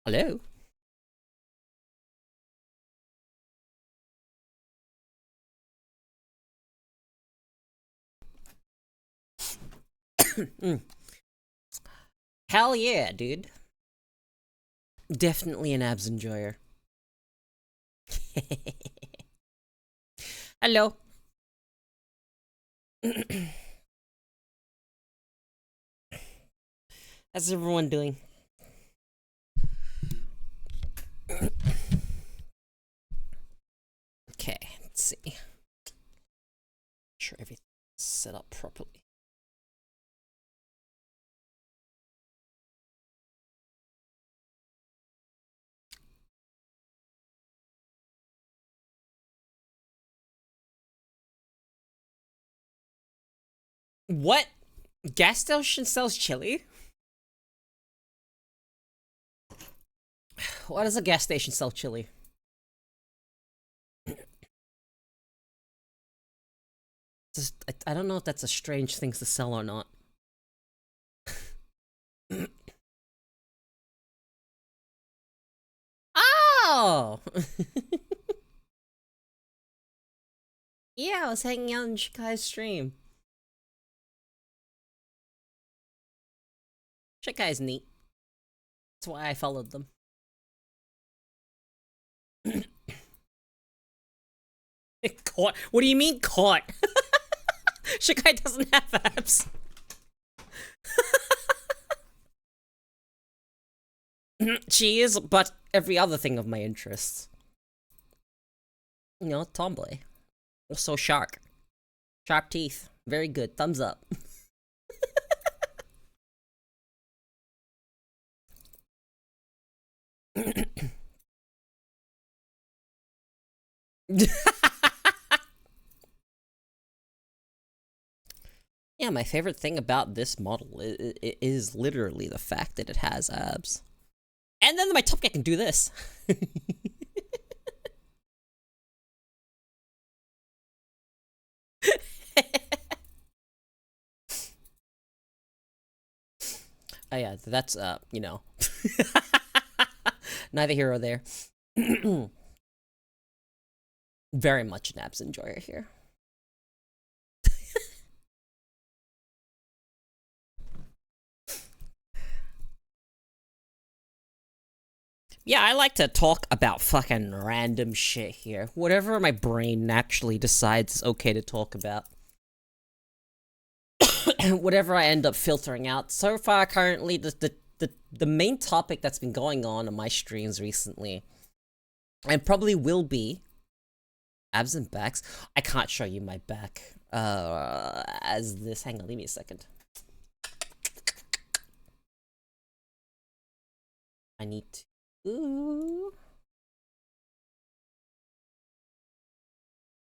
Hello? Mm. Hell yeah, dude. Definitely an abs enjoyer. Hello. How's everyone doing? Okay, let's see. Make sure everything's set up properly. What? Gas station sells chili? Why does a gas station sell chili? I don't know if that's a strange thing to sell or not. Oh! Yeah, I was hanging out in Shikai's stream. Shikai's neat. That's why I followed them. Caught? What do you mean caught? Shikai doesn't have abs. She is, but every other thing of my interest. You know, tomboy. Also shark. Shark teeth. Very good. Thumbs up. Yeah, my favorite thing about this model is literally the fact that it has abs. And then my top guy can do this. Oh yeah, that's, you know. Neither here or there. Very much an abs enjoyer here. Yeah, I like to talk about fucking random shit here. Whatever my brain naturally decides is okay to talk about. Whatever I end up filtering out. So far, currently, the main topic that's been going on my streams recently, and probably will be, abs and backs. I can't show you my back, as this. Hang on, leave me a second. I need to... Ooh.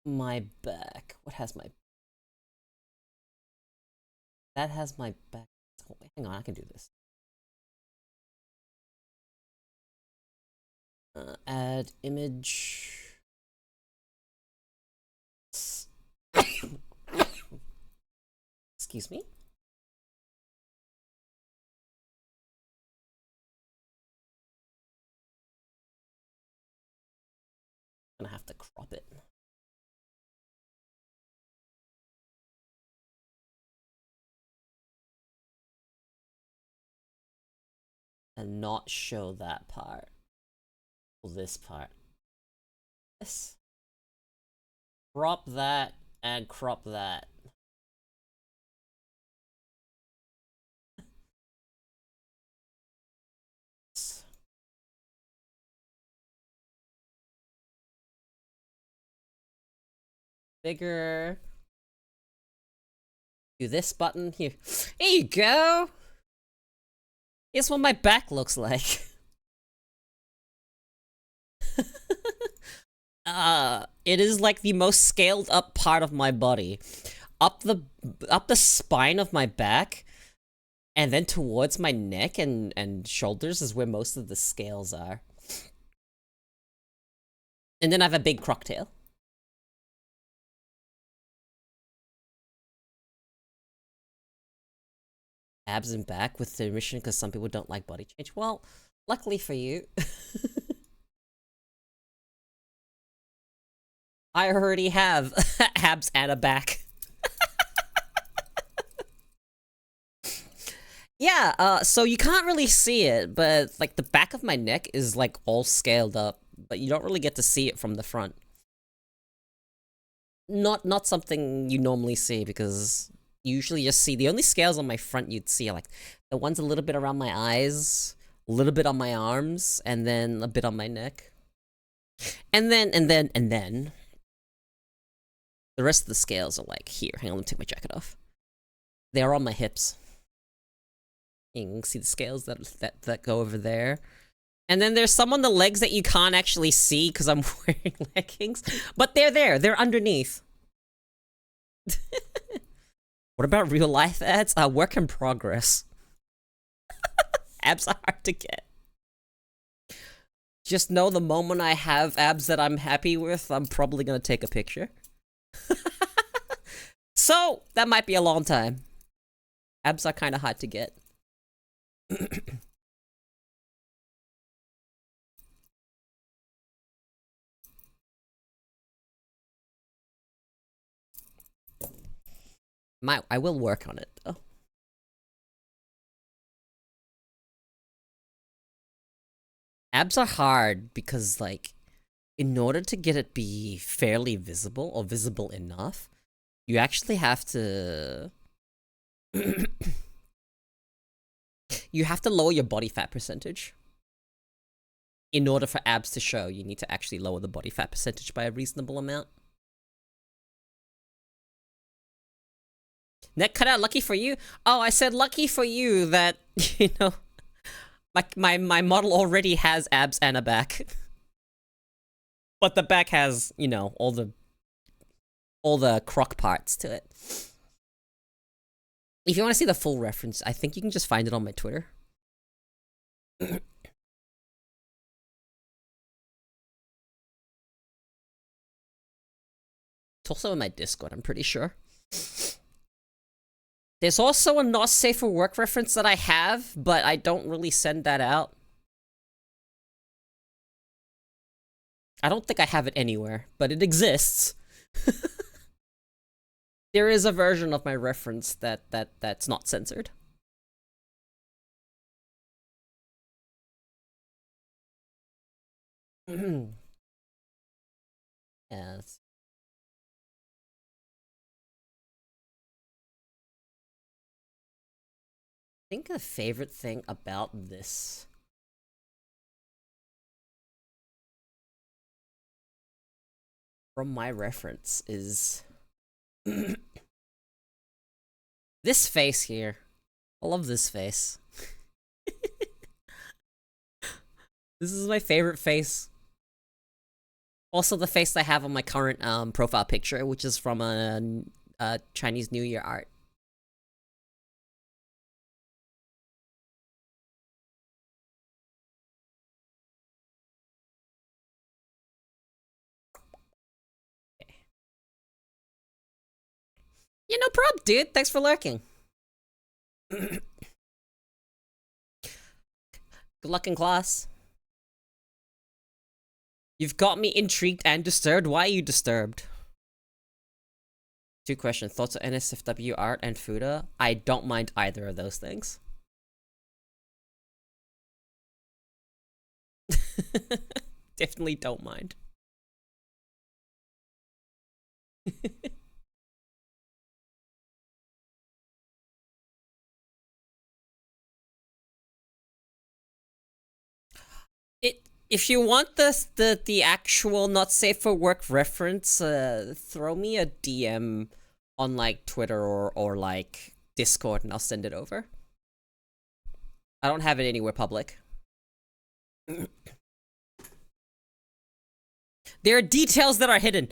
My back. What has my... That has my back. Oh, wait, hang on, I can do this. Add image. Excuse me. I'm gonna have to crop it. And not show that part. Well, this part. This. Crop that and crop that. Bigger. Do this button here. Here you go. Here's what my back looks like. It is like the most scaled up part of my body. Up the spine of my back, and then towards my neck and shoulders is where most of the scales are. And then I have a big croc tail. Abs and back with the remission because some people don't like body change. Well, Luckily for you. I already have abs and a back. Yeah, so you can't really see it, but like the back of my neck is like all scaled up, but you don't really get to see it from the front. Not something you normally see because you usually just see the only scales on my front you'd see are like the ones a little bit around my eyes, a little bit on my arms, and then a bit on my neck. And then the rest of the scales are like here. Hang on, let me take my jacket off. They are on my hips. You can see the scales that go over there. And then there's some on the legs that you can't actually see because I'm wearing leggings. But they're there. They're underneath. What about real life ads? Work in progress. Abs are hard to get. Just know the moment I have abs that I'm happy with, I'm probably gonna take a picture. So, that might be a long time. Abs are kind of hard to get. I will work on it, though. Abs are hard because, like, in order to get it be fairly visible or visible enough, you actually have to... you have to lower your body fat percentage. In order for abs to show, you need to actually lower the body fat percentage by a reasonable amount. Neck cut out, lucky for you? Oh, I said lucky for you that, you know, like my model already has abs and a back. But the back has, you know, all the croc parts to it. If you want to see the full reference, I think you can just find it on my Twitter. It's also in my Discord, I'm pretty sure. There's also a not safe for work reference that I have, but I don't really send that out. I don't think I have it anywhere, but it exists. There is a version of my reference that's not censored. Yes. I think the favorite thing about this from my reference is this face here. I love this face. This is my favorite face. Also the face I have on my current profile picture, which is from a Chinese New Year art. Yeah, no problem, dude. Thanks for lurking. Good luck in class. You've got me intrigued and disturbed. Why are you disturbed? 2 questions. Thoughts on NSFW art and Fuda? I don't mind either of those things. Definitely don't mind. If you want the actual not safe for work reference, throw me a DM on like Twitter or like Discord and I'll send it over. I don't have it anywhere public. There are details that are hidden.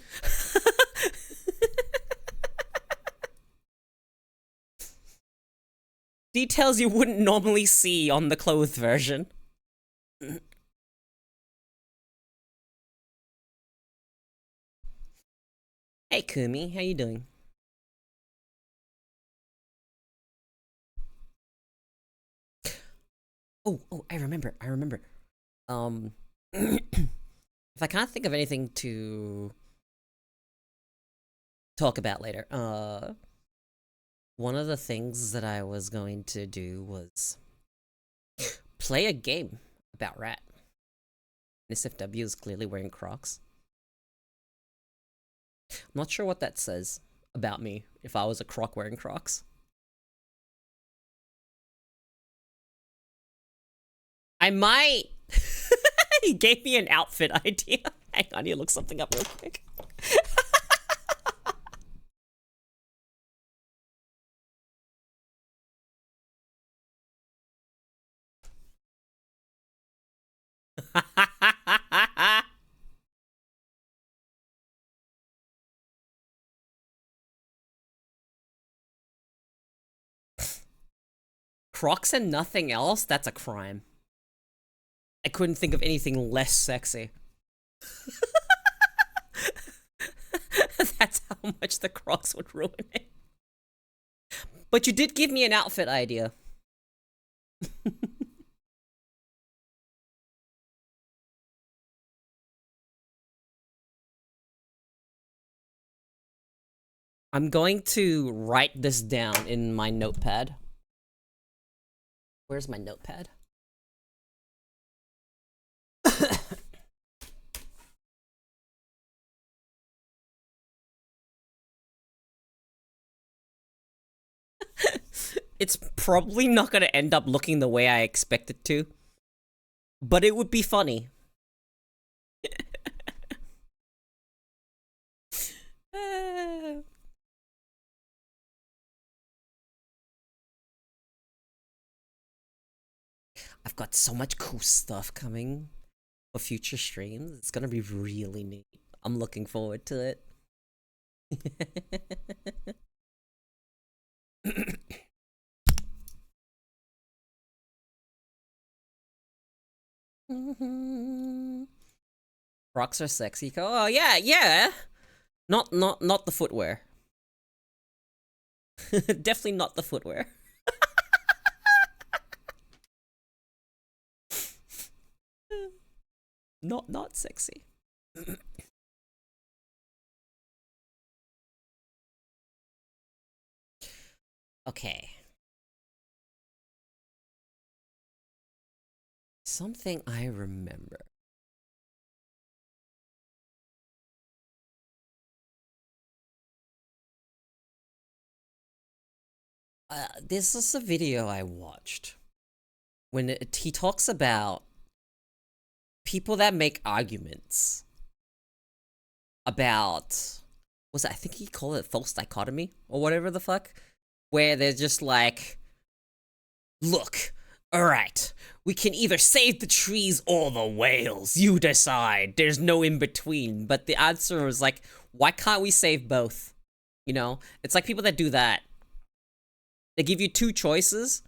Details you wouldn't normally see on the clothed version. Hey Kumi, how you doing? Oh, I remember. Um, if I can't think of anything to talk about later, one of the things that I was going to do was play a game about Rat. SFW is clearly wearing Crocs. I'm not sure what that says about me if I was a croc wearing Crocs. I might. He gave me an outfit idea. Hang on, you look something up real quick. Crocs and nothing else? That's a crime. I couldn't think of anything less sexy. That's how much the Crocs would ruin it. But you did give me an outfit idea. I'm going to write this down in my notepad. Where's my notepad? It's probably not going to end up looking the way I expect it to, but it would be funny. I've got so much cool stuff coming for future streams. It's gonna be really neat. I'm looking forward to it. Rocks are sexy. Oh yeah. Not the footwear. Definitely not the footwear. Not sexy. Okay. Something I remember. This is a video I watched when he talks about people that make arguments about, I think he called it false dichotomy or whatever the fuck, where they're just like, look, alright, we can either save the trees or the whales, you decide, there's no in between. But the answer was like, why can't we save both? You know, it's like people that do that. They give you two choices.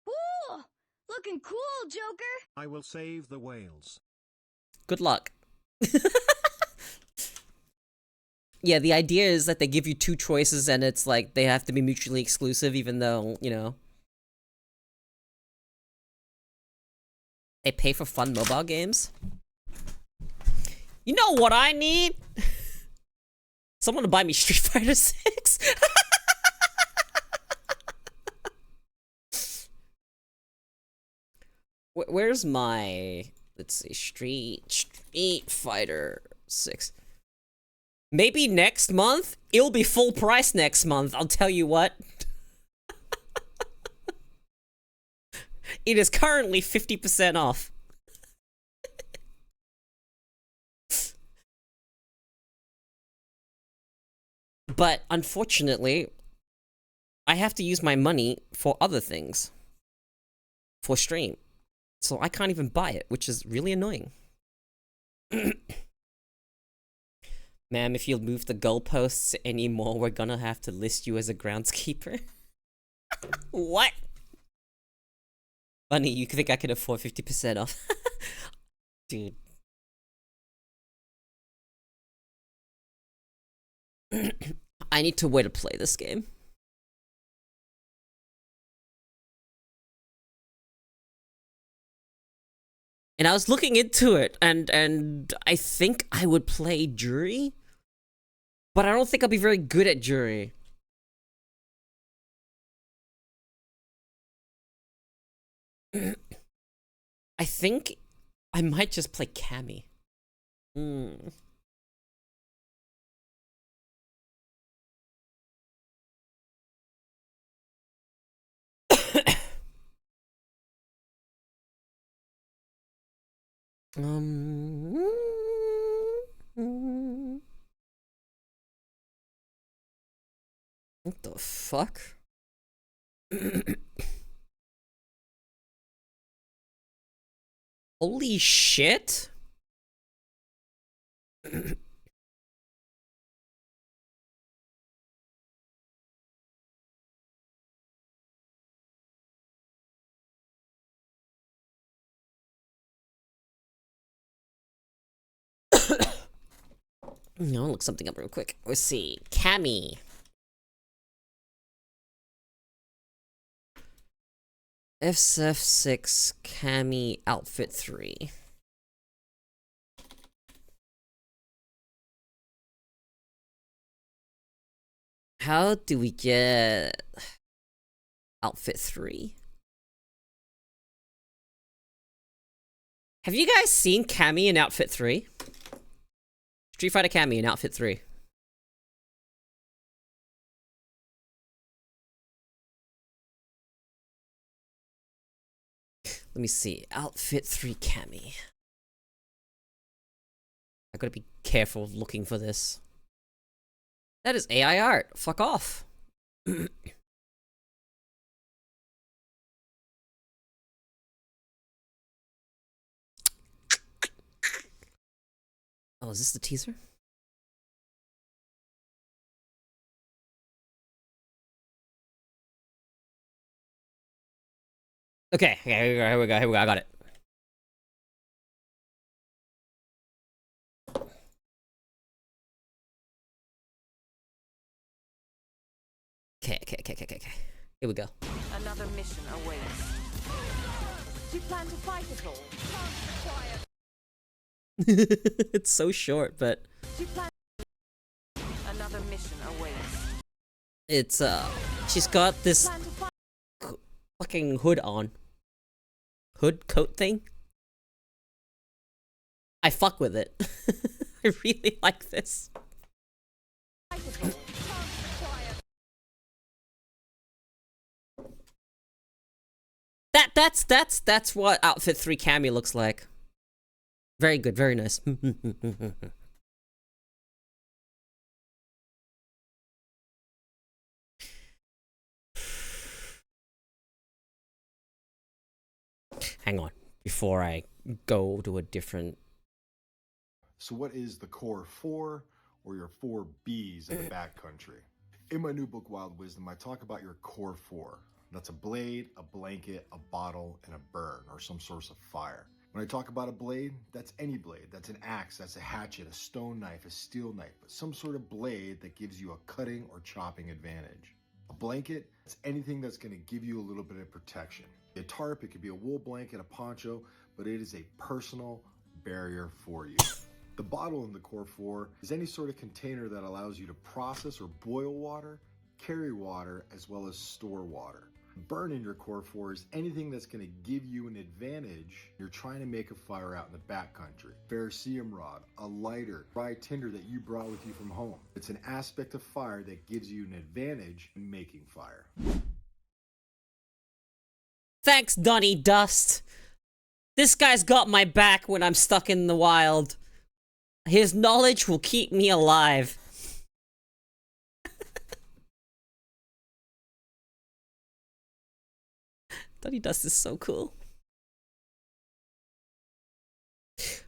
Cool! Looking cool, Joker! I will save the whales. Good luck. Yeah, the idea is that they give you two choices and it's like they have to be mutually exclusive even though, you know, they pay for fun mobile games. You know what I need? Someone to buy me Street Fighter 6. Where's my, let's see, Street Fighter 6. Maybe next month? It'll be full price next month, I'll tell you what. It is currently 50% off. But unfortunately, I have to use my money for other things. For stream. So I can't even buy it, which is really annoying. Ma'am, if you move the goalposts anymore, we're gonna have to list you as a groundskeeper. What? Funny, you think I could afford 50% off? Dude. I need to wait to play this game. And I was looking into it, and I think I would play jury, but I don't think I'll be very good at jury. I think I might just play Cammy. What the fuck? Holy shit! I'll look something up real quick. Let's see. Cammy. SF6 Cammy Outfit 3. How do we get Outfit 3? Have you guys seen Cammy in Outfit 3? Street Fighter Cammy in Outfit 3. Let me see. Outfit 3 Cammy. I gotta be careful looking for this. That is AI art. Fuck off. Oh, is this the teaser? Okay, here we go, I got it. Okay. Here we go. Another mission awaits. Do you plan to fight at all? It's so short, but Do you plan... Another mission awaits. it's she's got this Plan to fight... fucking hood on. Hood coat thing. I fuck with it. I really like this. Fight at all? That's what Outfit 3 Cammy looks like. Very good, very nice. Hang on, before I go to a different... So what is the core 4 or your 4 Bs of the backcountry? In my new book, Wild Wisdom, I talk about your core 4. That's a blade, a blanket, a bottle, and a burn, or some source of fire. When I talk about a blade, that's any blade. That's an axe, that's a hatchet, a stone knife, a steel knife, but some sort of blade that gives you a cutting or chopping advantage. A blanket, it's anything that's going to give you a little bit of protection. A tarp, it could be a wool blanket, a poncho, but it is a personal barrier for you. The bottle in the core 4 is any sort of container that allows you to process or boil water, carry water, as well as store water. Burn in your core 4 is anything that's going to give you an advantage. You're trying to make a fire out in the backcountry. Ferricium rod, a lighter, dry tinder that you brought with you from home. It's an aspect of fire that gives you an advantage in making fire. Thanks, Donnie Dust. This guy's got my back when I'm stuck in the wild. His knowledge will keep me alive. Donnie Dust is so cool.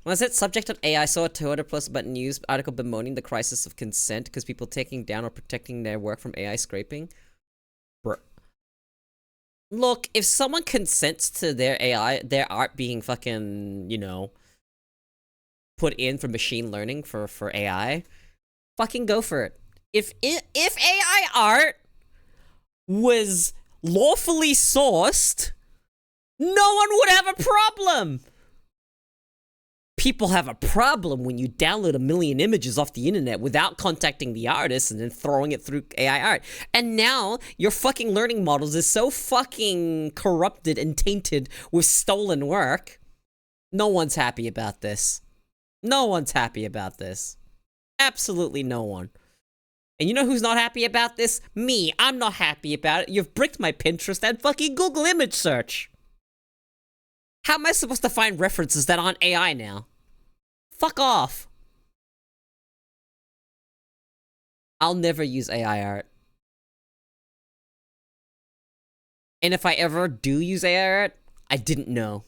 When I said subject on AI, I saw a Toyota Plus about news article bemoaning the crisis of consent because people taking down or protecting their work from AI scraping. Bruh. Look, if someone consents to their AI, their art being fucking, you know, put in for machine learning for AI, fucking go for it. If AI art was lawfully sourced, no one would have a problem. People have a problem when you download a million images off the internet without contacting the artist and then throwing it through AI art. And now your fucking learning models is so fucking corrupted and tainted with stolen work. No one's happy about this. No one's happy about this. Absolutely no one. And you know who's not happy about this? Me. I'm not happy about it. You've bricked my Pinterest and fucking Google image search. How am I supposed to find references that aren't AI now? Fuck off. I'll never use AI art. And if I ever do use AI art, I didn't know.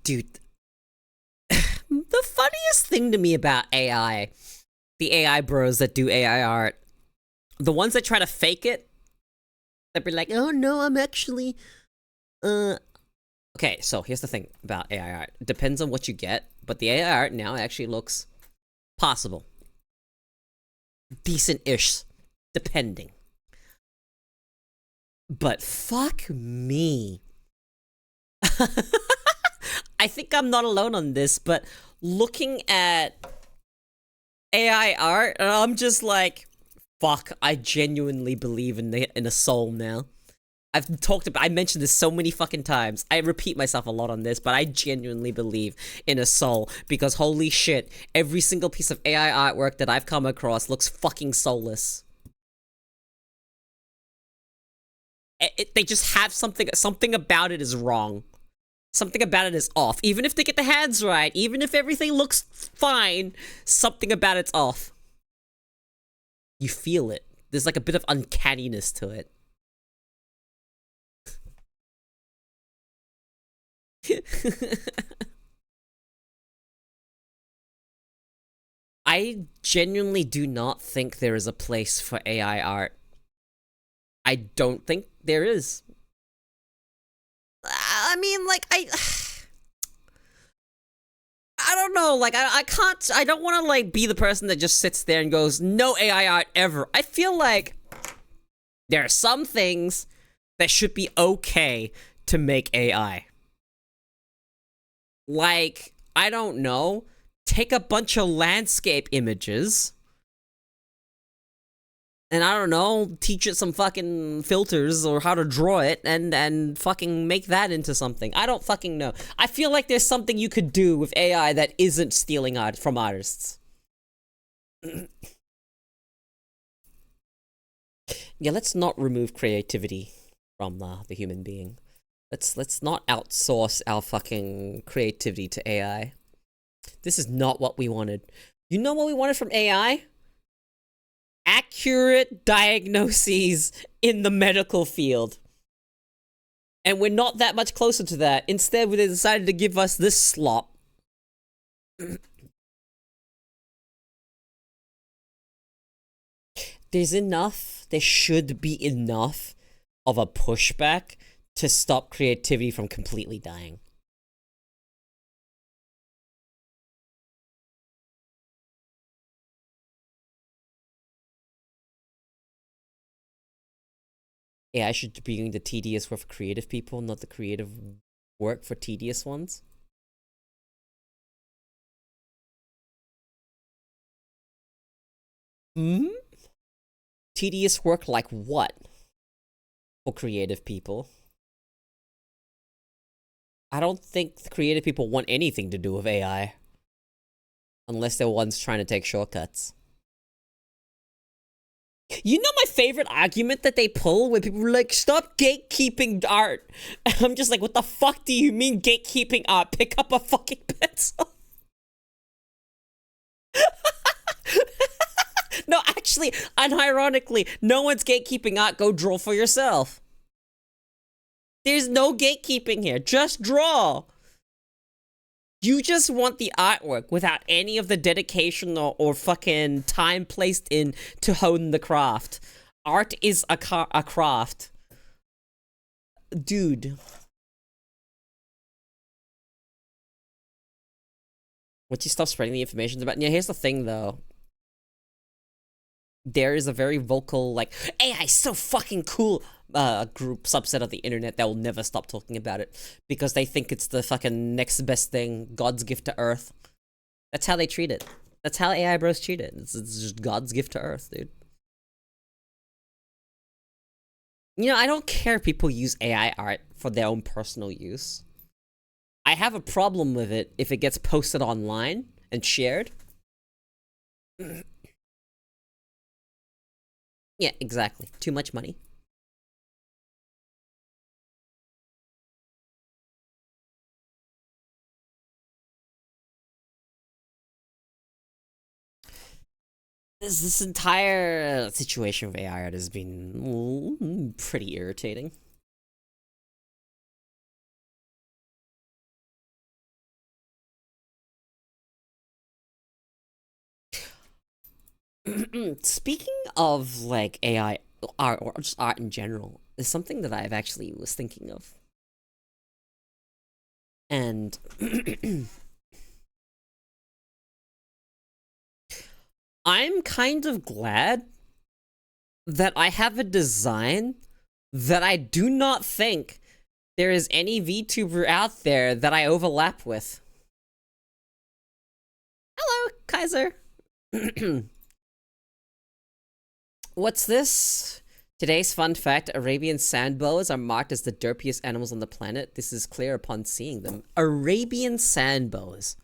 Dude. The funniest thing to me about AI, the AI bros that do AI art, the ones that try to fake it, they'd be like, oh no, I'm actually, Okay, so here's the thing about AI art. It depends on what you get, but the AI art now actually looks possible. Decent-ish, depending. But fuck me. I think I'm not alone on this, but looking at AI art, I'm just like, fuck, I genuinely believe in a soul now. I mentioned this so many fucking times. I repeat myself a lot on this, but I genuinely believe in a soul because holy shit, every single piece of AI artwork that I've come across looks fucking soulless. They just have something about it is wrong. Something about it is off. Even if they get the hands right, even if everything looks fine, something about it's off. You feel it. There's like a bit of uncanniness to it. I genuinely do not think there is a place for AI art. I don't think there is. I mean, like, I don't know, like, I don't want to, like, be the person that just sits there and goes, no AI art ever. I feel like there are some things that should be okay to make AI. Like, I don't know, take a bunch of landscape images and I don't know, teach it some fucking filters or how to draw it and fucking make that into something. I don't fucking know. I feel like there's something you could do with AI that isn't stealing art from artists. Yeah, let's not remove creativity from the human being. Let's not outsource our fucking creativity to AI. This is not what we wanted. You know what we wanted from AI? Accurate diagnoses in the medical field. And we're not that much closer to that. Instead, they decided to give us this slop. There should be enough of a pushback to stop creativity from completely dying. AI should be doing the tedious work for creative people, not the creative work for tedious ones. Hmm? Tedious work like what? For creative people. I don't think the creative people want anything to do with AI. Unless they're ones trying to take shortcuts. You know my favorite argument that they pull when people are like, stop gatekeeping art. And I'm just like, what the fuck do you mean gatekeeping art? Pick up a fucking pencil. No, actually, unironically, no one's gatekeeping art. Go draw for yourself. There's no gatekeeping here. Just draw. You just want the artwork without any of the dedication or fucking time placed in to hone the craft. Art is a craft. Dude. Once you stop spreading the information about... Yeah, here's the thing, though. there is a very vocal, like, AI is so fucking cool group subset of the internet that will never stop talking about it because they think it's the fucking next best thing, God's gift to Earth. That's how they treat it. That's how AI bros treat it. It's just God's gift to Earth, dude. You know, I don't care if people use AI art for their own personal use. I have a problem with it if it gets posted online and shared. Yeah, exactly. Too much money. This entire situation with AI art has been pretty irritating. Speaking of like AI art or just art in general, is something that I've actually was thinking of. And I'm kind of glad that I have a design that I do not think there is any VTuber out there that I overlap with. Hello, Kaiser. What's this? Today's fun fact, Arabian sand boas are marked as the derpiest animals on the planet. This is clear upon seeing them. Arabian sand boas.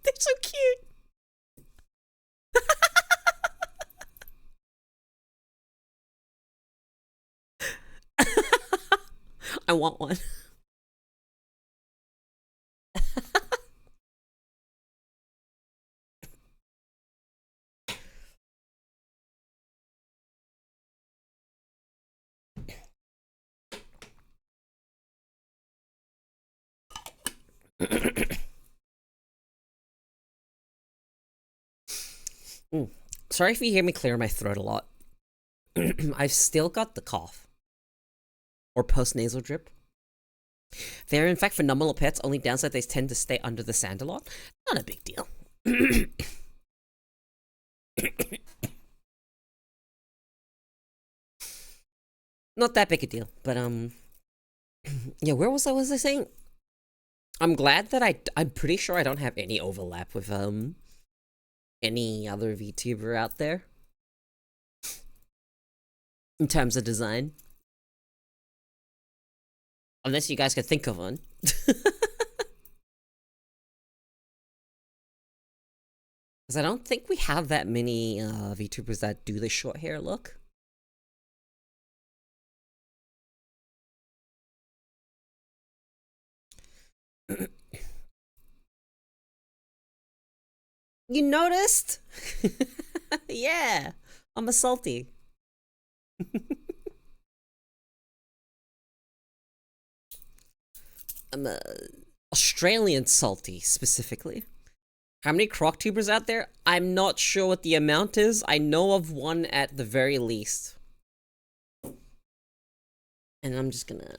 They're so cute. I want one. Sorry if you hear me clear my throat a lot. I've still got the cough. Or post-nasal drip. They're in fact phenomenal pets, only downside they tend to stay under the sand a lot. Not a big deal. Not that big a deal, but yeah, where was I saying? I'm glad that I'm pretty sure I don't have any overlap with any other VTuber out there in terms of design. Unless you guys could think of one. Because I don't think we have that many VTubers that do the short hair look. You noticed? Yeah, I'm a salty. I'm a Australian salty, specifically. How many croctubers out there? I'm not sure what the amount is. I know of one at the very least. And I'm just gonna...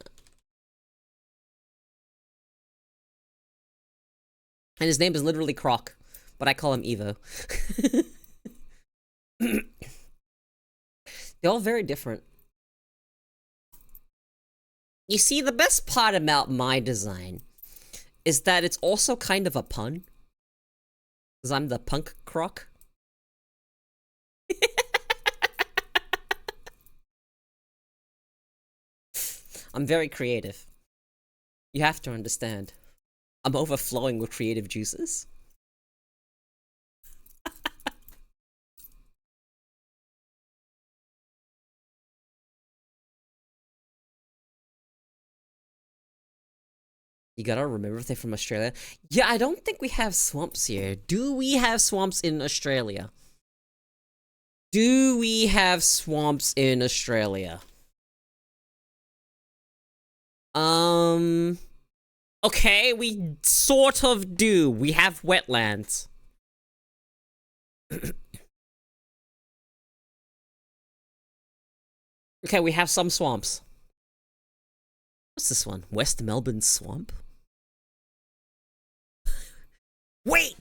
And his name is literally Croc, but I call him Evo. They're all very different. You see, the best part about my design is that it's also kind of a pun. Because I'm the punk croc. I'm very creative. You have to understand. I'm overflowing with creative juices. You gotta remember if they're from Australia. Yeah, I don't think we have swamps here. Do we have swamps in Australia? Do we have swamps in Australia? Okay, we sort of do. We have wetlands. Okay, we have some swamps. What's this one? West Melbourne Swamp? Wait!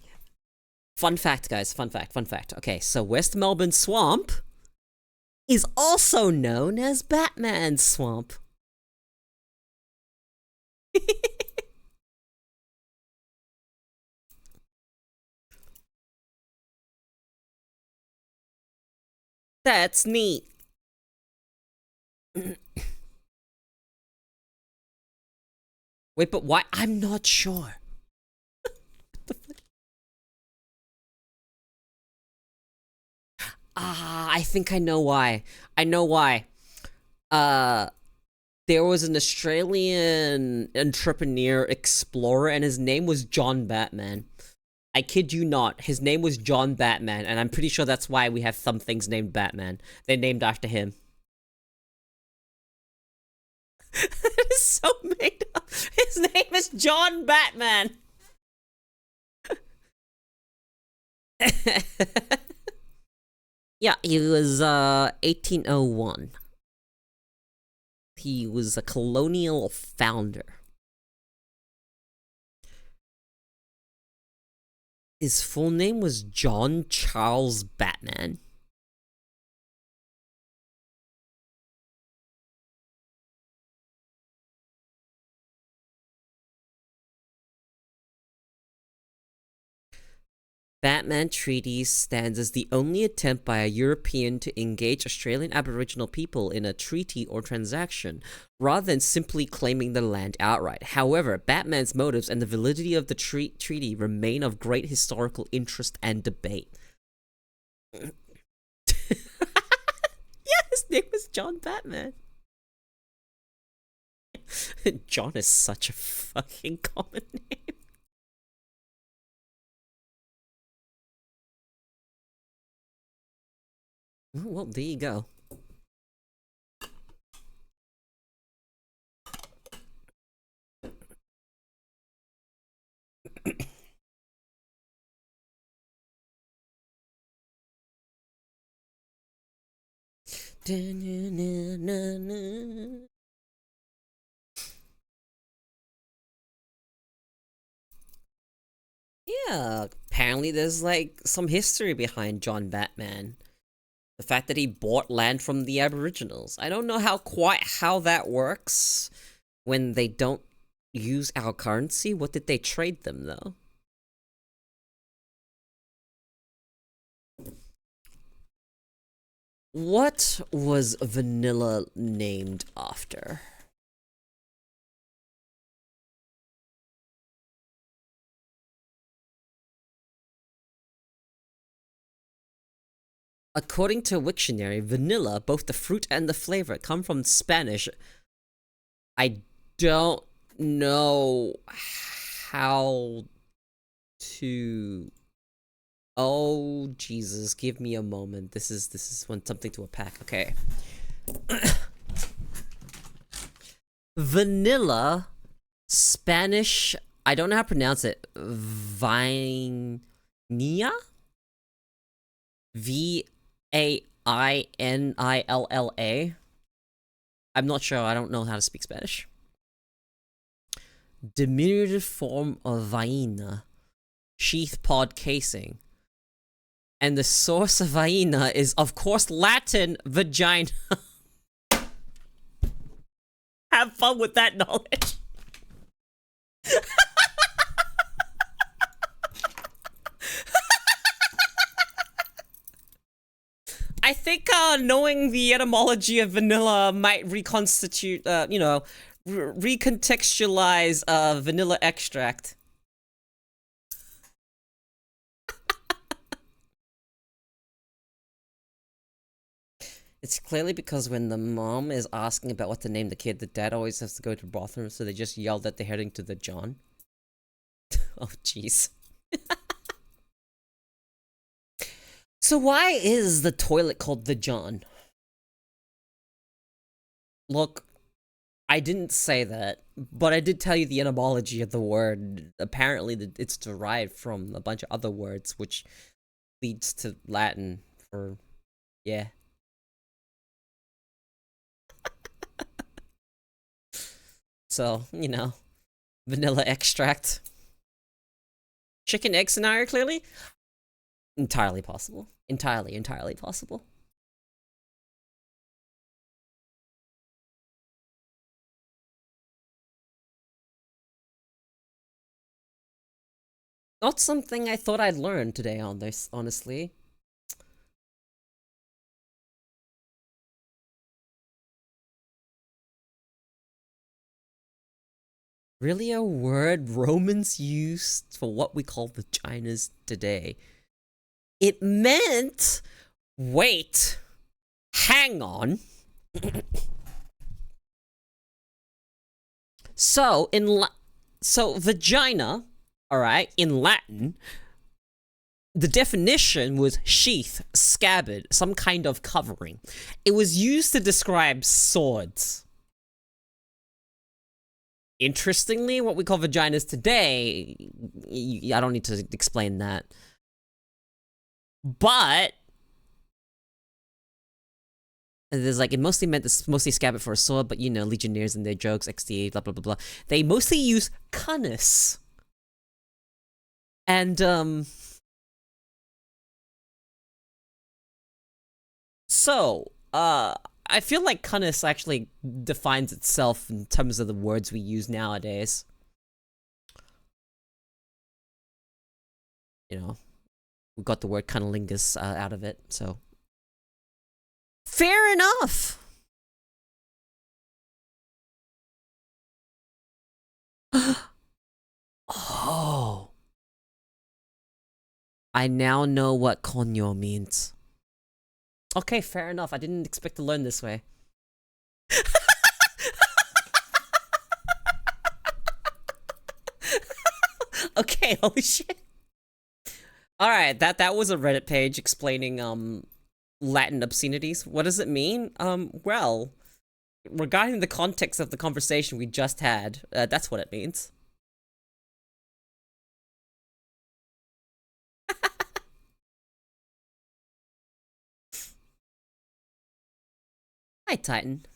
Fun fact, guys. Fun fact. Okay, so West Melbourne Swamp is also known as Batman Swamp. That's neat. Wait, but why? I'm not sure. I think I know why. I know why. There was an Australian entrepreneur explorer, and his name was John Batman. I kid you not, his name was John Batman, and I'm pretty sure that's why we have some things named Batman. They're named after him. That is so made up. His name is John Batman. Yeah, he was 1801. He was a colonial founder. His full name was John Charles Batman. Batman Treaty stands as the only attempt by a European to engage Australian Aboriginal people in a treaty or transaction, rather than simply claiming the land outright. However, Batman's motives and the validity of the treaty remain of great historical interest and debate. Yeah, his name was John Batman. John is such a fucking common name. Well, there you go. Yeah, apparently there's like some history behind John Batman. The fact that he bought land from the Aboriginals. I don't know quite how that works when they don't use our currency. What did they trade them, though? What was vanilla named after? According to Wiktionary, vanilla, both the fruit and the flavor, come from Spanish. I don't know how to... Oh, Jesus, give me a moment. This is something to unpack. Okay. Vanilla, Spanish, I don't know how to pronounce it. Vainilla? Vainilla. I'm not sure. I don't know how to speak Spanish. Diminutive form of vaina. Sheath pod casing. And the source of vaina is, of course, Latin vagina. Have fun with that knowledge. I think knowing the etymology of vanilla might reconstitute, recontextualize vanilla extract. It's clearly because when the mom is asking about what to name the kid, the dad always has to go to the bathroom, so they just yell that they're heading to the John. Oh, jeez. So why is the toilet called the John? Look, I didn't say that, but I did tell you the etymology of the word. Apparently, it's derived from a bunch of other words, which leads to Latin for, yeah. So, you know, vanilla extract. Chicken egg scenario, clearly? Entirely possible. Entirely possible. Not something I thought I'd learn today on this, honestly. Really a word Romans used for what we call vaginas today? It meant... Wait. Hang on. So, so vagina, alright, in Latin, the definition was sheath, scabbard, some kind of covering. It was used to describe swords. Interestingly, what we call vaginas today, I don't need to explain that. But there's like, it mostly meant this, mostly scabbard for a sword, but you know, legionnaires and their jokes, XD, blah blah blah blah. They mostly use cunnis. And so, I feel like cunnis actually defines itself in terms of the words we use nowadays. You know, we got the word cunnilingus out of it, so. Fair enough! Oh. I now know what coño means. Okay, fair enough. I didn't expect to learn this way. Okay, holy shit. Alright, that was a Reddit page explaining, Latin obscenities. What does it mean? Well, regarding the context of the conversation we just had, that's what it means. Hi, Titan.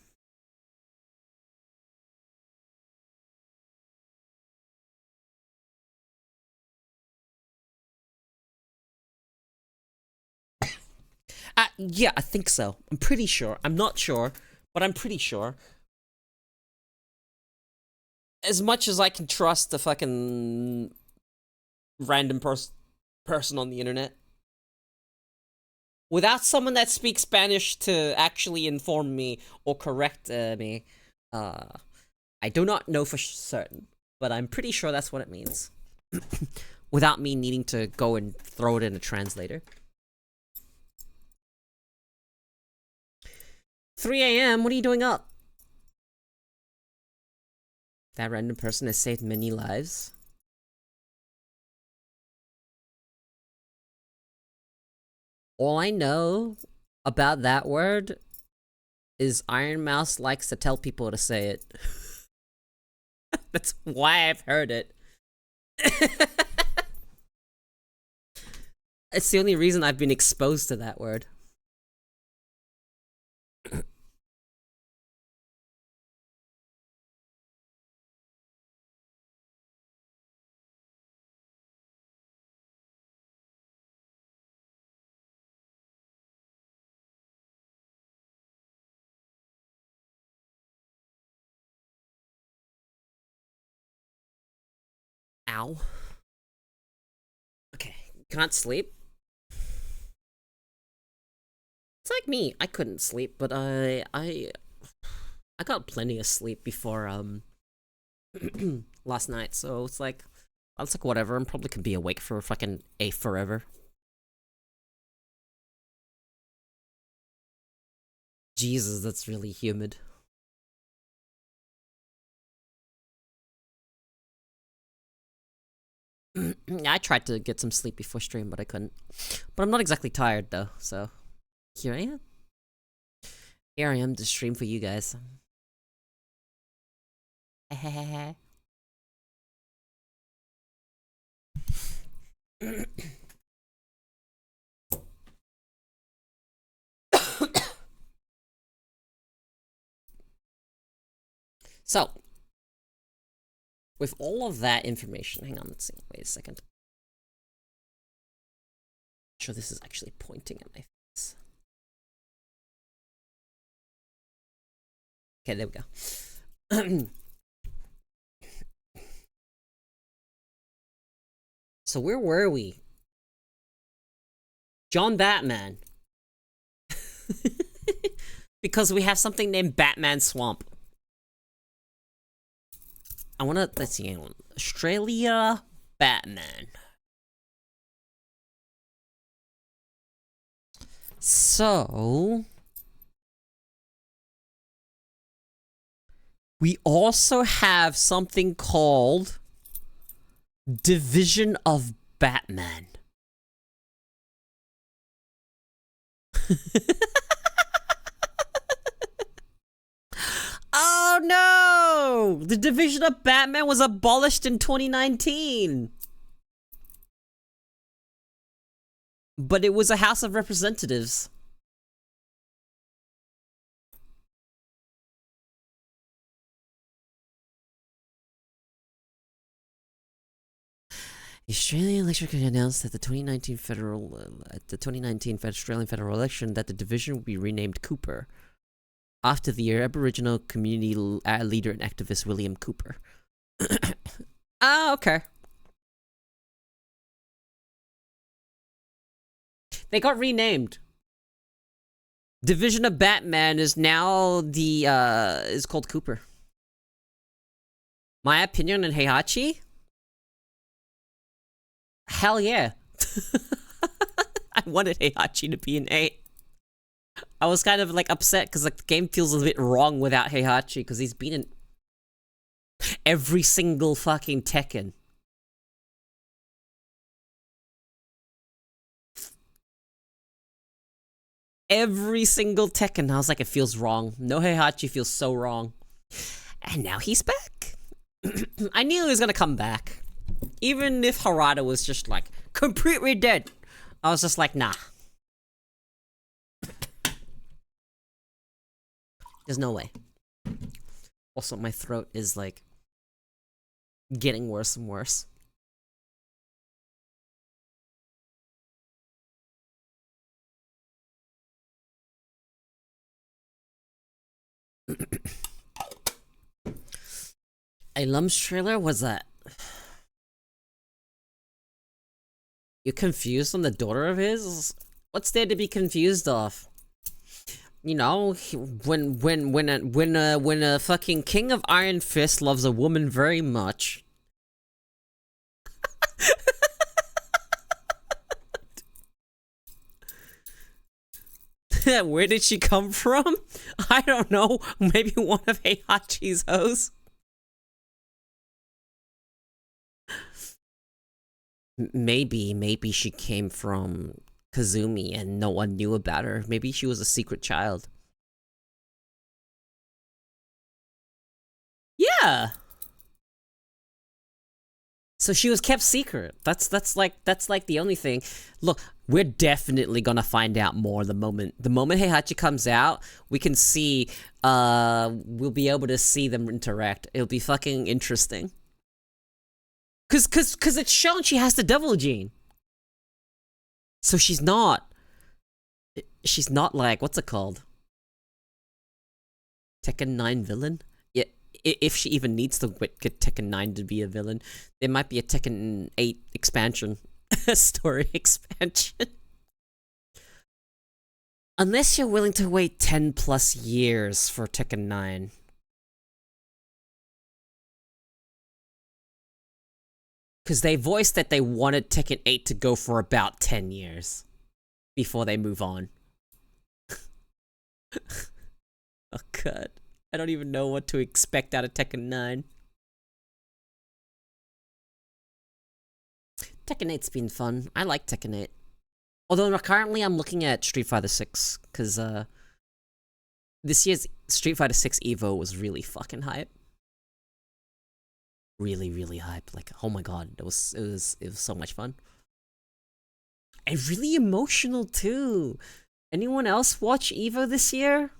Yeah, I think so. I'm pretty sure. I'm not sure, but I'm pretty sure. As much as I can trust the fucking random person on the internet, without someone that speaks Spanish to actually inform me or correct me, I do not know for certain, but I'm pretty sure that's what it means. Without me needing to go and throw it in a translator. 3 a.m., what are you doing up? That random person has saved many lives. All I know about that word is Iron Mouse likes to tell people to say it. That's why I've heard it. It's the only reason I've been exposed to that word. Ow. Okay, can't sleep. It's like me. I couldn't sleep, but I got plenty of sleep before last night. So it's like whatever. I'm probably gonna be awake for fucking forever. Jesus, that's really humid. I tried to get some sleep before stream, but I couldn't. But I'm not exactly tired though, so here I am. Here I am to stream for you guys. So, with all of that information, hang on, let's see, wait a second. I'm sure this is actually pointing at my face. Okay, there we go. So where were we? John Batman. Because we have something named Batman Swamp. I wanna, let's see, Australia Batman. So... we also have something called Division of Batman. Oh no! The Division of Batman was abolished in 2019. But it was a House of Representatives. The Australian election announced that the 2019 Australian federal election that the division will be renamed Cooper after the Aboriginal community leader and activist William Cooper. Ah, okay. They got renamed. Division of Batman is now the is called Cooper. My opinion on Heihachi? Hell yeah. I wanted Heihachi to be an 8. I was kind of like upset because like the game feels a bit wrong without Heihachi because he's been in every single fucking Tekken. Every single Tekken. I was like, it feels wrong. No Heihachi feels so wrong. And now he's back. I knew he was gonna come back. Even if Harada was just like, completely dead. I was just like, nah. There's no way. Also, my throat is like, getting worse and worse. A Lum's trailer? What's that? You're confused on the daughter of his? What's there to be confused of? You know, when a fucking King of Iron Fist loves a woman very much. Where did she come from? I don't know. Maybe one of Heihachi's hoes. Maybe she came from Kazumi and no one knew about her. Maybe she was a secret child. Yeah. So she was kept secret. That's like the only thing. Look, we're definitely gonna find out more the moment Heihachi comes out. We can see. We'll be able to see them interact. It'll be fucking interesting. Cause it's shown she has the devil gene. So she's not like, what's it called? Tekken 9 villain? Yeah, if she even needs to get Tekken 9 to be a villain, there might be a Tekken 8 expansion. Story expansion. Unless you're willing to wait 10 plus years for Tekken 9. Because they voiced that they wanted Tekken 8 to go for about 10 years before they move on. Oh god. I don't even know what to expect out of Tekken 9. Tekken 8's been fun. I like Tekken 8. Although currently I'm looking at Street Fighter 6, because this year's Street Fighter 6 Evo was really fucking hype. really, really hyped. Like, oh my god, it was so much fun. And really emotional too. Anyone else watch EVO this year?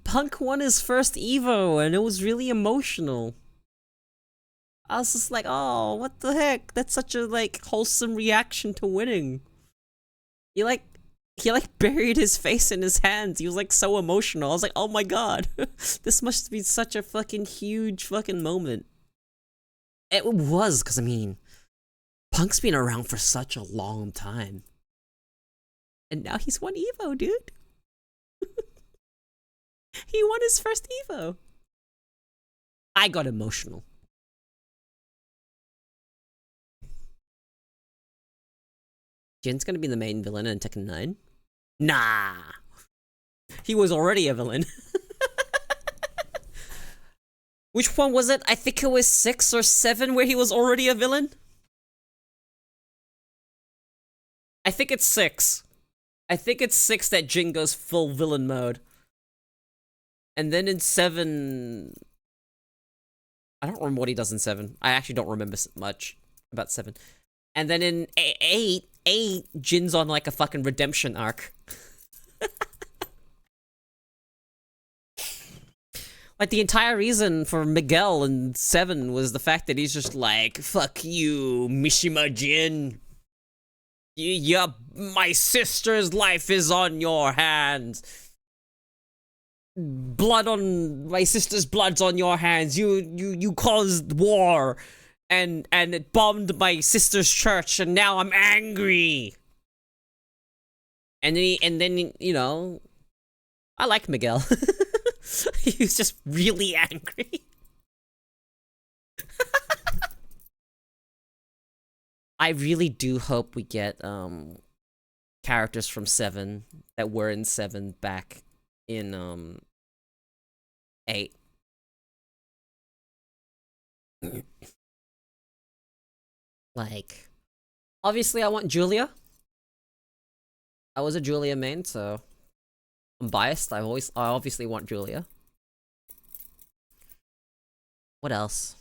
Punk won his first EVO and it was really emotional. I was just like, oh, what the heck? That's such a like wholesome reaction to winning. He buried his face in his hands. He was like so emotional. I was like, oh my god. This must be such a fucking huge fucking moment. It was, because I mean, Punk's been around for such a long time. And now he's won EVO, dude. He won his first EVO. I got emotional. Jin's gonna be the main villain in Tekken 9? Nah! He was already a villain. Which one was it? I think it was 6 or 7 where he was already a villain? I think it's 6. I think it's 6 that Jin goes full villain mode. And then in 7... I don't remember what he does in 7. I actually don't remember much about 7. And then in 8, Jin's on like a fucking redemption arc. Like, the entire reason for Miguel in 7 was the fact that he's just like, fuck you, Mishima Jin. My sister's life is on your hands. My sister's blood's on your hands. You caused war. And it bombed my sister's church, and now I'm angry. And then you know, I like Miguel. He was just really angry. I really do hope we get characters from 7 that were in 7 back in 8. Like, obviously I want Julia. I was a Julia main, so I'm biased. I obviously want Julia. What else?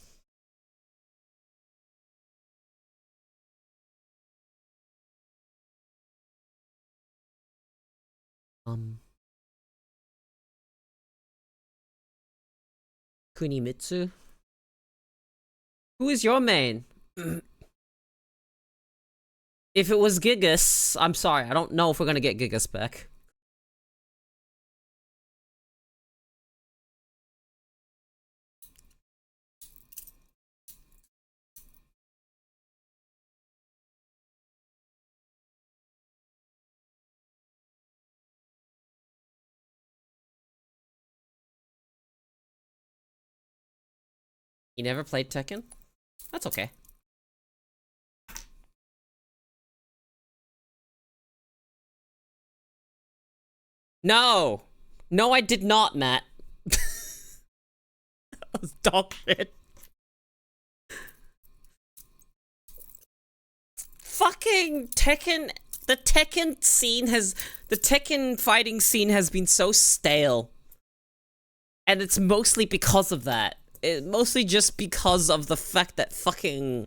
Kunimitsu? Who is your main? If it was Gigas, I'm sorry, I don't know if we're gonna get Gigas back. You never played Tekken? That's okay. No! No, I did not, Matt. That was dog shit. Fucking Tekken... The Tekken fighting scene has been so stale. And it's mostly because of that. Mostly just because of the fact that fucking...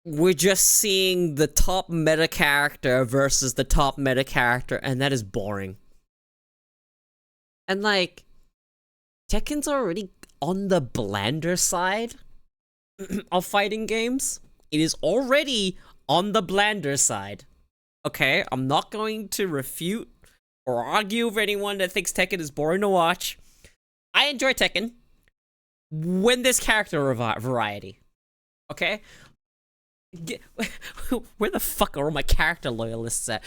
We're just seeing the top meta character versus the top meta character, and that is boring. And like, Tekken's already on the blander side of fighting games. It is already on the blander side. Okay, I'm not going to refute or argue with anyone that thinks Tekken is boring to watch. I enjoy Tekken when there's character variety. Okay? Where the fuck are all my character loyalists at?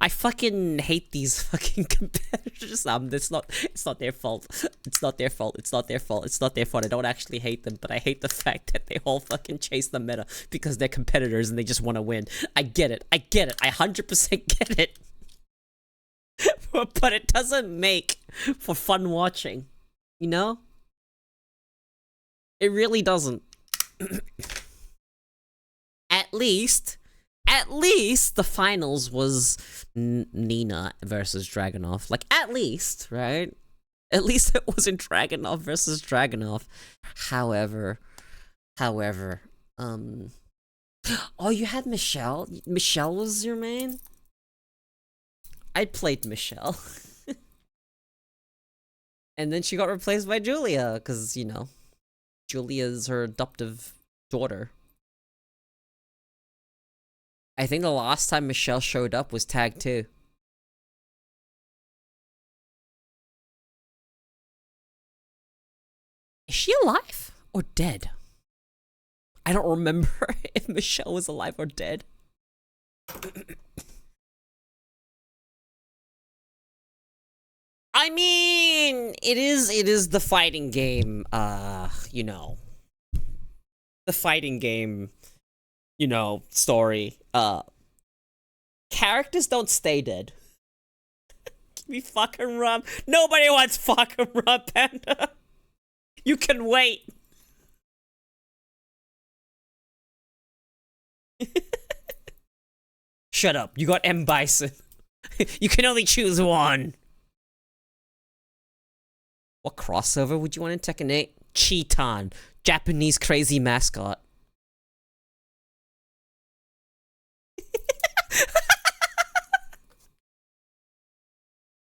I fucking hate these fucking competitors. It's not their fault. It's not their fault. It's not their fault. It's not their fault. I don't actually hate them, but I hate the fact that they all fucking chase the meta because they're competitors and they just want to win. I get it. I 100% get it. But it doesn't make for fun watching. You know? It really doesn't. At least the finals was Nina versus Dragunov. Like, at least, right? At least it wasn't Dragunov versus Dragunov. However, oh, you had Michelle? Michelle was your main? I played Michelle. And then she got replaced by Julia, because, you know, Julia's her adoptive daughter. I think the last time Michelle showed up was Tag 2. Is she alive or dead? I don't remember if Michelle was alive or dead. I mean, it is the fighting game, you know. The fighting game, you know, story. Characters don't stay dead. Give me fucking rum. Nobody wants fucking rum, Panda. You can wait. Shut up. You got M. Bison. You can only choose one. What crossover would you want in Tekken 8? Cheetan. Japanese crazy mascot.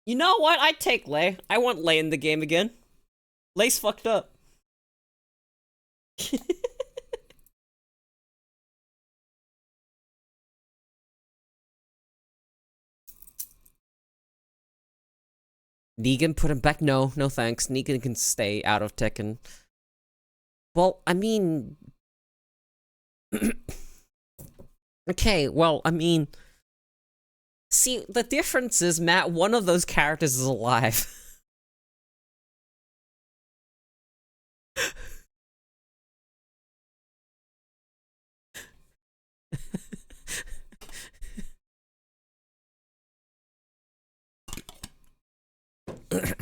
You know what? I'd take Lei. I want Lei in the game again. Lei's fucked up. Negan, put him back. No thanks. Negan can stay out of Tekken. Well, I mean... okay, well, I mean... See, the difference is, Matt, one of those characters is alive. It's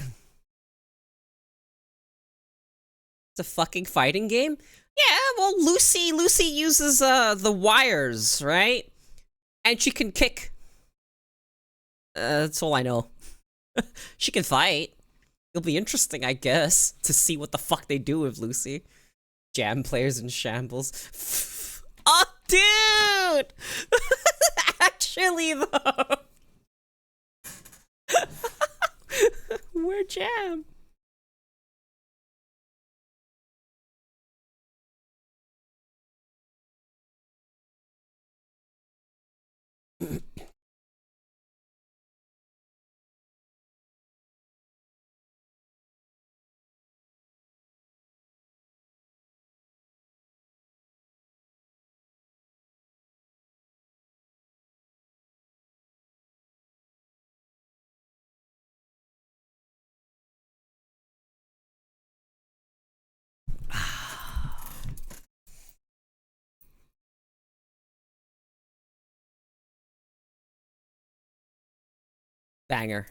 a fucking fighting game? Yeah, well, Lucy uses, the wires, right? And she can kick. That's all I know. She can fight. It'll be interesting, I guess, to see what the fuck they do with Lucy. Jam players in shambles. Oh, dude! Actually, though. We're Jam. Banger.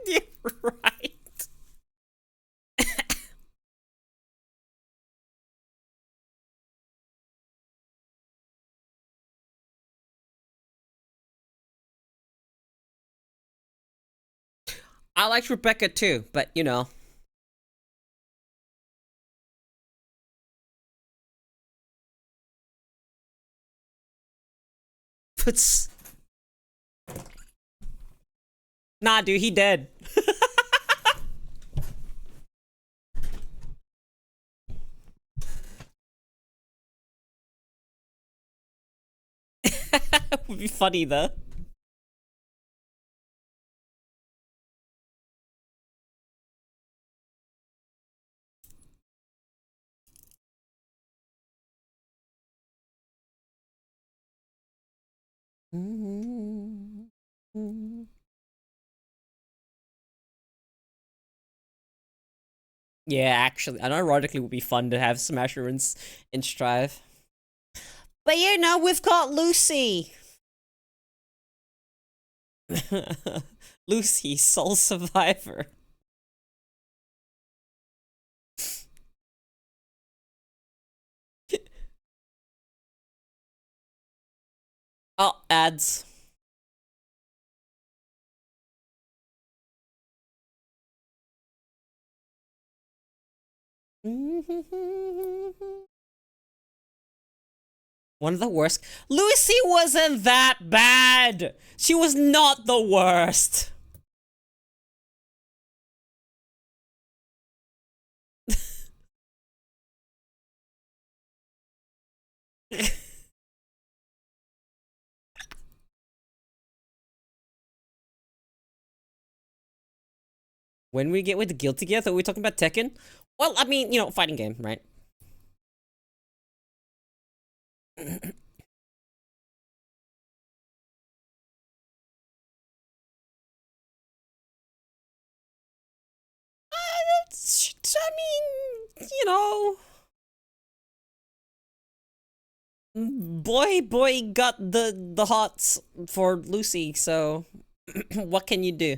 You're right. I liked Rebecca too, but you know. Puts. Nah, dude, he dead. Would be funny though. Yeah, actually, unironically, would be fun to have Smasher in Strive. But you know, we've got Lucy. Lucy, sole survivor. Oh, ads. One of the worst. Lucy wasn't that bad. She was not the worst. When we get with the guild together, are we talking about Tekken? Well, I mean, you know, fighting game, right? I mean, you know, boy got the hots for Lucy, so what can you do?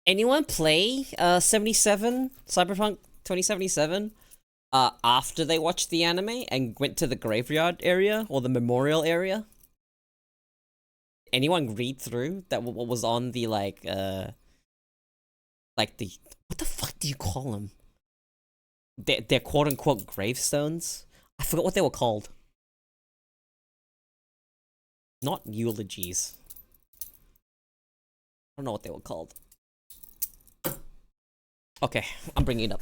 Anyone play 77 Cyberpunk 2077 after they watched the anime and went to the graveyard area or the memorial area? Anyone read through that what was on the like the what the fuck do you call them? They're quote unquote gravestones. I forgot what they were called. Not eulogies. I don't know what they were called. Okay, I'm bringing it up.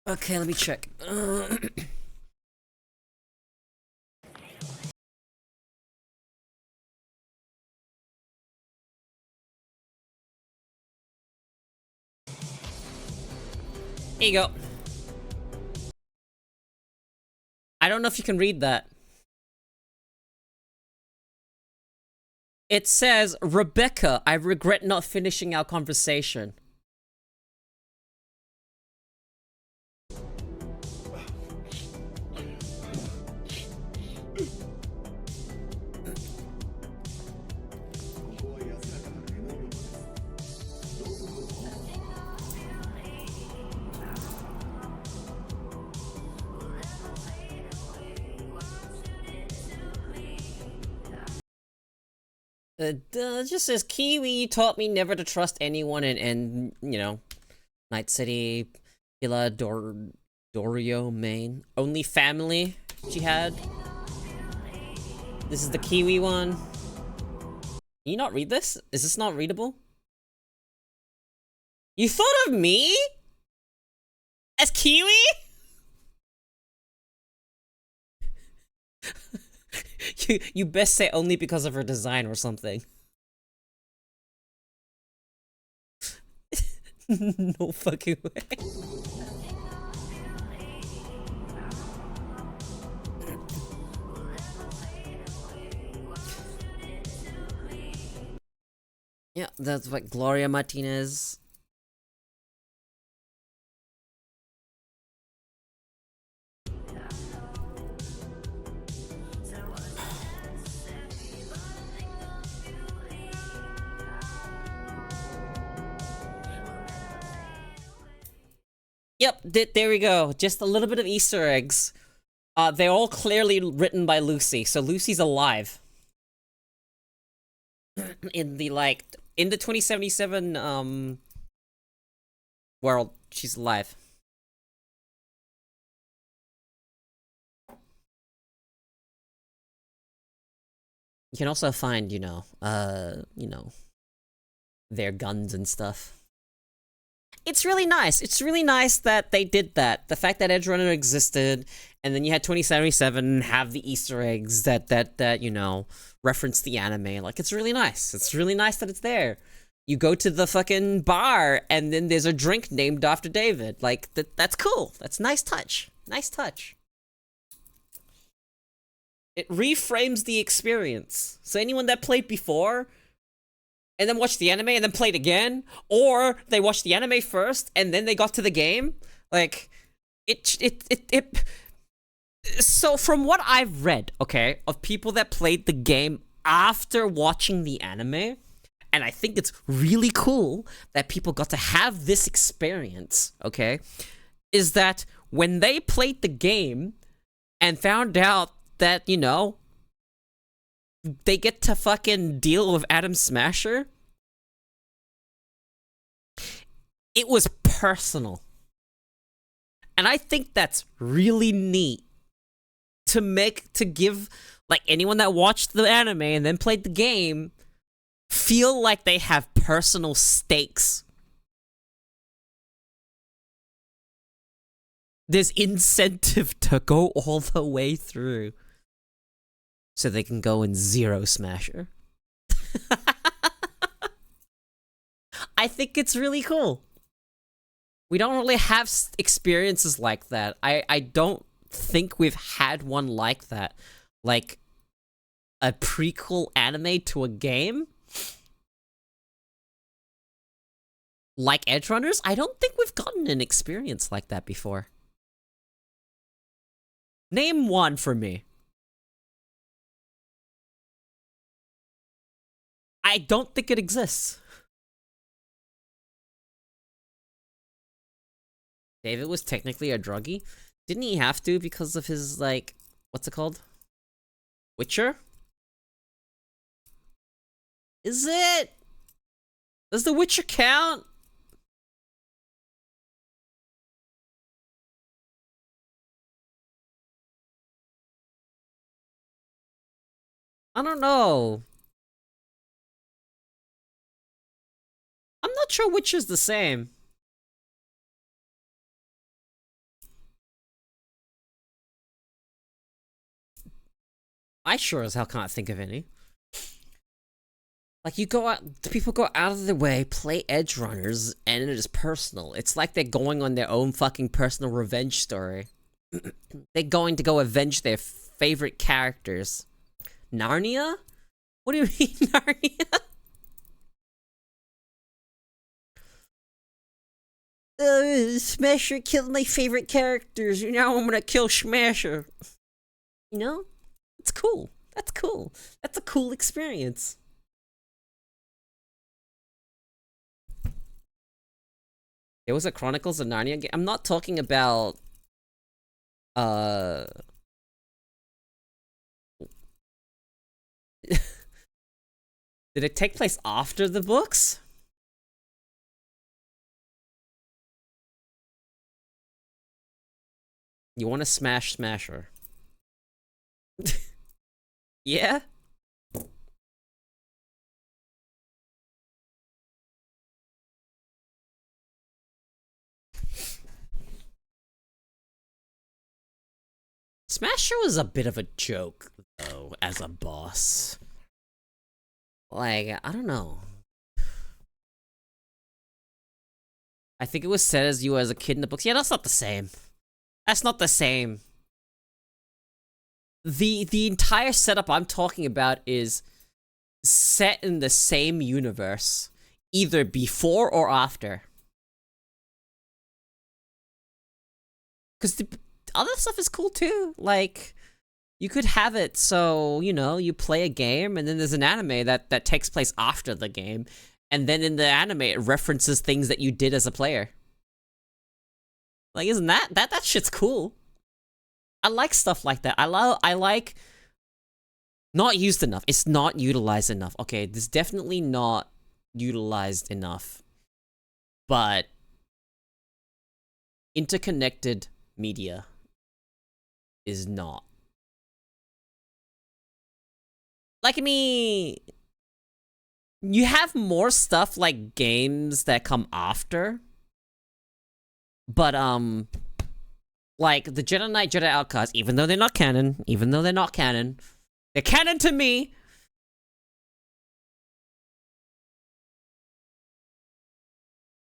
Okay, let me check. Here you go. I don't know if you can read that. It says, Rebecca, I regret not finishing our conversation. Just says Kiwi taught me never to trust anyone and you know, Night City, Dorio, Maine. Only family she had. This is the Kiwi one. Can you not read this? Is this not readable? You thought of me? As Kiwi? You best say only because of her design or something. No fucking way. Yeah, that's what Gloria Martinez. Yep, there we go. Just a little bit of Easter eggs. They're all clearly written by Lucy, so Lucy's alive. In the 2077, world, she's alive. You can also find, their guns and stuff. It's really nice. It's really nice that they did that. The fact that Edge Runner existed, and then you had 2077 have the Easter eggs that reference the anime. Like, it's really nice. It's really nice that it's there. You go to the fucking bar, and then there's a drink named after David. Like, that's cool. That's a nice touch. Nice touch. It reframes the experience. So anyone that played before, and then watched the anime, and then played again, or they watched the anime first, and then they got to the game, like, so from what I've read, okay, of people that played the game after watching the anime, and I think it's really cool that people got to have this experience, okay, is that when they played the game and found out that, they get to fucking deal with Adam Smasher, it was personal. And I think that's really neat to give, like, anyone that watched the anime and then played the game feel like they have personal stakes. There's incentive to go all the way through so they can go in Zero Smasher. I think it's really cool. We don't really have experiences like that. I don't think we've had one like that. Like, a prequel anime to a game? Like Edge Runners? I don't think we've gotten an experience like that before. Name one for me. I don't think it exists. David was technically a druggie. Didn't he have to because of his, like, what's it called? Witcher? Is it? Does The Witcher count? I don't know. I'm not sure which is the same. I sure as hell can't think of any. Like, you go out, people go out of their way, play Edge Runners, and it is personal. It's like they're going on their own fucking personal revenge story. They're going to go avenge their favorite characters. Narnia? What do you mean, Narnia? Smasher killed my favorite characters. Now I'm gonna kill Smasher. You know? It's cool. That's cool. That's a cool experience. There was a Chronicles of Narnia game. I'm not talking about... Did it take place after the books? You want to smash Smasher? Yeah? Smasher was a bit of a joke, though, as a boss. Like, I don't know. I think it was said as you as a kid in the books. Yeah, that's not the same. That's not the same. The entire setup I'm talking about is set in the same universe, either before or after. Because the other stuff is cool too. Like, you could have it so, you know, you play a game and then there's an anime that takes place after the game. And then in the anime, it references things that you did as a player. Like, isn't that shit's cool? I like stuff like that. I like not used enough. It's not utilized enough. Okay, this is definitely not utilized enough. But interconnected media is not. Like, I mean, you have more stuff like games that come after. But, like, the Jedi Knight, Jedi Outcast, even though they're not canon, they're canon to me.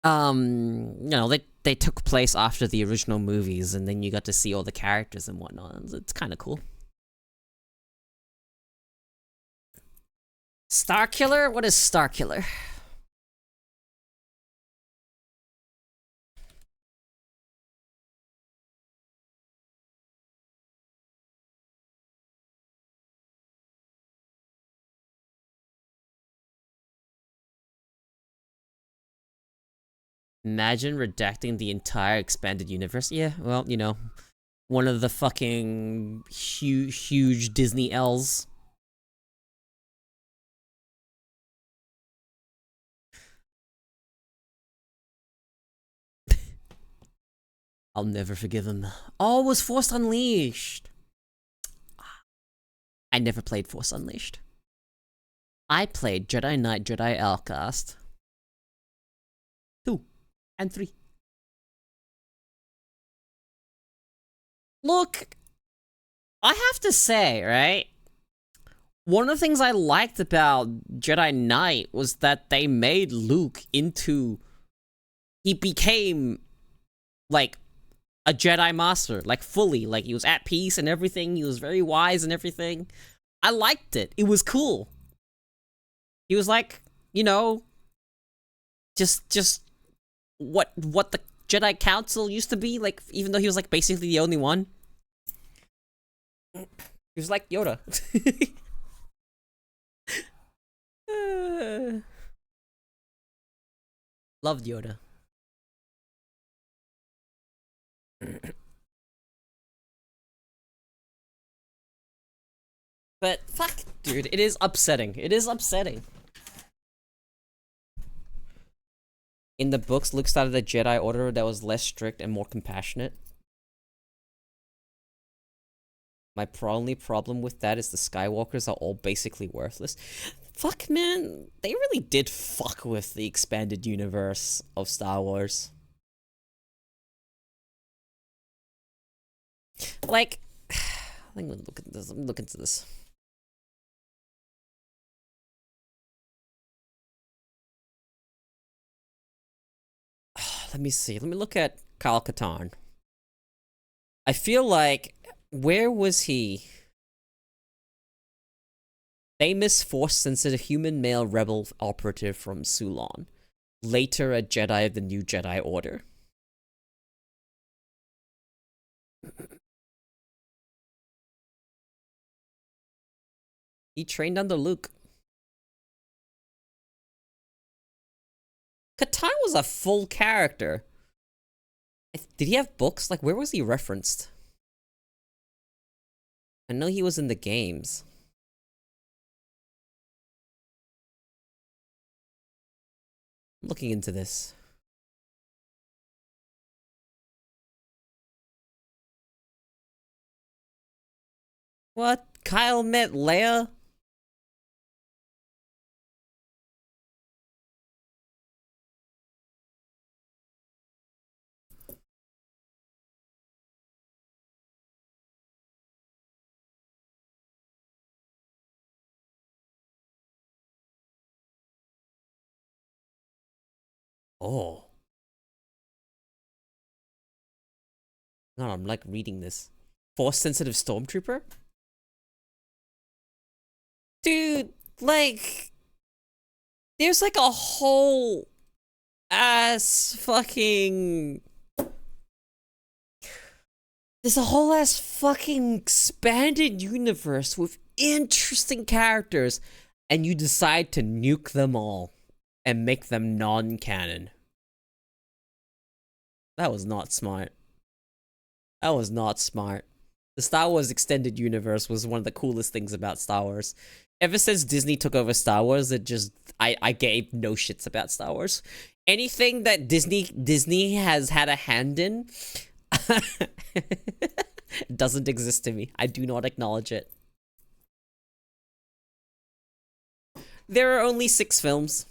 You know, they took place after the original movies, and then you got to see all the characters and whatnot. It's kind of cool. Starkiller? What is Starkiller? Imagine redacting the entire expanded universe. Yeah, well, you know, one of the fucking huge Disney L's. I'll never forgive him. Oh, it was Force Unleashed. I never played Force Unleashed. I played Jedi Knight, Jedi Outcast 2 and 3. Look, I have to say, right? One of the things I liked about Jedi Knight was that they made Luke into... He became, like, a Jedi Master, like, fully. Like, he was at peace and everything. He was very wise and everything. I liked it. It was cool. He was like, you know, just what the Jedi Council used to be, like, even though he was, like, basically the only one. He was like Yoda. Loved Yoda. But fuck, dude, it is upsetting. It is upsetting. In the books, Luke started a Jedi Order that was less strict and more compassionate. My only problem with that is the Skywalkers are all basically worthless. Fuck, man, they really did fuck with the expanded universe of Star Wars. Like, let me look at this. Let me look into this. Let me see. Let me look at Kyle Katarn. I feel like, where was he? Famous Force-sensitive human male rebel operative from Sulon. Later a Jedi of the New Jedi Order. He trained under Luke. Katarn was a full character. Did he have books? Like, where was he referenced? I know he was in the games. I'm looking into this. What? Kyle met Leia? Oh. No, I'm like reading this. Force-sensitive stormtrooper? Dude, like... There's like a whole... ass fucking... There's a whole ass fucking expanded universe with interesting characters, and you decide to nuke them all and make them non-canon. That was not smart. That was not smart. The Star Wars extended universe was one of the coolest things about Star Wars. Ever since Disney took over Star Wars, I gave no shits about Star Wars. Anything that Disney has had a hand in doesn't exist to me. I do not acknowledge it. There are only 6 films.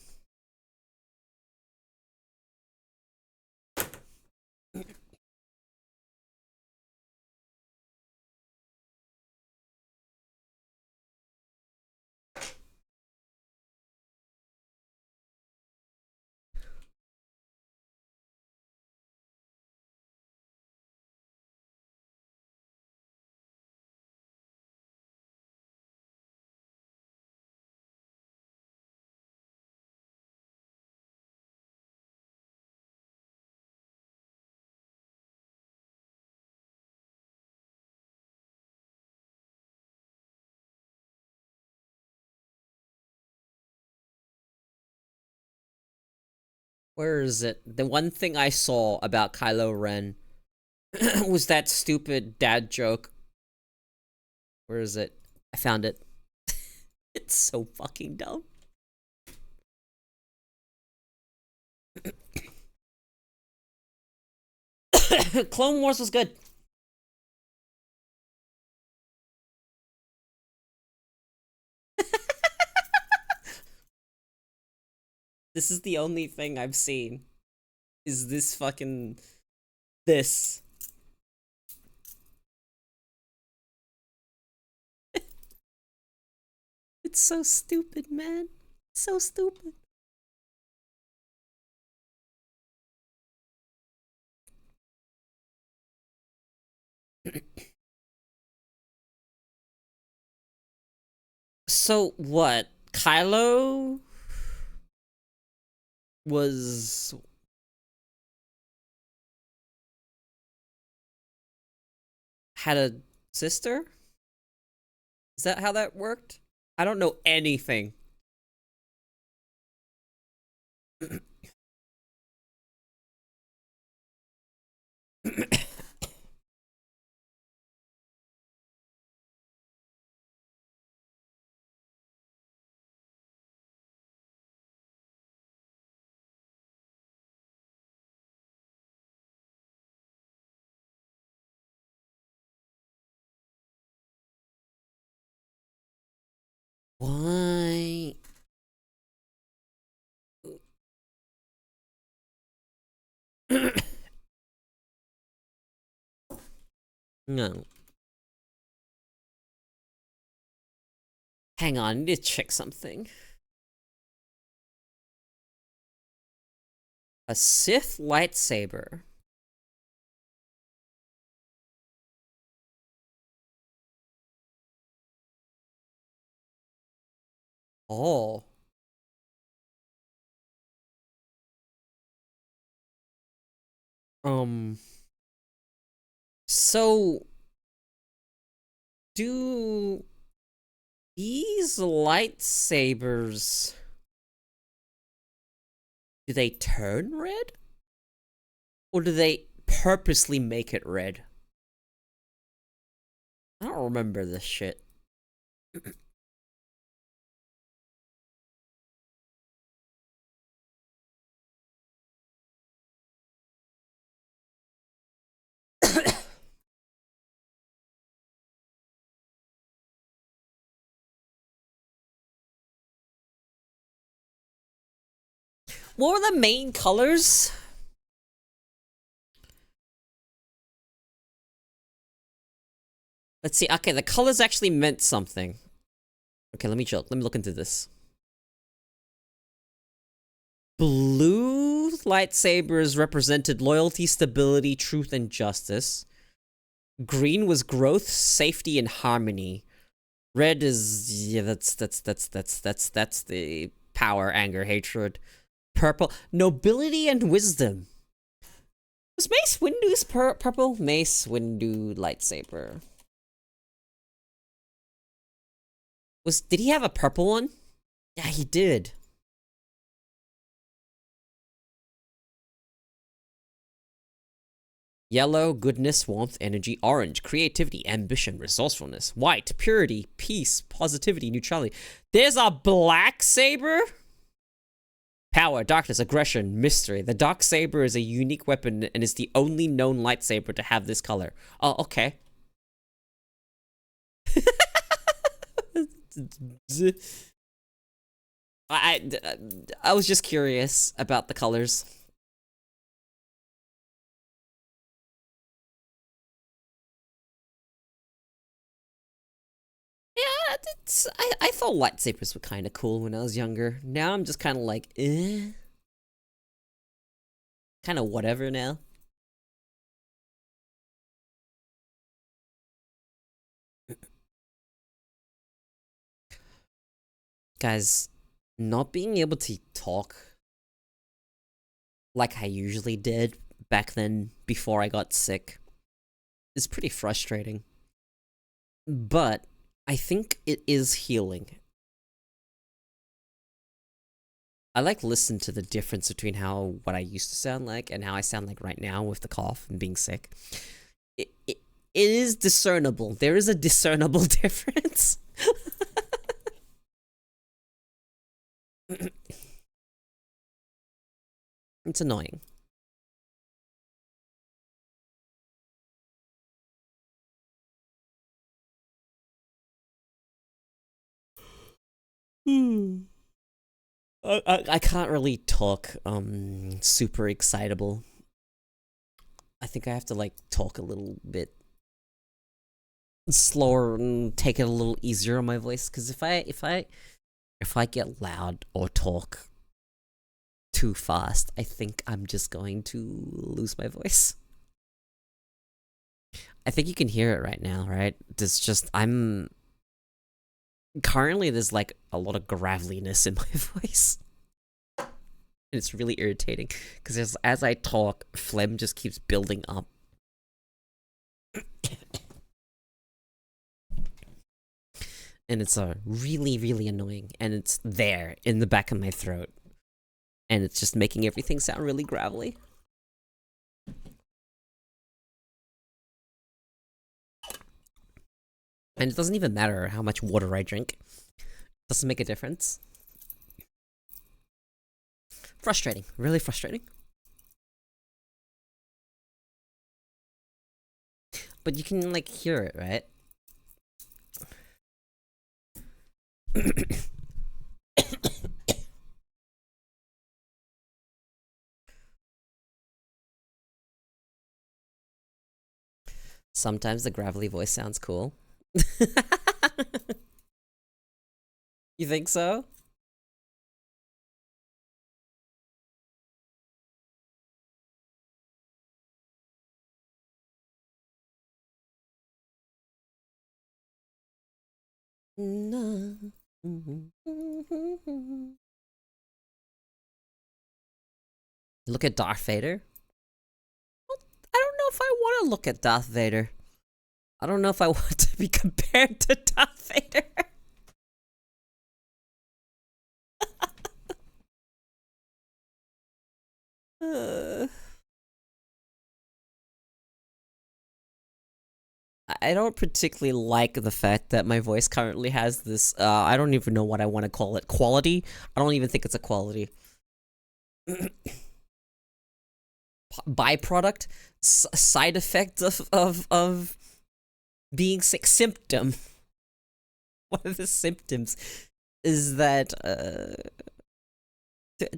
Where is it? The one thing I saw about Kylo Ren was that stupid dad joke. Where is it? I found it. It's so fucking dumb. Clone Wars was good. This is the only thing I've seen. Is this fucking... this. It's so stupid, man. So stupid. So what? Kylo was had a sister? Is that how that worked? I don't know anything. Why? No. Hang on, I need to check something. A Sith lightsaber. Oh. So do these lightsabers, do they turn red? Or do they purposely make it red? I don't remember this shit. What were the main colors? Let's see. Okay, the colors actually meant something. Okay, let me look into this. Blue lightsabers represented loyalty, stability, truth, and justice. Green was growth, safety, and harmony. Red is, yeah, that's the power, anger, hatred. Purple, nobility and wisdom. Was Mace Windu's purple? Mace Windu lightsaber. Did he have a purple one? Yeah, he did. Yellow, goodness, warmth, energy. Orange, creativity, ambition, resourcefulness. White, purity, peace, positivity, neutrality. There's a black saber? Power, darkness, aggression, mystery. The dark saber is a unique weapon and is the only known lightsaber to have this color. Oh, okay. I was just curious about the colors. Yeah, I thought lightsabers were kind of cool when I was younger. Now I'm just kind of like, eh. Kind of whatever now. Guys, not being able to talk like I usually did back then before I got sick is pretty frustrating. But I think it is healing. I listen to the difference between what I used to sound like and how I sound like right now with the cough and being sick. It is discernible. There is a discernible difference. It's annoying. I can't really talk super excitable. I think I have to talk a little bit slower and take it a little easier on my voice, because if I get loud or talk too fast, I think I'm just going to lose my voice. I think you can hear it right now, right? Currently there's a lot of graveliness in my voice. And it's really irritating, because as I talk, phlegm just keeps building up. And it's really, really annoying, and it's there in the back of my throat. And it's just making everything sound really gravelly. And it doesn't even matter how much water I drink. It doesn't make a difference. Frustrating. Really frustrating. But you can, hear it, right? Sometimes the gravelly voice sounds cool. You think so? No. Look at Darth Vader? Well, I don't know if I want to look at Darth Vader. I don't know if I want to be compared to Darth Vader. I don't particularly like the fact that my voice currently has this, I don't even know what I want to call it. Quality? I don't even think it's a quality. Byproduct? Side effect of being sick. Symptom. One of the symptoms is that,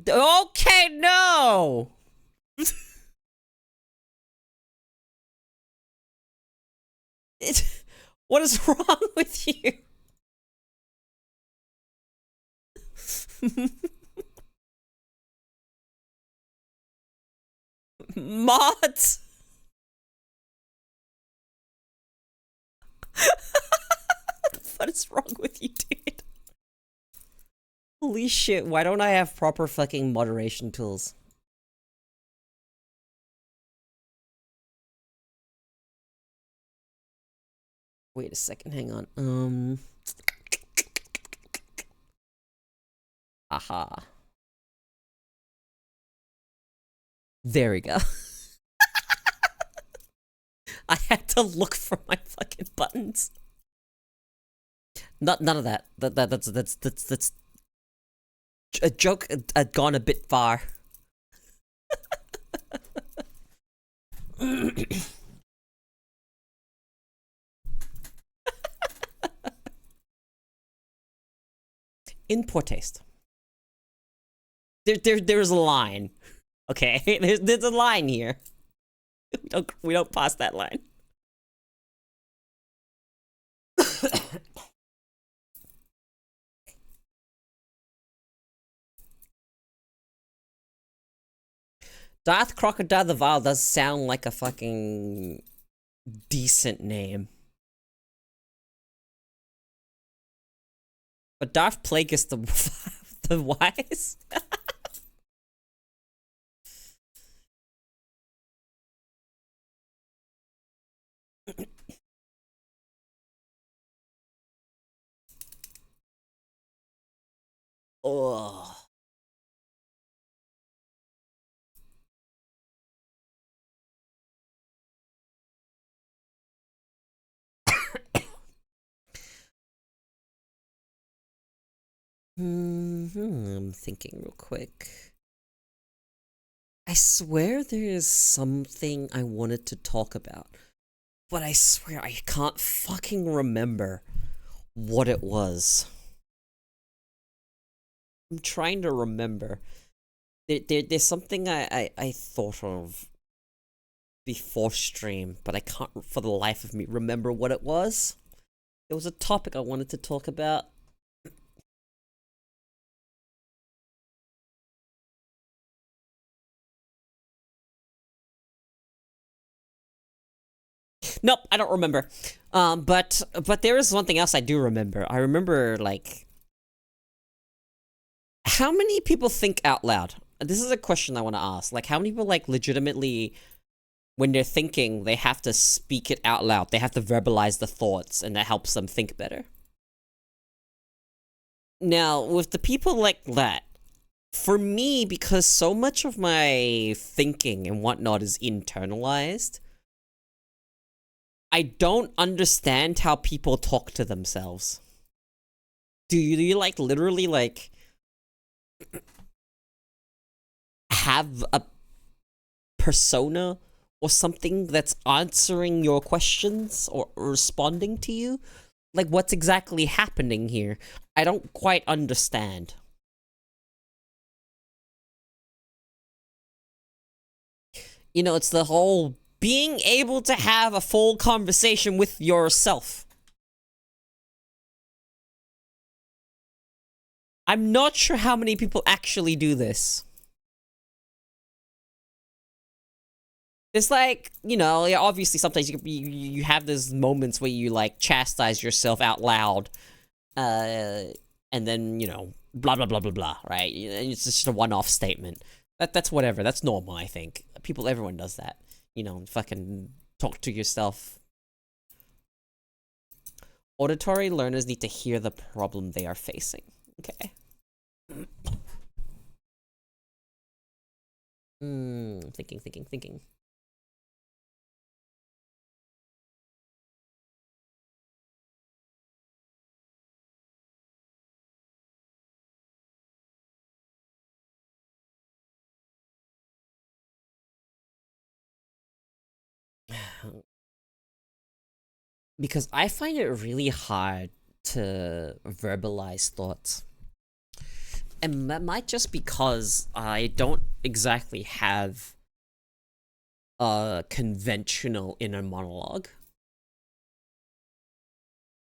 okay, no! What is wrong with you? Mods? What is wrong with you, dude? Holy shit, why don't I have proper fucking moderation tools? Wait a second, hang on. Aha. There we go. I had to look for my fucking buttons. None of that. That's a joke had gone a bit far. In poor taste. There's a line. Okay, there's a line here. We don't pass that line. Darth Crocodile the Vile does sound like a fucking decent name. But Darth Plagueis the the Wise? Ugh. I'm thinking real quick. I swear there is something I wanted to talk about, but I swear I can't fucking remember what it was. I'm trying to remember. There's something I thought of before stream, but I can't for the life of me remember what it was. It was a topic I wanted to talk about. Nope, I don't remember. But there is one thing else I do remember. I remember, like, how many people think out loud? This is a question I want to ask. Like, how many people, like, legitimately, when they're thinking, they have to speak it out loud? They have to verbalize the thoughts, and that helps them think better. Now, with the people like that, for me, because so much of my thinking and whatnot is internalized, I don't understand how people talk to themselves. Do you like, literally, like, have a persona or something that's answering your questions or responding to you? Like, what's exactly happening here? I don't quite understand. You know, it's the whole being able to have a full conversation with yourself. I'm not sure how many people actually do this. It's like, you know, yeah, obviously sometimes you have those moments where you, like, chastise yourself out loud. And then, you know, blah, blah, blah, blah, blah, right? It's just a one-off statement. That's whatever. That's normal, I think. Everyone does that. You know, fucking talk to yourself. Auditory learners need to hear the problem they are facing. Okay. Thinking. Because I find it really hard to verbalize thoughts. And that might just because I don't exactly have a conventional inner monologue.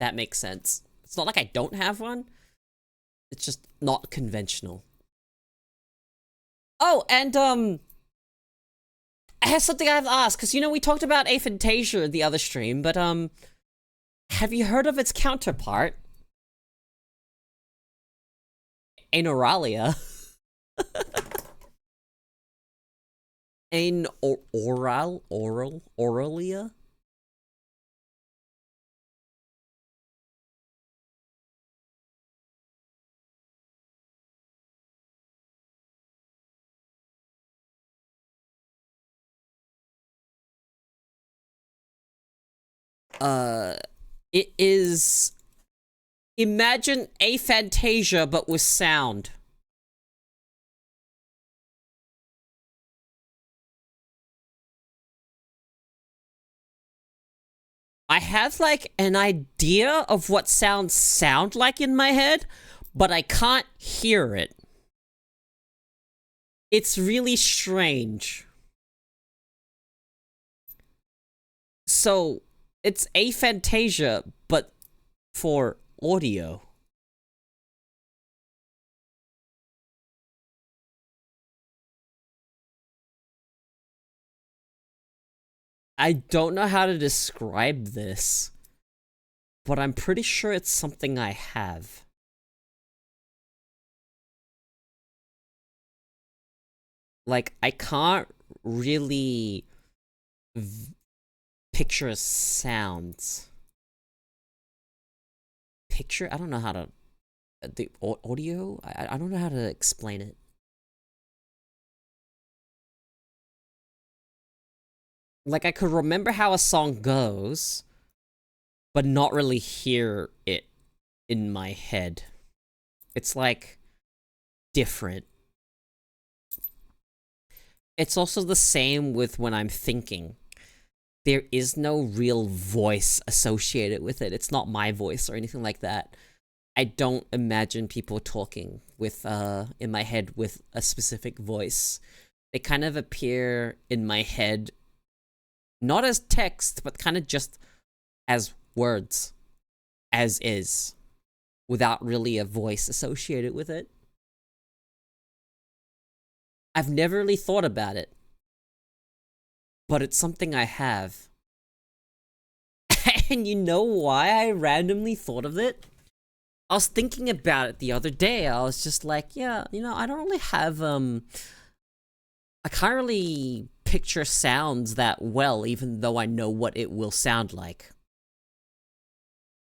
That makes sense. It's not like I don't have one. It's just not conventional. Oh, and I have something I have to ask, because, you know, we talked about aphantasia the other stream, but have you heard of its counterpart? Anauralia. Oralia? It is... Imagine Aphantasia, but with sound. I have, like, an idea of what sounds sound like in my head, but I can't hear it. It's really strange. So, it's Aphantasia, but for audio. I don't know how to describe this, but I'm pretty sure it's something I have. Like, I can't really picture sounds. Picture? I don't know how to... The audio? I don't know how to explain it. Like, I could remember how a song goes, but not really hear it in my head. It's, like, different. It's also the same with when I'm thinking. There is no real voice associated with it. It's not my voice or anything like that. I don't imagine people talking with, in my head with a specific voice. They kind of appear in my head, not as text, but kind of just as words, as is, without really a voice associated with it. I've never really thought about it, but it's something I have. And you know why I randomly thought of it? I was thinking about it the other day. I was just like, yeah, you know, I don't really have, I can't really picture sounds that well, even though I know what it will sound like.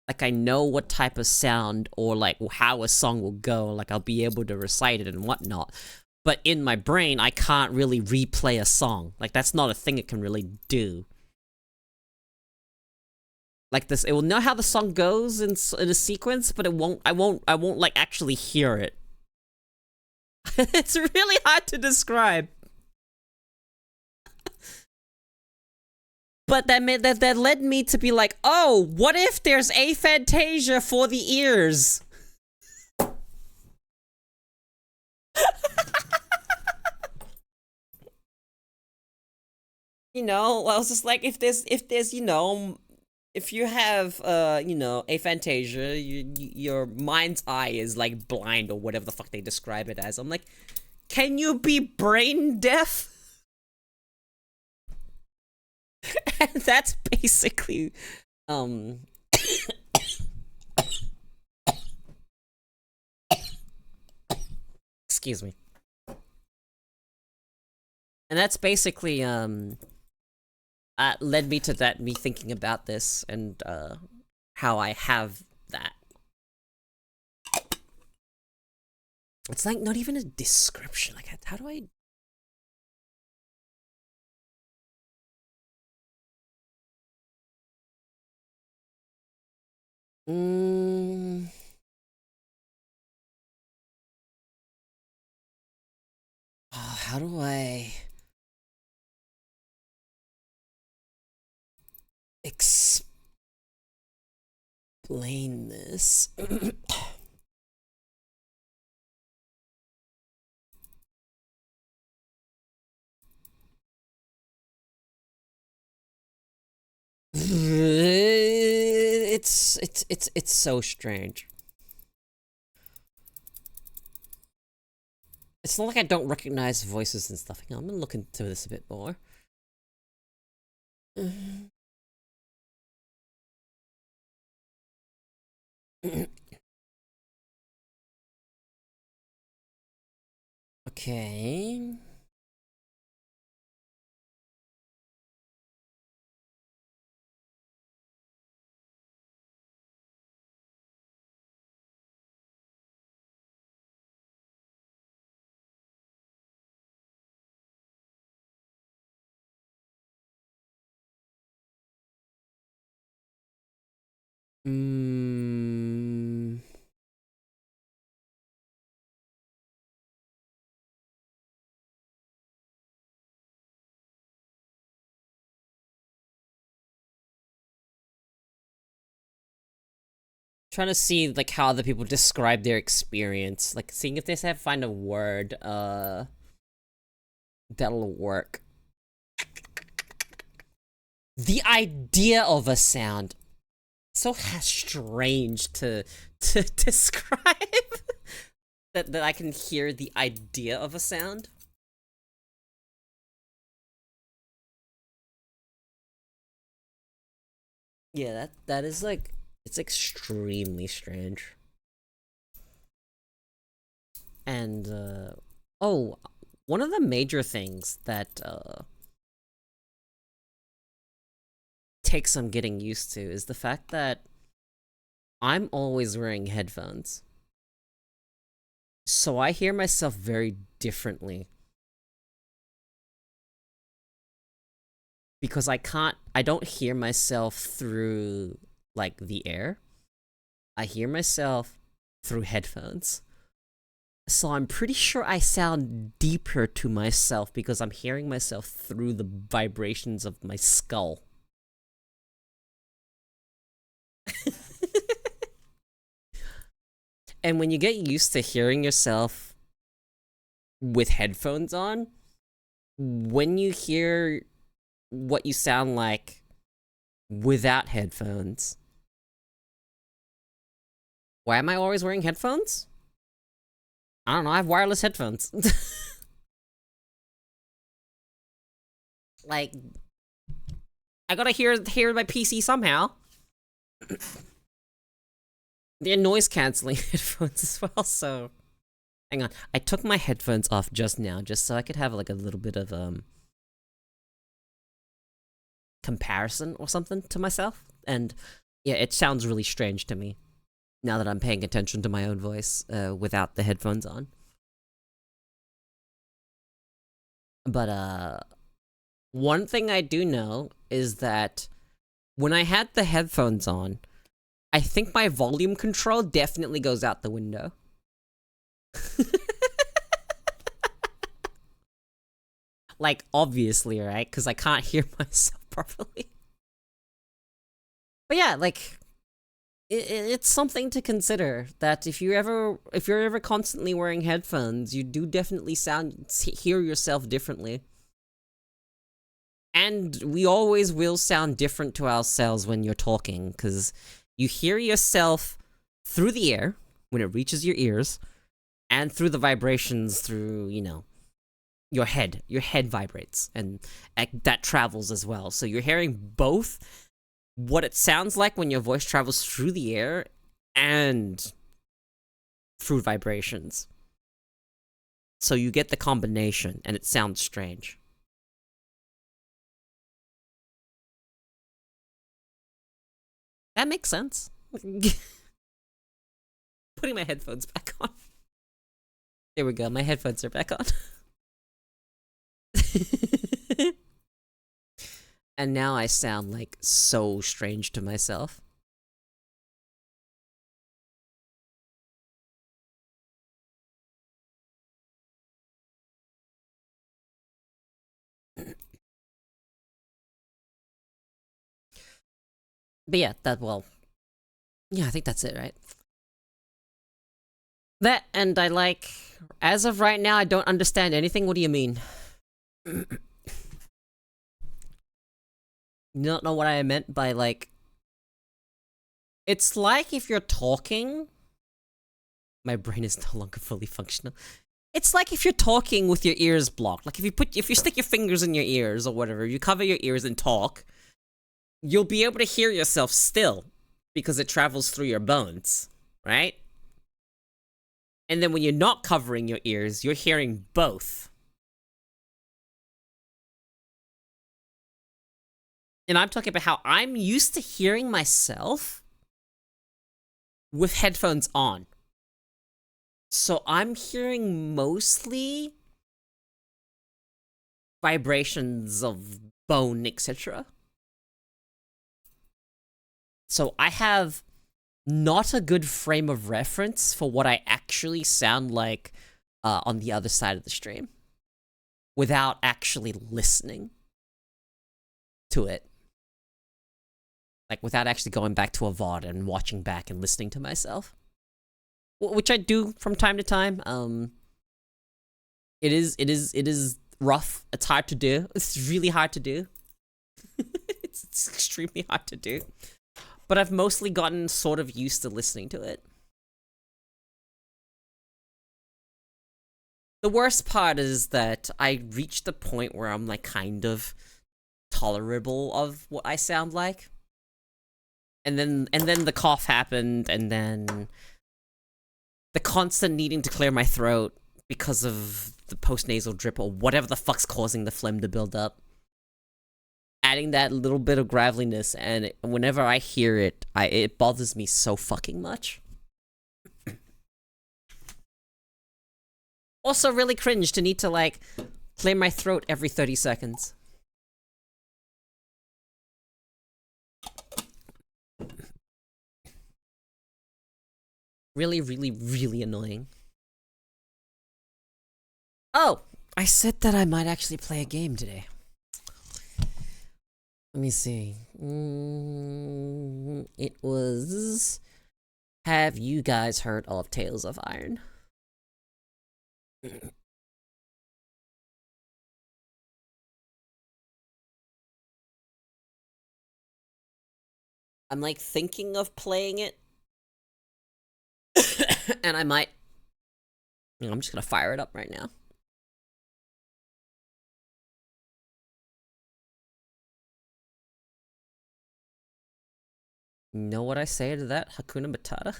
Like, I know what type of sound or, like, how a song will go. Like, I'll be able to recite it and whatnot. But in my brain, I can't really replay a song. Like, that's not a thing it can really do. Like this, it will know how the song goes in a sequence, but it won't. I won't like actually hear it. It's really hard to describe. But that led me to be like, oh, what if there's aphantasia for the ears? You know, I was just like, if there's, you know, if you have, you know, aphantasia, your mind's eye is, like, blind or whatever the fuck they describe it as. I'm like, can you be brain deaf? And that's basically, excuse me. And that's basically, led me to me thinking about this and, how I have that. It's like not even a description. Like, how do I... Oh, how do I... explain this? It's so strange. It's not like I don't recognize voices and stuff. Hang on, I'm gonna look into this a bit more. Okay. Mm. Trying to see like how other people describe their experience, like seeing if they find a word that'll work. The idea of a sound, so strange to describe. that I can hear the idea of a sound. Yeah, that is like, it's extremely strange. And oh, one of the major things that takes some getting used to is the fact that I'm always wearing headphones. So I hear myself very differently. Because I don't hear myself through, like, the air. I hear myself through headphones. So I'm pretty sure I sound deeper to myself because I'm hearing myself through the vibrations of my skull. And when you get used to hearing yourself with headphones on, when you hear what you sound like without headphones... Why am I always wearing headphones? I don't know, I have wireless headphones. Like, I gotta hear my PC somehow. They're noise canceling headphones as well, so... Hang on, I took my headphones off just now, just so I could have like a little bit of comparison or something to myself. And yeah, it sounds really strange to me now that I'm paying attention to my own voice without the headphones on. But one thing I do know is that when I had the headphones on, I think my volume control definitely goes out the window. Like, obviously, right? Because I can't hear myself properly. But yeah, like, it's something to consider that if you're ever constantly wearing headphones, you do definitely hear yourself differently. And we always will sound different to ourselves when you're talking, because you hear yourself through the air when it reaches your ears, and through the vibrations through, you know, your head. Your head vibrates, and that travels as well. So you're hearing both what it sounds like when your voice travels through the air and through vibrations. So you get the combination, and it sounds strange. That makes sense. Putting my headphones back on. There we go, my headphones are back on. And now I sound like so strange to myself. But yeah, yeah, I think that's it, right? That, and I like, as of right now, I don't understand anything. What do you mean? You don't know what I meant by, like... It's like if you're talking... My brain is no longer fully functional. It's like if you're talking with your ears blocked. Like if you stick your fingers in your ears or whatever, you cover your ears and talk, you'll be able to hear yourself still because it travels through your bones, right? And then when you're not covering your ears, you're hearing both. And I'm talking about how I'm used to hearing myself with headphones on. So I'm hearing mostly vibrations of bone, etc. So I have not a good frame of reference for what I actually sound like on the other side of the stream without actually listening to it. Like, without actually going back to a VOD and watching back and listening to myself. Which I do from time to time. It is rough. It's hard to do. It's really hard to do. It's extremely hard to do. But I've mostly gotten sort of used to listening to it. The worst part is that I reached the point where I'm like kind of tolerable of what I sound like. And then the cough happened, and then the constant needing to clear my throat because of the post-nasal drip or whatever the fuck's causing the phlegm to build up. Adding that little bit of graveliness, and whenever I hear it, it bothers me so fucking much. Also really cringe to need to, like, clear my throat every 30 seconds. Really, really, really annoying. Oh! I said that I might actually play a game today. Let me see. It was... Have you guys heard of Tales of Iron? I'm like thinking of playing it. And I might... I'm just gonna fire it up right now. Know what I say to that, Hakuna Matata?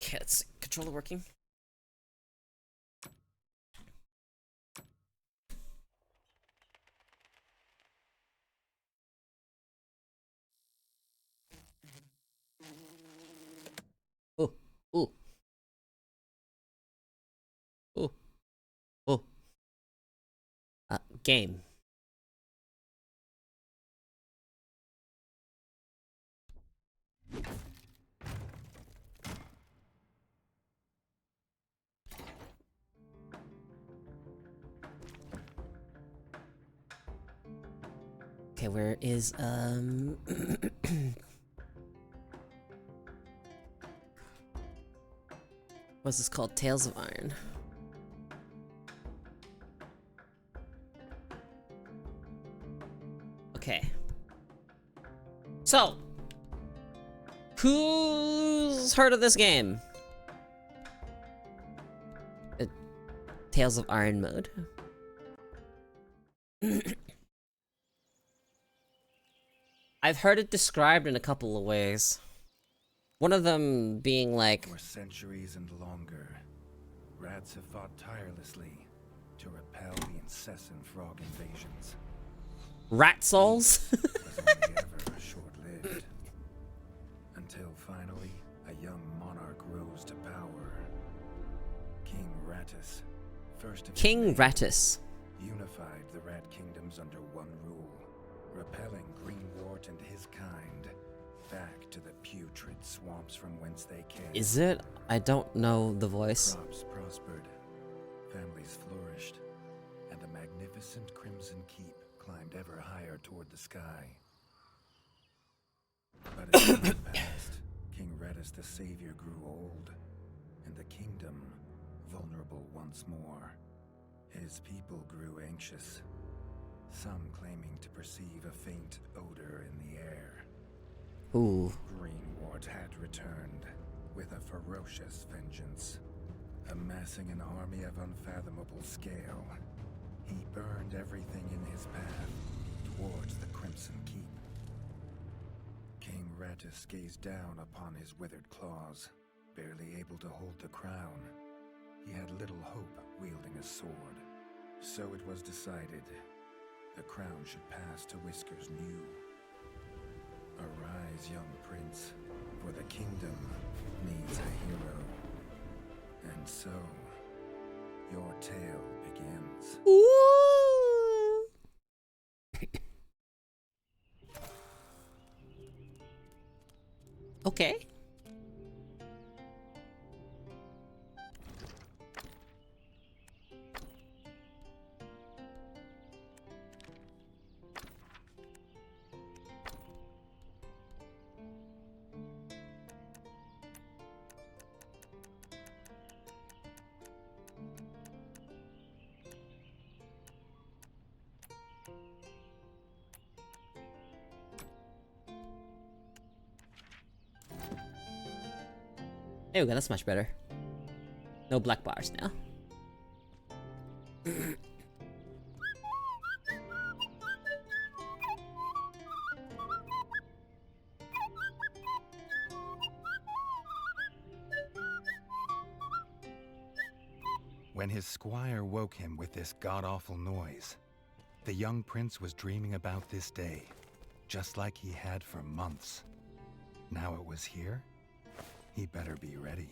Okay, let's see. Controller working? Oh, oh. Oh. Oh. Game. Okay, where is, what's this called? Tales of Iron. Okay. So, who's heard of this game? Tales of Iron mode. I've heard it described in a couple of ways. One of them being like... For centuries and longer, rats have fought tirelessly to repel the incessant frog invasions. Rat souls? It was only ever short-lived. Until finally, a young monarch rose to power. King Rattus, first of his King name, Rattus. unified the rat kingdoms under one rule, repelling Greenwort and his kind back to the putrid swamps from whence they came. Is it? I don't know the voice. Crops prospered, families flourished, and the magnificent Crimson Keep climbed ever higher toward the sky. But as time passed, King Rattus the Savior grew old, and the kingdom vulnerable once more. His people grew anxious, some claiming to perceive a faint odor in the air. Ooh. Greenwort had returned with a ferocious vengeance. Amassing an army of unfathomable scale, he burned everything in his path towards the Crimson Keep. King Rattus gazed down upon his withered claws, barely able to hold the crown. He had little hope wielding a sword. So it was decided, the crown should pass to Whiskers new. Arise, young prince, for the kingdom needs a hero. And so, your tale begins. Ooh. Okay. There we go, that's much better. No black bars now. When his squire woke him with this god-awful noise, the young prince was dreaming about this day, just like he had for months. Now it was here. He better be ready.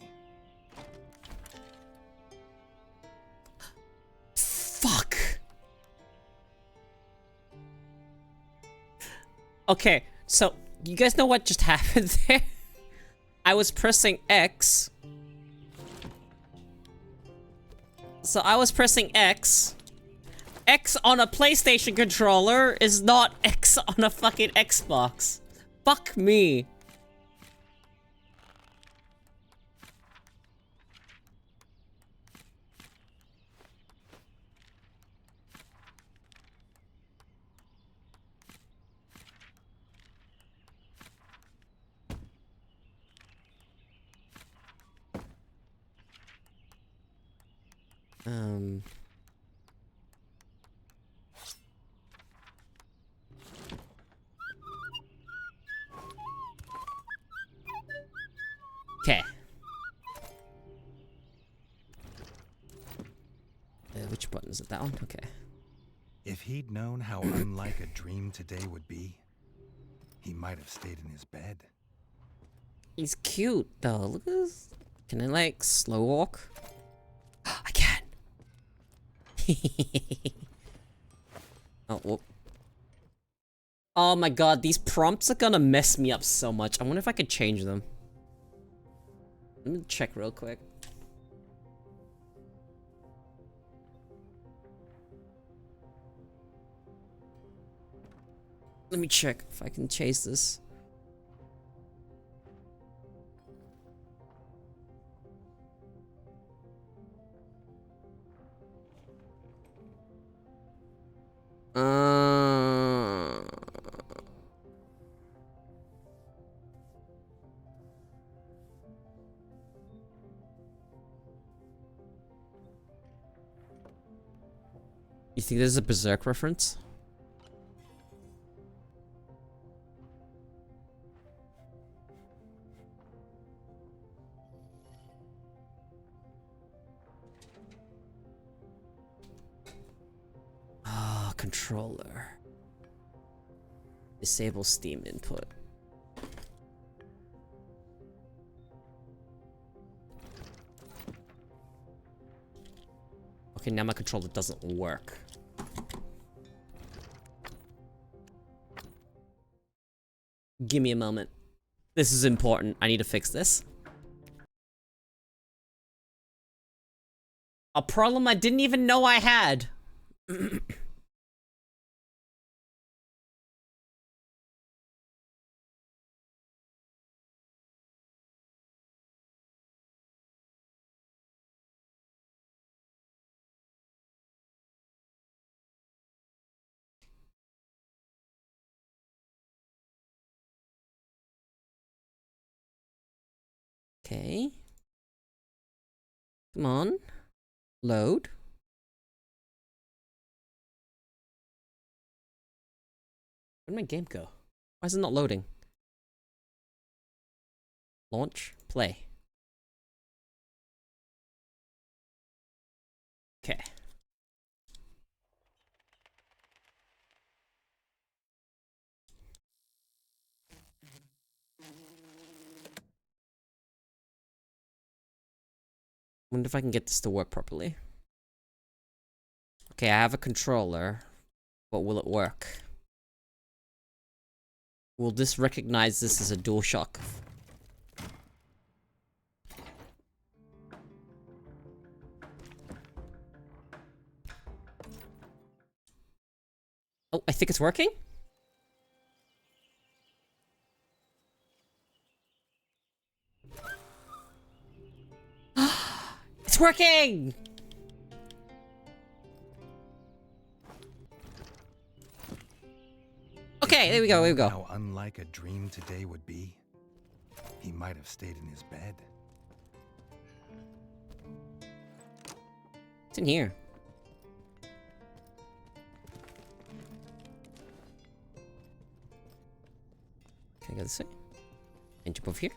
Fuck. Okay, so you guys know what just happened there? I was pressing X. So I was pressing X. X on a PlayStation controller is not X on a fucking Xbox. Fuck me. Okay. Which button is it? That one? Okay. If he'd known how unlike a dream today would be, he might have stayed in his bed. He's cute though. Look at this. Can I like slow walk? I can. Oh, whoop. Oh my god, these prompts are gonna mess me up so much. I wonder if I could change them. Let me check real quick. Let me check if I can chase this. You think this is a Berserk reference? Ah, controller. Disable Steam input. Okay, now my controller doesn't work. Give me a moment. This is important. I need to fix this. A problem I didn't even know I had. Okay. Come on. Load. Where'd my game go? Why is it not loading? Launch. Play. Okay. Wonder if I can get this to work properly. Okay, I have a controller, but will it work? Will this recognize this as a DualShock? Oh, I think it's working? It's working! Okay, there we go, there we go. How unlike a dream today would be. He might have stayed in his bed. It's in here. Can I go this way? And jump over here?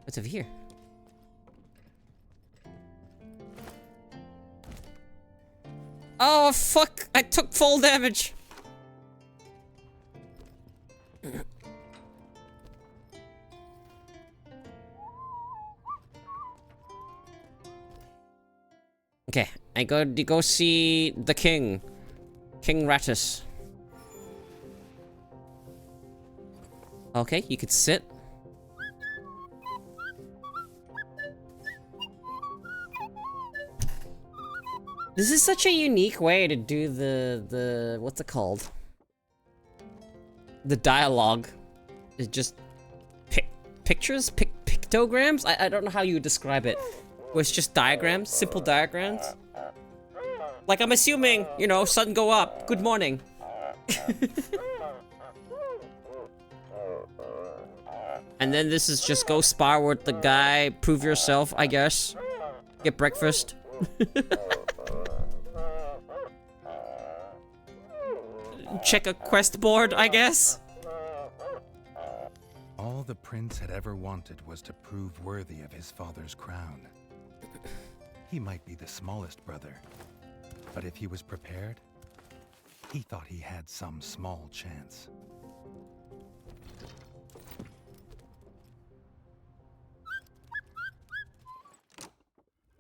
What's over here? Oh, fuck! I took full damage! Okay, I go to go see the king. King Rattus. Okay, you could sit. This is such a unique way to do the what's it called? The dialogue. It's just pictures? Pictograms? I don't know how you would describe it. Where it's just diagrams, simple diagrams. Like, I'm assuming, you know, sun go up, good morning. And then this is just go spar with the guy, prove yourself, I guess. Get breakfast. Check a quest board, I guess. All the prince had ever wanted was to prove worthy of his father's crown. He might be the smallest brother, but if he was prepared, he thought he had some small chance.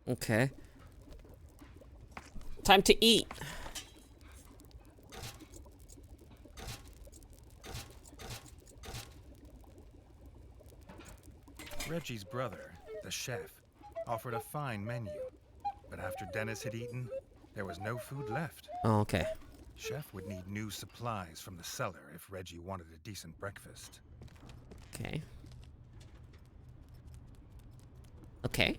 Okay. Time to eat. Reggie's brother, the chef, offered a fine menu, but after Dennis had eaten, there was no food left. Oh, okay. Chef would need new supplies from the cellar if Reggie wanted a decent breakfast. Okay. Okay.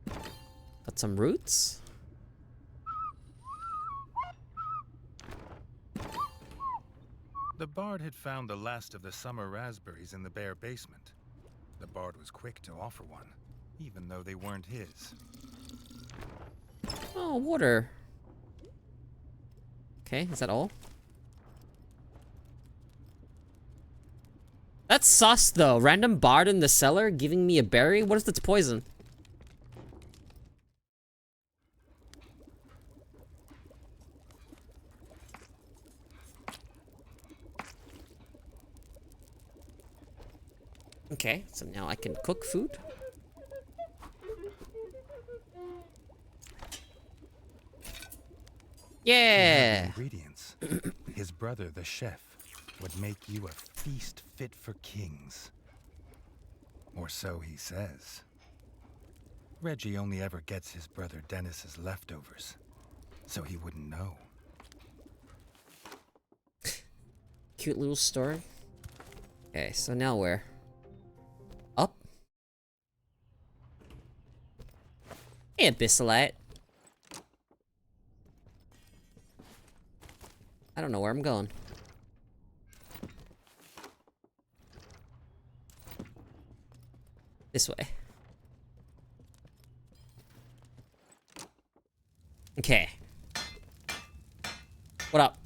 Got some roots. The bard had found the last of the summer raspberries in the bare basement. The bard was quick to offer one, even though they weren't his. Oh, water. Okay, is that all? That's sus, though. Random bard in the cellar giving me a berry? What if it's poison? Okay, so now I can cook food. Yeah! Ingredients. His brother, the chef, would make you a feast fit for kings. Or so he says. Reggie only ever gets his brother Dennis's leftovers, so he wouldn't know. Cute little story. Okay, so now where? Up? Hey, Abyssalite. I don't know where I'm going. This way. Okay. What up?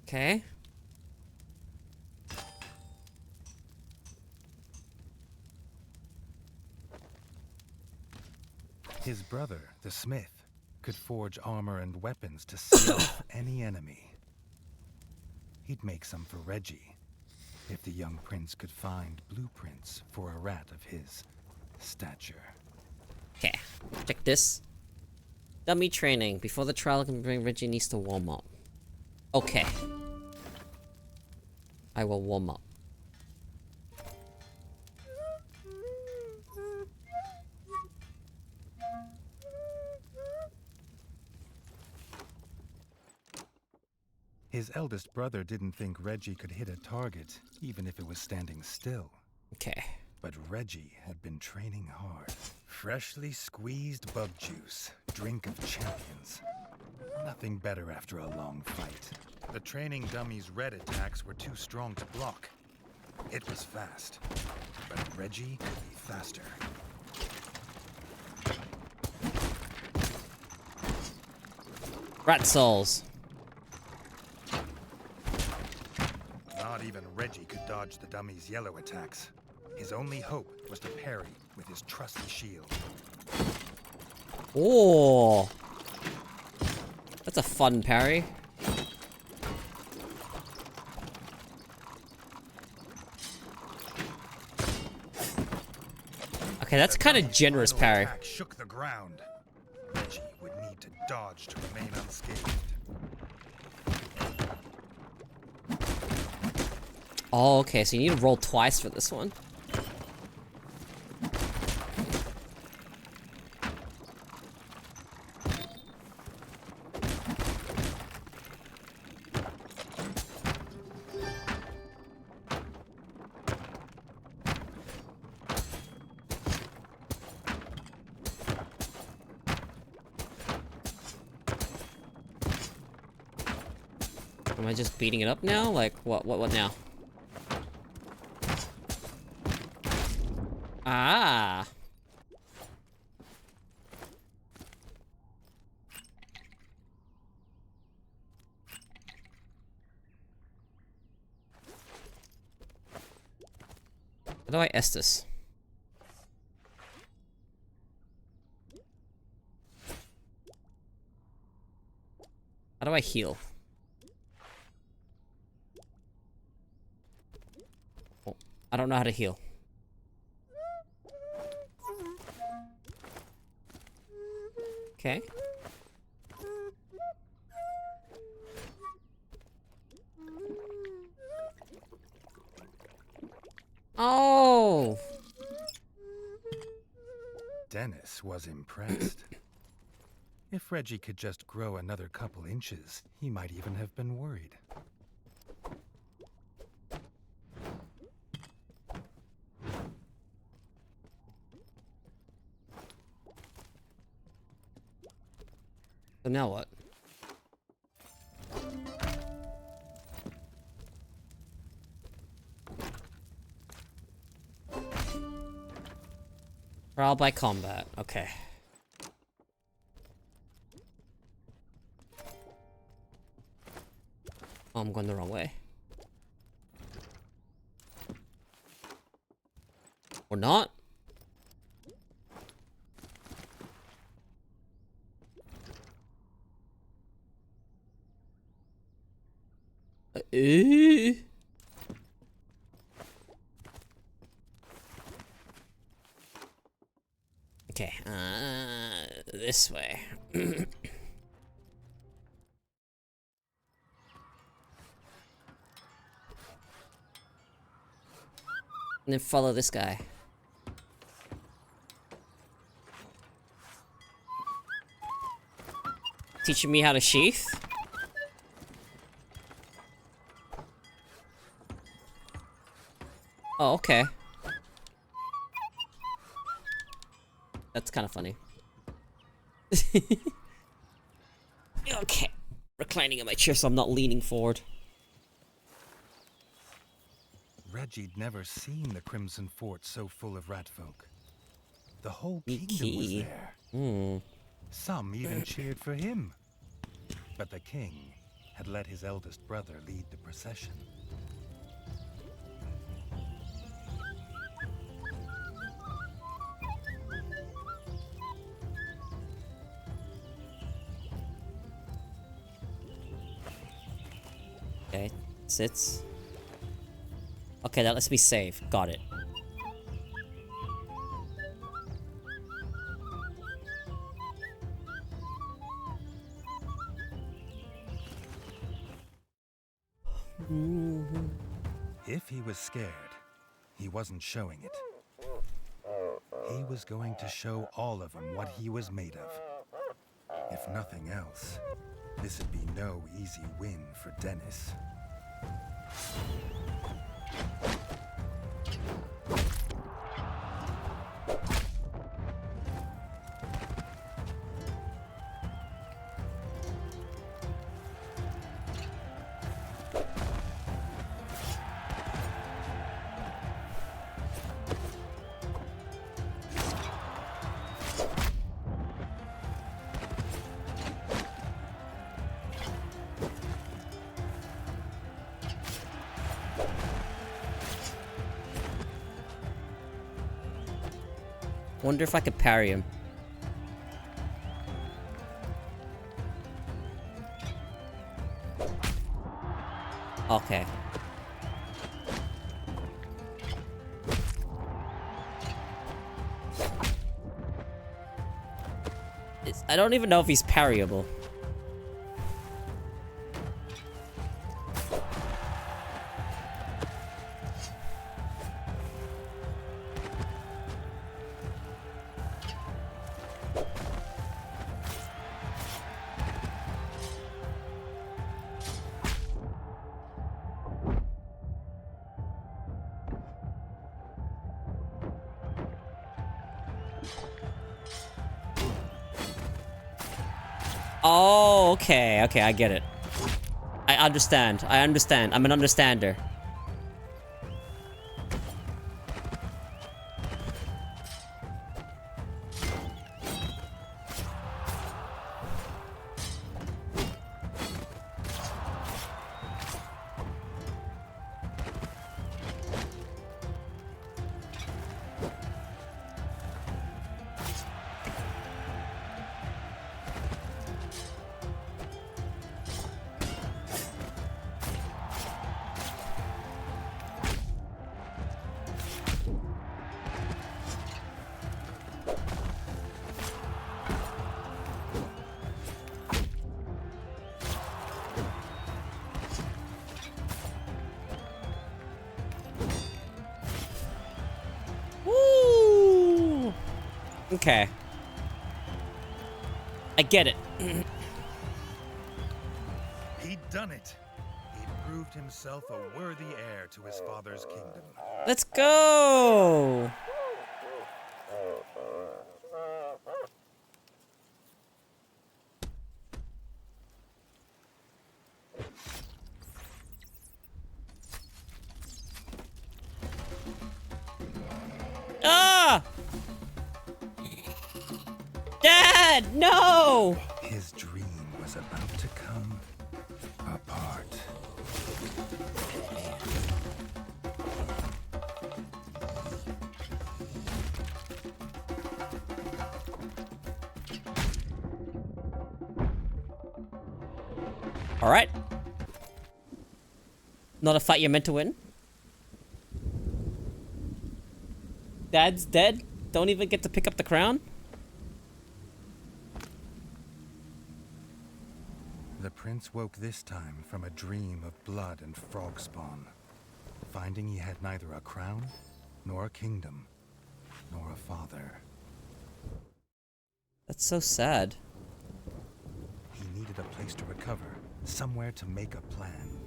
Okay. His brother, the smith, could forge armor and weapons to see off any enemy. He'd make some for Reggie, if the young prince could find blueprints for a rat of his stature. Okay, check this. Dummy training. Before the trial can bring, Reggie needs to warm up. Okay. I will warm up. His eldest brother didn't think Reggie could hit a target, even if it was standing still. Okay. But Reggie had been training hard. Freshly squeezed bug juice, drink of champions. Nothing better after a long fight. The training dummy's red attacks were too strong to block. It was fast, but Reggie could be faster. Rat souls. Not even Reggie could dodge the dummy's yellow attacks. His only hope was to parry with his trusty shield. Oh, that's a fun parry. Okay, that's kind of generous parry. Attack shook the ground. Reggie would need to dodge to remain unscathed. Oh, okay, so you need to roll twice for this one. Am I just beating it up now? Like, what now? Ah. How do I S this? How do I heal? Oh, I don't know how to heal. Okay. Oh. Dennis was impressed. If Reggie could just grow another couple inches, he might even have been worried. So now what? Trial by combat. Okay. Oh, I'm going the wrong way. Or not? Okay, this way. And then follow this guy. Teaching me how to sheath? Oh, okay. That's kind of funny. Okay. Reclining in my chair so I'm not leaning forward. Reggie'd never seen the Crimson Fort so full of rat folk. The whole kingdom was Key. there. Some even cheered for him. But the king had let his eldest brother lead the procession. Okay, sits. Okay, that lets me save. Got it. If he was scared, he wasn't showing it. He was going to show all of them what he was made of. If nothing else, this would be no easy win for Dennis. Wonder if I could parry him. Okay. I don't even know if he's parryable. Oh, okay, okay, I get it. I understand. I'm an understander. Woo! Okay. I get it. He'd done it. He'd proved himself a worthy heir to his father's kingdom. Let's go! Ah! Dad, no! His dream was about to come apart. All right. Not a fight you're meant to win. Dad's dead. Don't even get to pick up the crown. The prince woke this time from a dream of blood and frog spawn, finding he had neither a crown, nor a kingdom, nor a father. That's so sad. He needed a place to recover, somewhere to make a plan.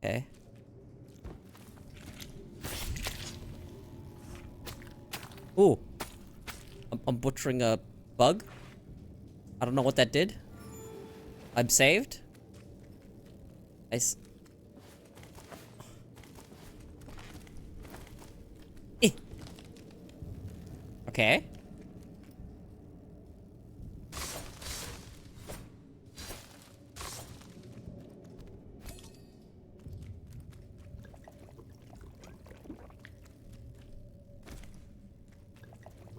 Okay. Ooh. I'm butchering a bug. I don't know what that did. I'm saved. Eh. Okay.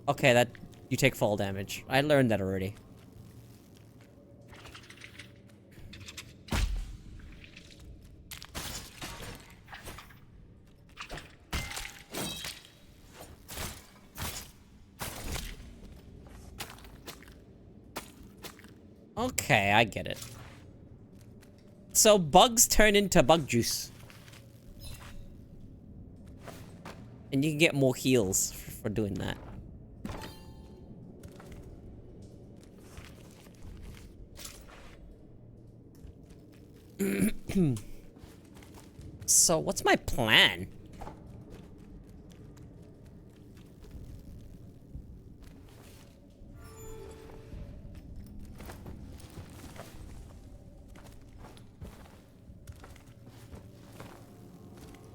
Okay, that... You take fall damage. I learned that already. Okay, I get it. So bugs turn into bug juice. And you can get more heals for doing that. So, what's my plan?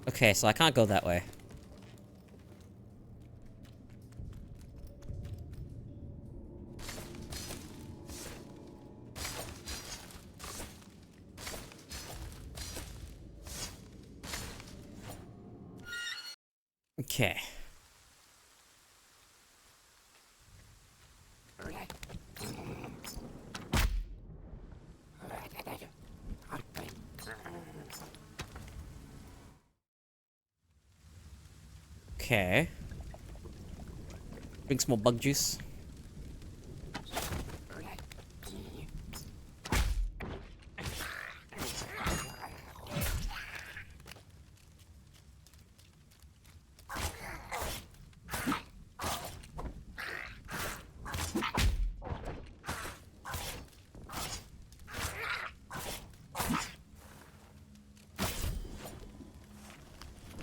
Okay, so I can't go that way. Okay. Okay. Drink some more bug juice.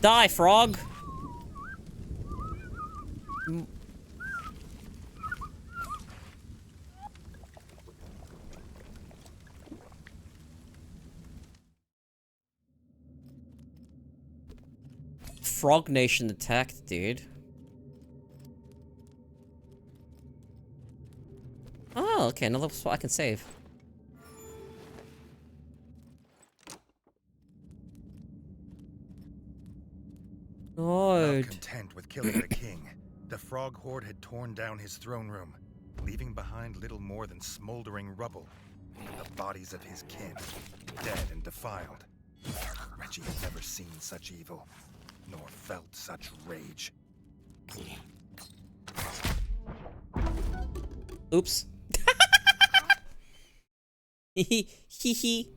Die, frog! Frog Nation attacked, dude. Oh, okay, another spot I can save. Not Good. content with killing the king, the frog horde had torn down his throne room, leaving behind little more than smoldering rubble. The bodies of his kin, dead and defiled. Reggie had never seen such evil, nor felt such rage. Oops. Hee hee hee.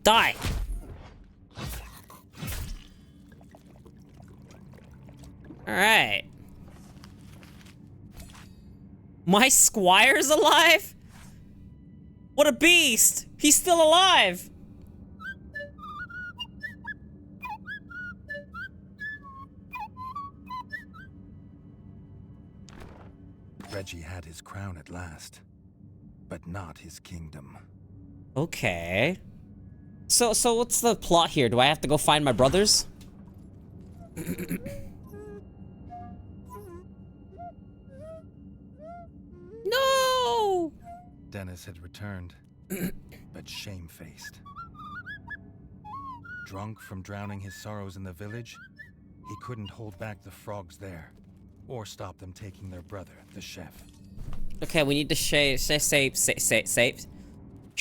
Die! Alright. My squire's alive? What a beast! He's still alive! Reggie had his crown at last, but not his kingdom. Okay. So what's the plot here? Do I have to go find my brothers? No! Dennis had returned, but shamefaced. Drunk from drowning his sorrows in the village, he couldn't hold back the frogs there, or stop them taking their brother, the chef. Okay, we need to save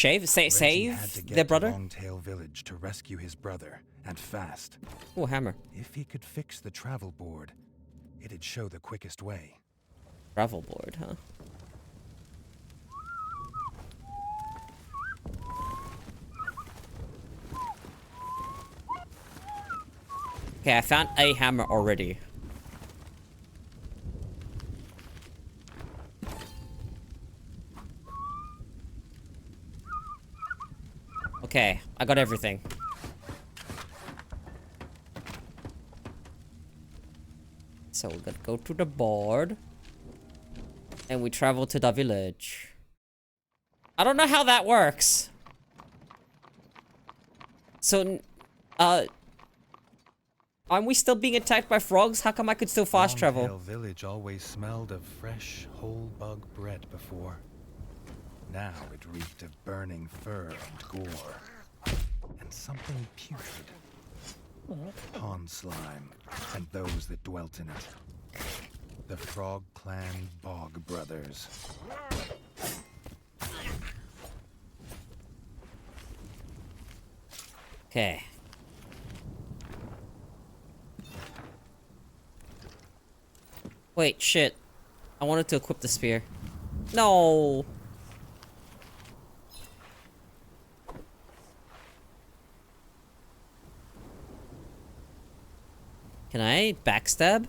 Reggie had to Save get their to brother? Longtail Village to rescue his brother, and fast. Oh, hammer. If he could fix the travel board, it'd show the quickest way. Travel board, huh? Okay, I found a hammer already. Okay, I got everything. So we gotta go to the board. And we travel to the village. I don't know how that works. So, aren't we still being attacked by frogs? How come I could still fast travel? Longtail Village always smelled of fresh, whole bug bread before. Now it reeked of burning fur and gore. And something putrid. Pond slime, and those that dwelt in it. The Frog Clan Bog Brothers. Okay. Wait, shit. I wanted to equip the spear. No. Can I backstab?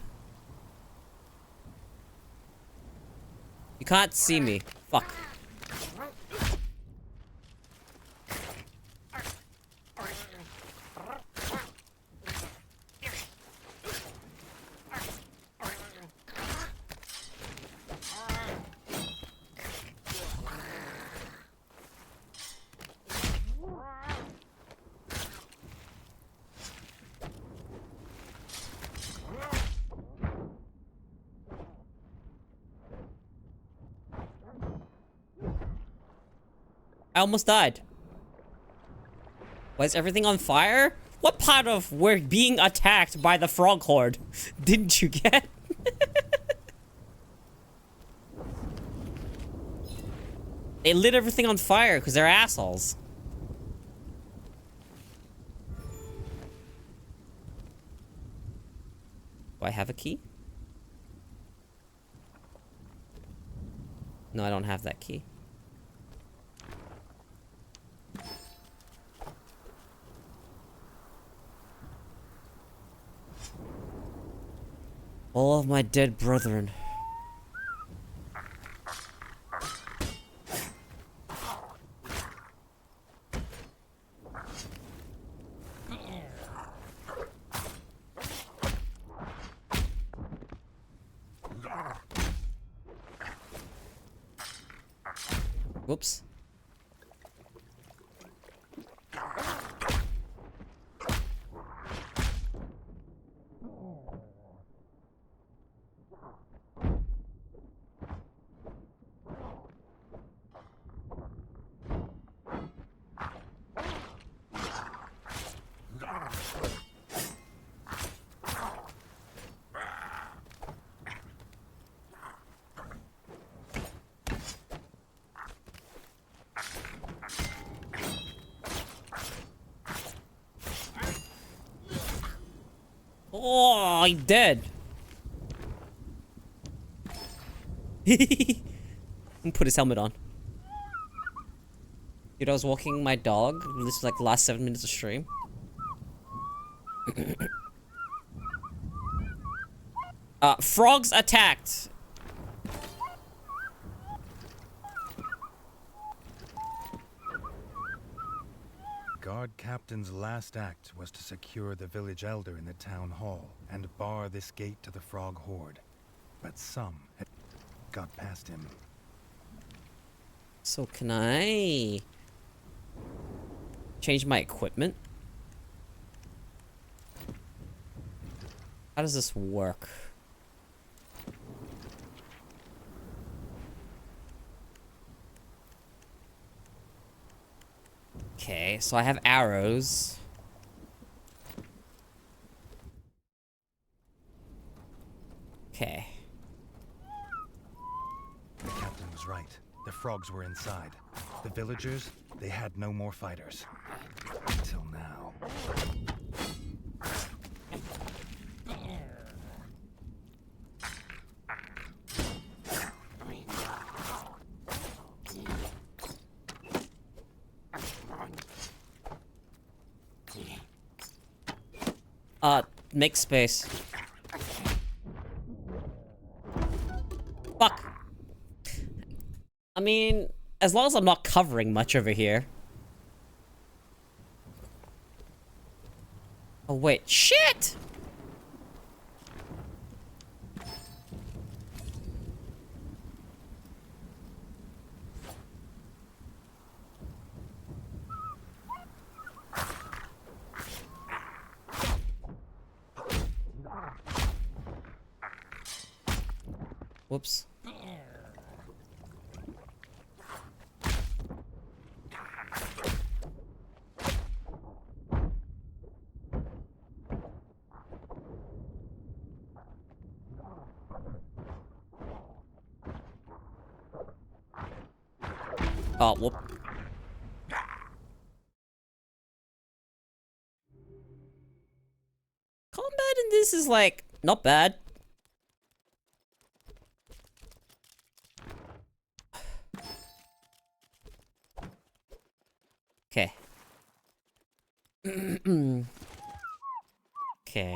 You can't see me. Fuck. I almost died. Why is everything on fire? What part of we're being attacked by the frog horde didn't you get? They lit everything on fire because they're assholes. Do I have a key? No, I don't have that key. All of my dead brethren. Whoops. Oh, I'm dead. Put his helmet on. Dude, I was walking my dog. This was like the last 7 minutes of stream. Frogs attacked. Guard Captain's last act was to secure the village elder in the town hall and bar this gate to the frog horde. But some had got past him. So can I change my equipment? How does this work? Okay, so I have arrows. Okay. The captain was right. The frogs were inside. The villagers, they had no more fighters. Until now. Make space. Fuck. I mean, as long as I'm not covering much over here. Oh, wait. Shit! Whoops. Oh, whoop. Combat in this is like, not bad. Okay. Okay.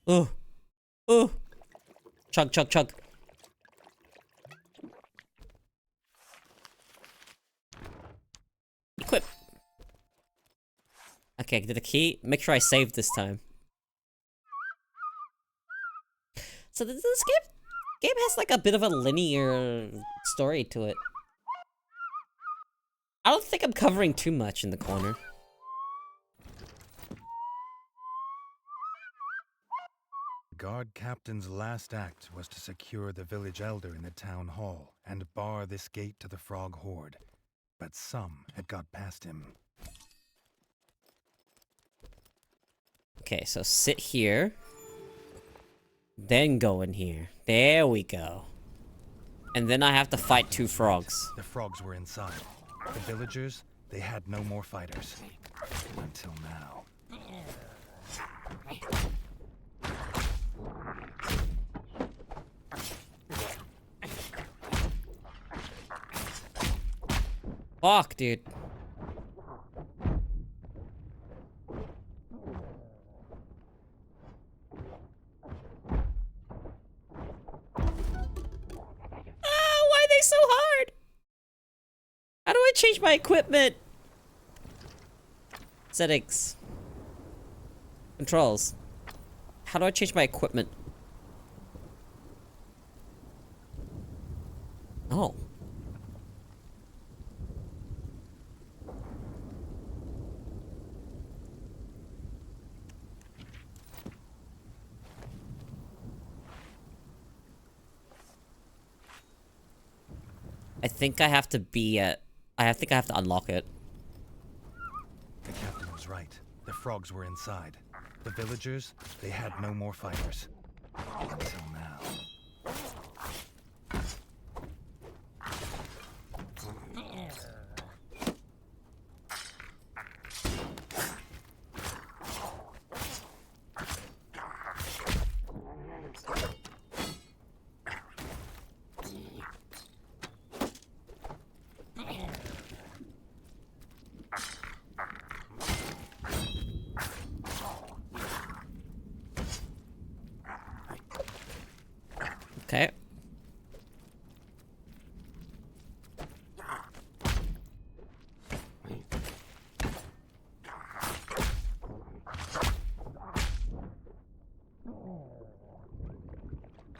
Oh. Oh. Chug, chug, chug. Equip. Okay, get the key. Make sure I save this time. So this game has like a bit of a linear story to it. I don't think I'm covering too much in the corner. The guard captain's last act was to secure the village elder in the town hall and bar this gate to the frog horde. But some had got past him. Okay, so sit here. Then go in here. There we go. And then I have to fight 2 frogs. The frogs were inside. The villagers, they had no more fighters. Until now. Fuck, dude. Why are they so hard? How do I change my equipment? Settings. Controls. How do I change my equipment? Oh. I think I have to be at... I think I have to unlock it. The captain was right. The frogs were inside. The villagers, they had no more fighters. Until now.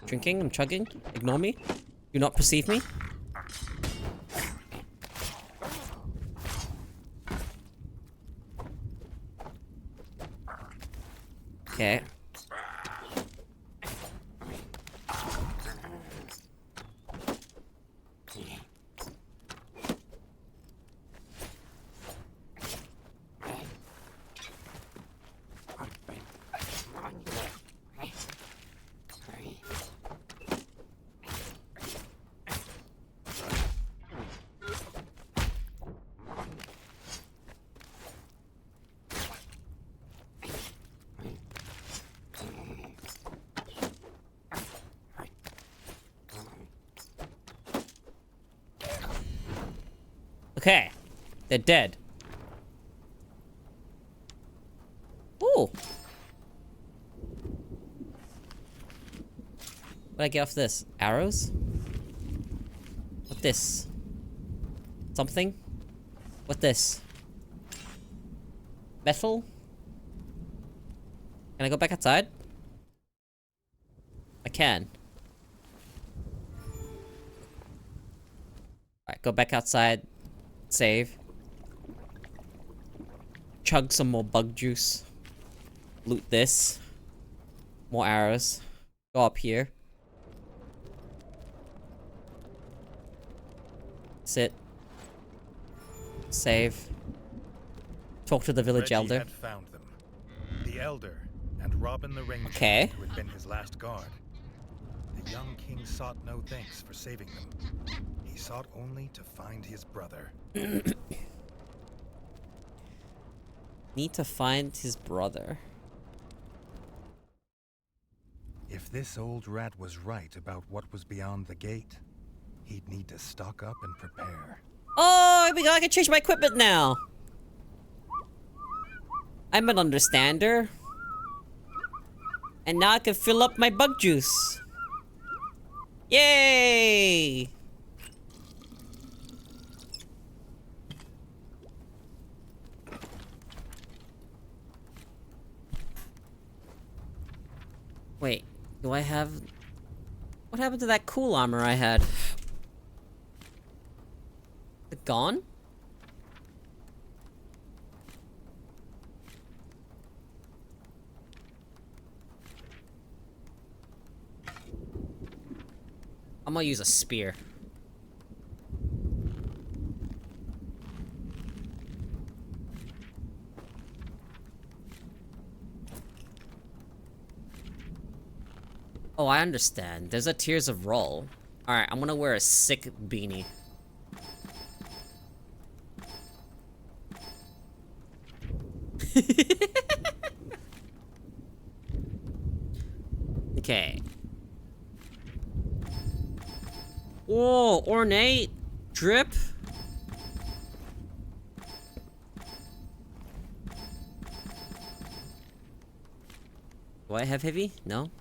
Drinking, I'm chugging. Ignore me. Do not perceive me. Okay. Okay. They're dead. Ooh. What did I get off this? Arrows? What this? Something? What this? Metal? Can I go back outside? I can. Alright, go back outside. Save. Chug some more bug juice. Loot this. More arrows. Go up here. Sit. Save. Talk to the village Reggie elder. had found them. The elder and Robin the Ranger, Okay. who had been his last guard. The young king sought no thanks for saving them. He sought only to find his brother. Need to find his brother. If this old rat was right about what was beyond the gate, he'd need to stock up and prepare. Oh, I can change my equipment now. I'm an understander. And now I can fill up my bug juice. Yay! Wait, do I have... What happened to that cool armor I had? Is it gone? I'm gonna use a spear. Oh, I understand. There's a Tears of Roll. Alright, I'm gonna wear a sick beanie. Okay. Whoa, ornate drip. Do I have heavy? No.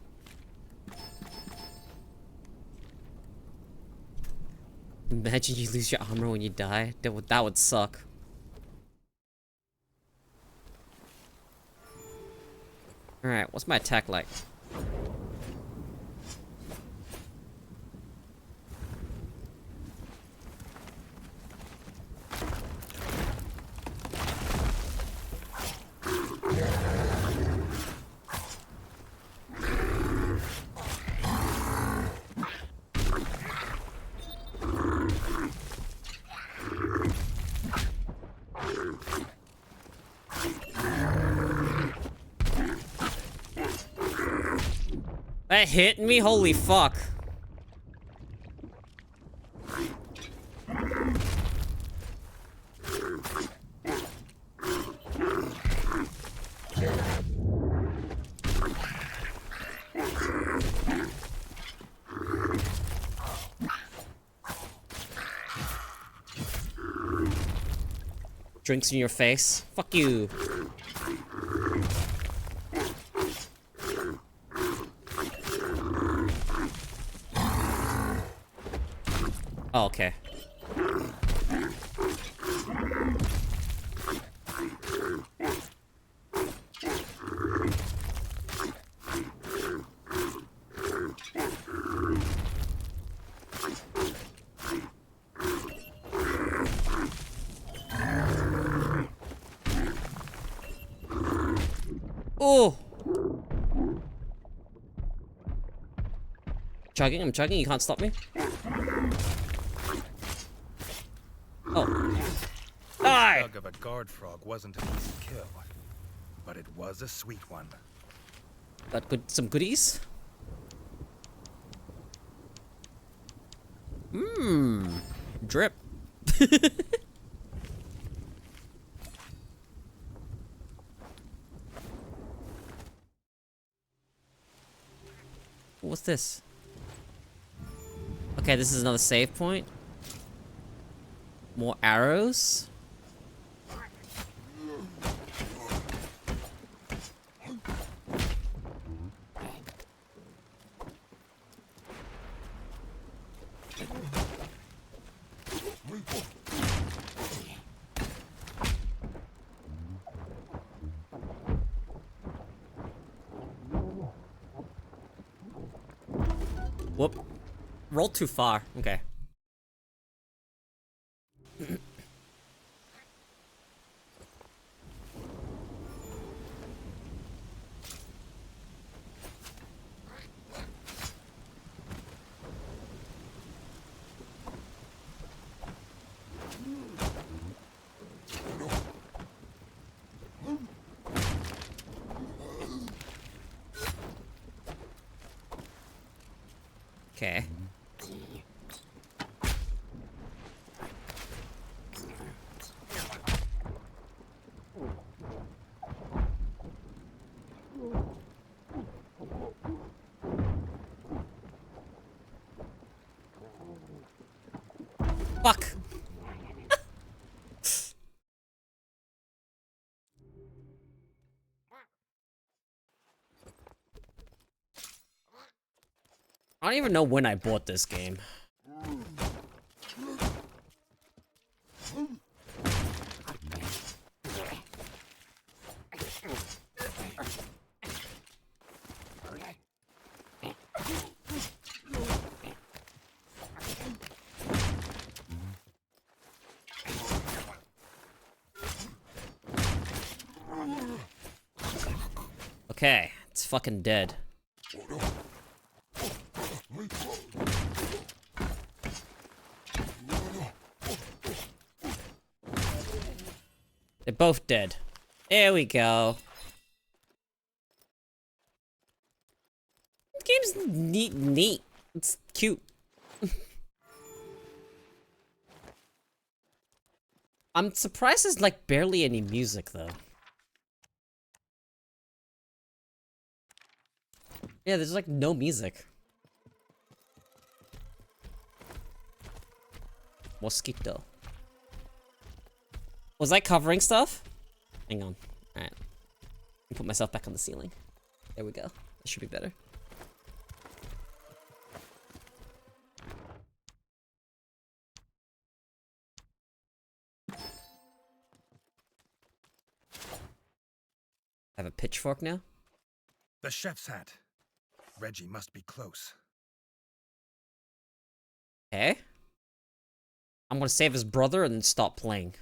Imagine you lose your armor when you die. That would suck. Alright, what's my attack like? That hit me? Holy fuck. Drinks in your face. Fuck you. Oh, okay. Oh! Chugging, I'm chugging, you can't stop me. Oh. Die! Tug of a guard frog wasn't an easy kill, but it was a sweet one. Got some goodies. Mmm. Drip. What's this? Okay, this is another save point. More arrows. Whoop. Rolled too far. Okay. Okay. Fuck. I don't even know when I bought this game. Okay, it's fucking dead. They're both dead. There we go. This game's neat. It's cute. I'm surprised there's like barely any music though. Yeah, there's like no music. Mosquito. Was I covering stuff? Hang on. Alright. Put myself back on the ceiling. There we go. That should be better. I have a pitchfork now? The chef's hat. Reggie must be close. Okay. I'm gonna save his brother and then stop playing.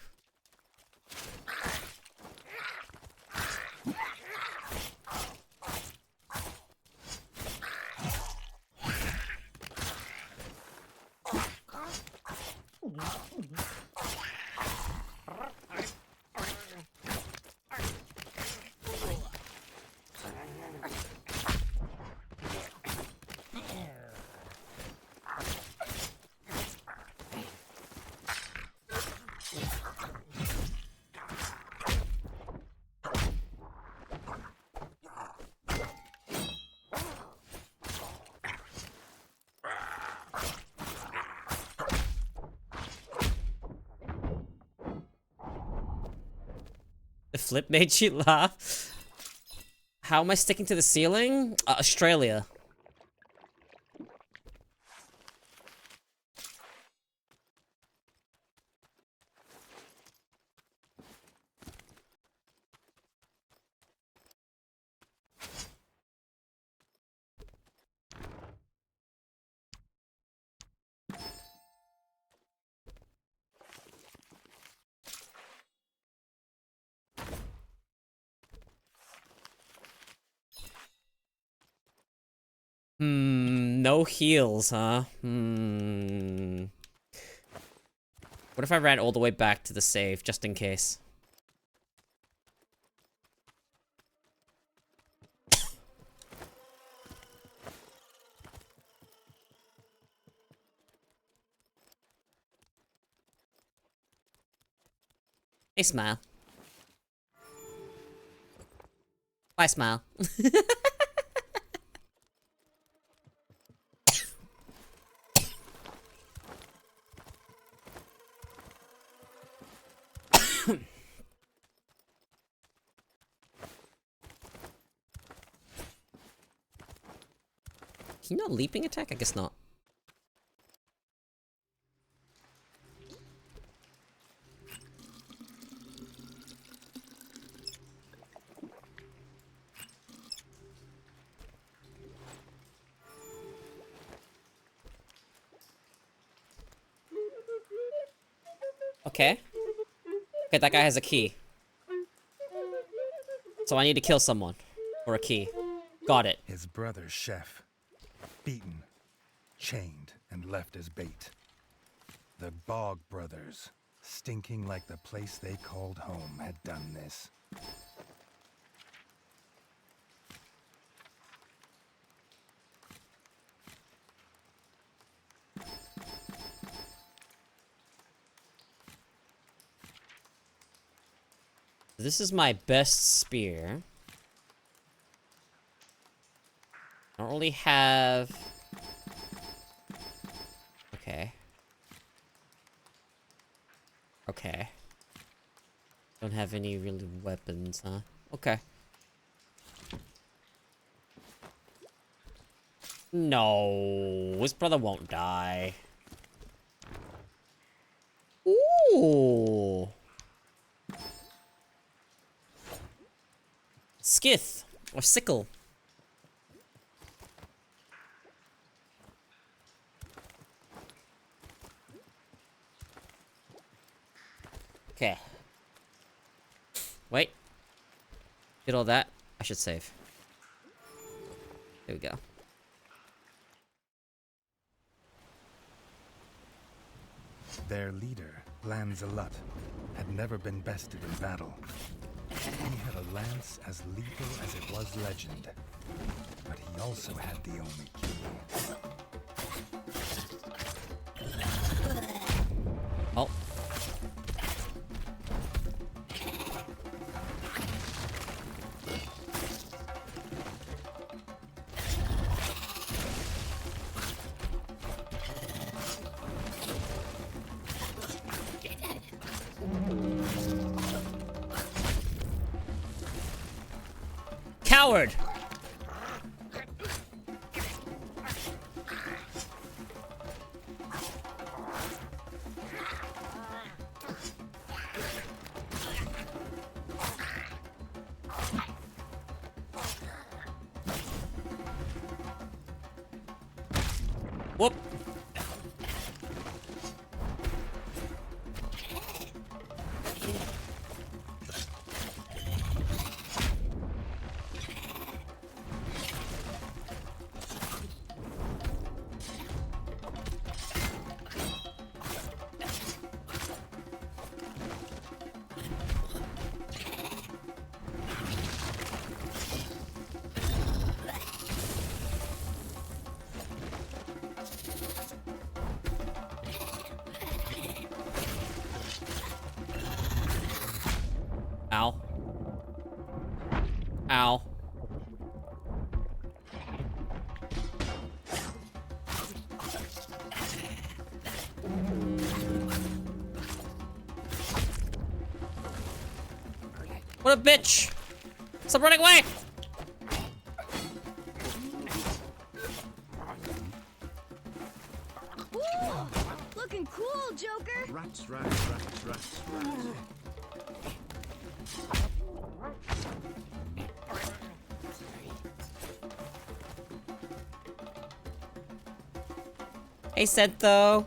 The flip made you laugh. How am I sticking to the ceiling? Australia. No heals, huh? Hmm. What if I ran all the way back to the save, just in case? Hey, Smile. Bye, Smile. Can you not leaping attack? I guess not. Okay. Okay, that guy has a key. So I need to kill someone. For a key. Got it. His brother, Chef, beaten, chained, and left as bait. The Bog brothers, stinking like the place they called home, had done this. This is my best spear. I don't really have... Okay. Okay. Don't have any really weapons, huh? Okay. No, his brother won't die. Ooh. Skith or sickle. Okay. Wait. Did all that? I should save. There we go. Their leader, Lanzalut, had never been bested in battle. He had a lance as lethal as it was legend, but he also had the only key. Oh. Coward! Whoop! Ow. Ow. What a bitch! Stop running away! Ooh, looking cool, Joker. Rats, rats, rats, rats, rats. Hey, Sento.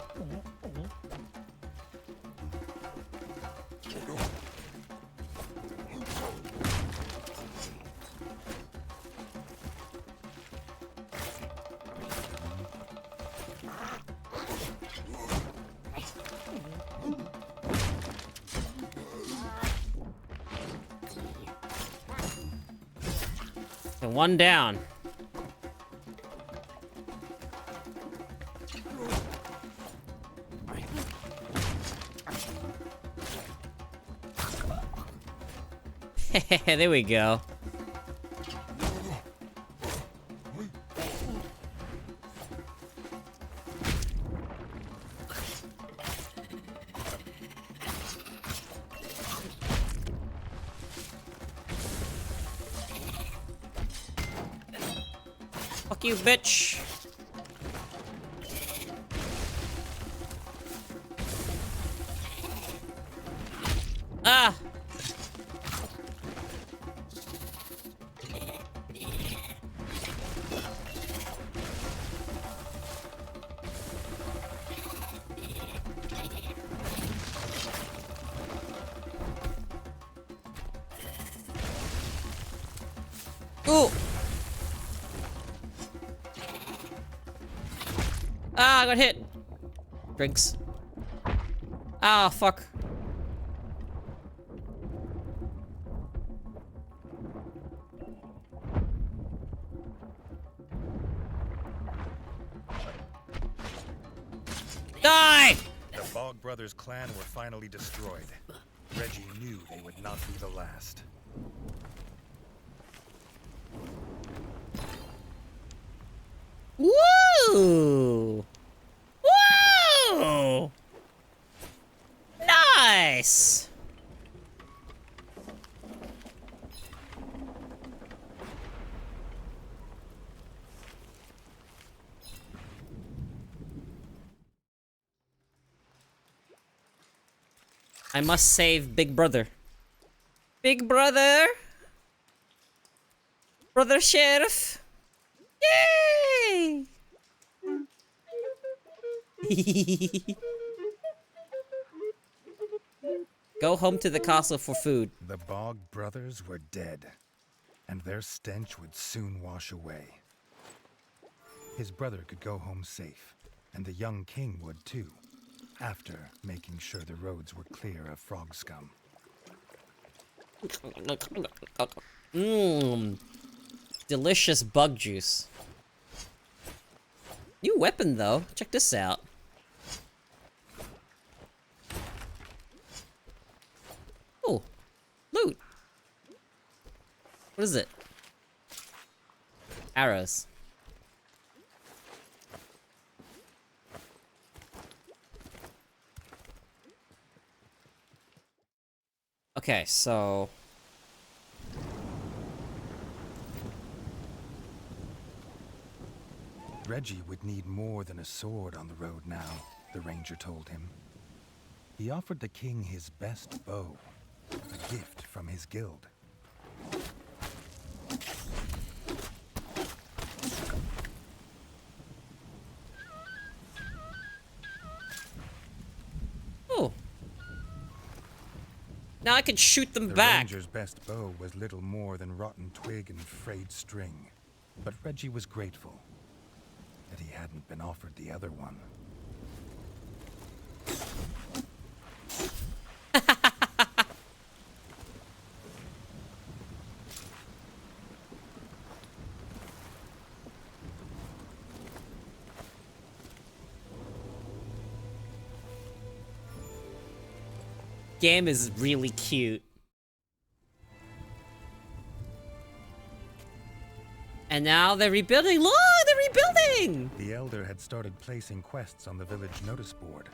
And one down. There we go. Fuck you, bitch. Ah! Ooh! Ah, I got hit. Drinks. Ah, fuck. Die! The Bog Brothers clan were finally destroyed. Reggie knew they would not be the last. Woo! Woo! Nice! I must save Big Brother. Big Brother! Brother Sheriff! Yay! Go home to the castle for food. The Bog Brothers were dead, and their stench would soon wash away. His brother could go home safe, and the young king would too, after making sure the roads were clear of frog scum. Mmm. Delicious bug juice. New weapon though. Check this out. Oh, loot. What is it? Arrows. Okay, so Reggie would need more than a sword on the road now, the ranger told him. He offered the king his best bow, a gift from his guild. oh. Now I can shoot them The back. ranger's best bow was little more than rotten twig and frayed string, but Reggie was grateful that he hadn't been offered the other one. Game is really cute. And now they're rebuilding. Look, they're rebuilding! The elder had started placing quests on the village notice board.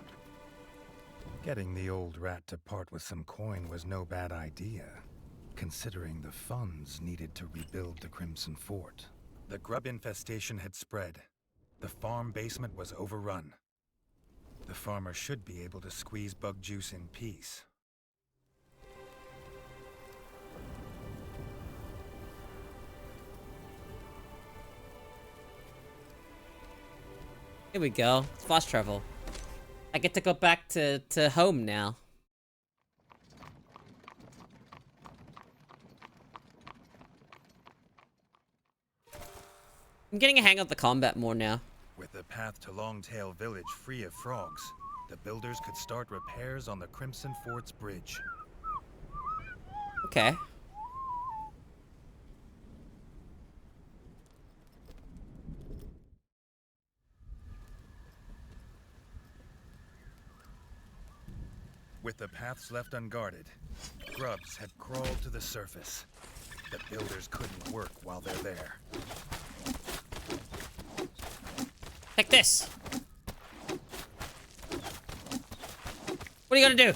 Getting the old rat to part with some coin was no bad idea, considering the funds needed to rebuild the Crimson Fort. The grub infestation had spread. The farm basement was overrun. The farmer should be able to squeeze bug juice in peace. Here we go. It's fast travel. I get to go back to home now. I'm getting a hang of the combat more now. With the path to Longtail Village free of frogs, the builders could start repairs on the Crimson Fort's bridge. Okay. With the paths left unguarded, grubs had crawled to the surface. The builders couldn't work while they're there. Take this! What are you gonna do?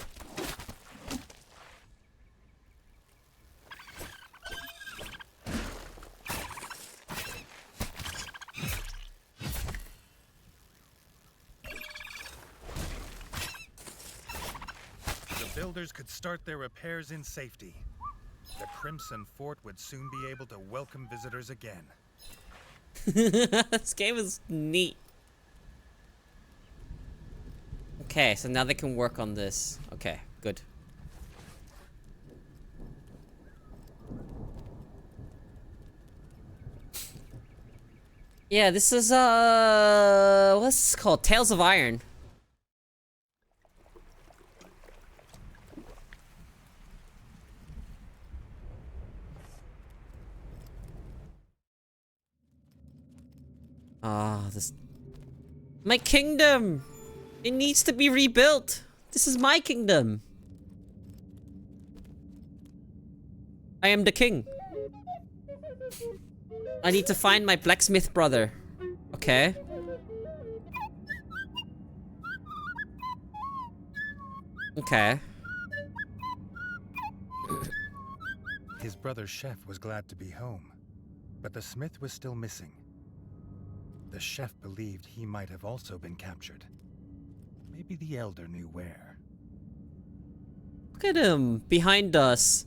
The builders could start their repairs in safety. The Crimson Fort would soon be able to welcome visitors again. This game is neat. Okay, so now they can work on this. Okay, good. Yeah, this is, what's this called? Tales of Iron. This... My kingdom! It needs to be rebuilt! This is my kingdom! I am the king. I need to find my blacksmith brother. Okay. Okay. His brother Chef was glad to be home, but the smith was still missing. The chef believed he might have also been captured. Maybe the elder knew where. Look at him behind us.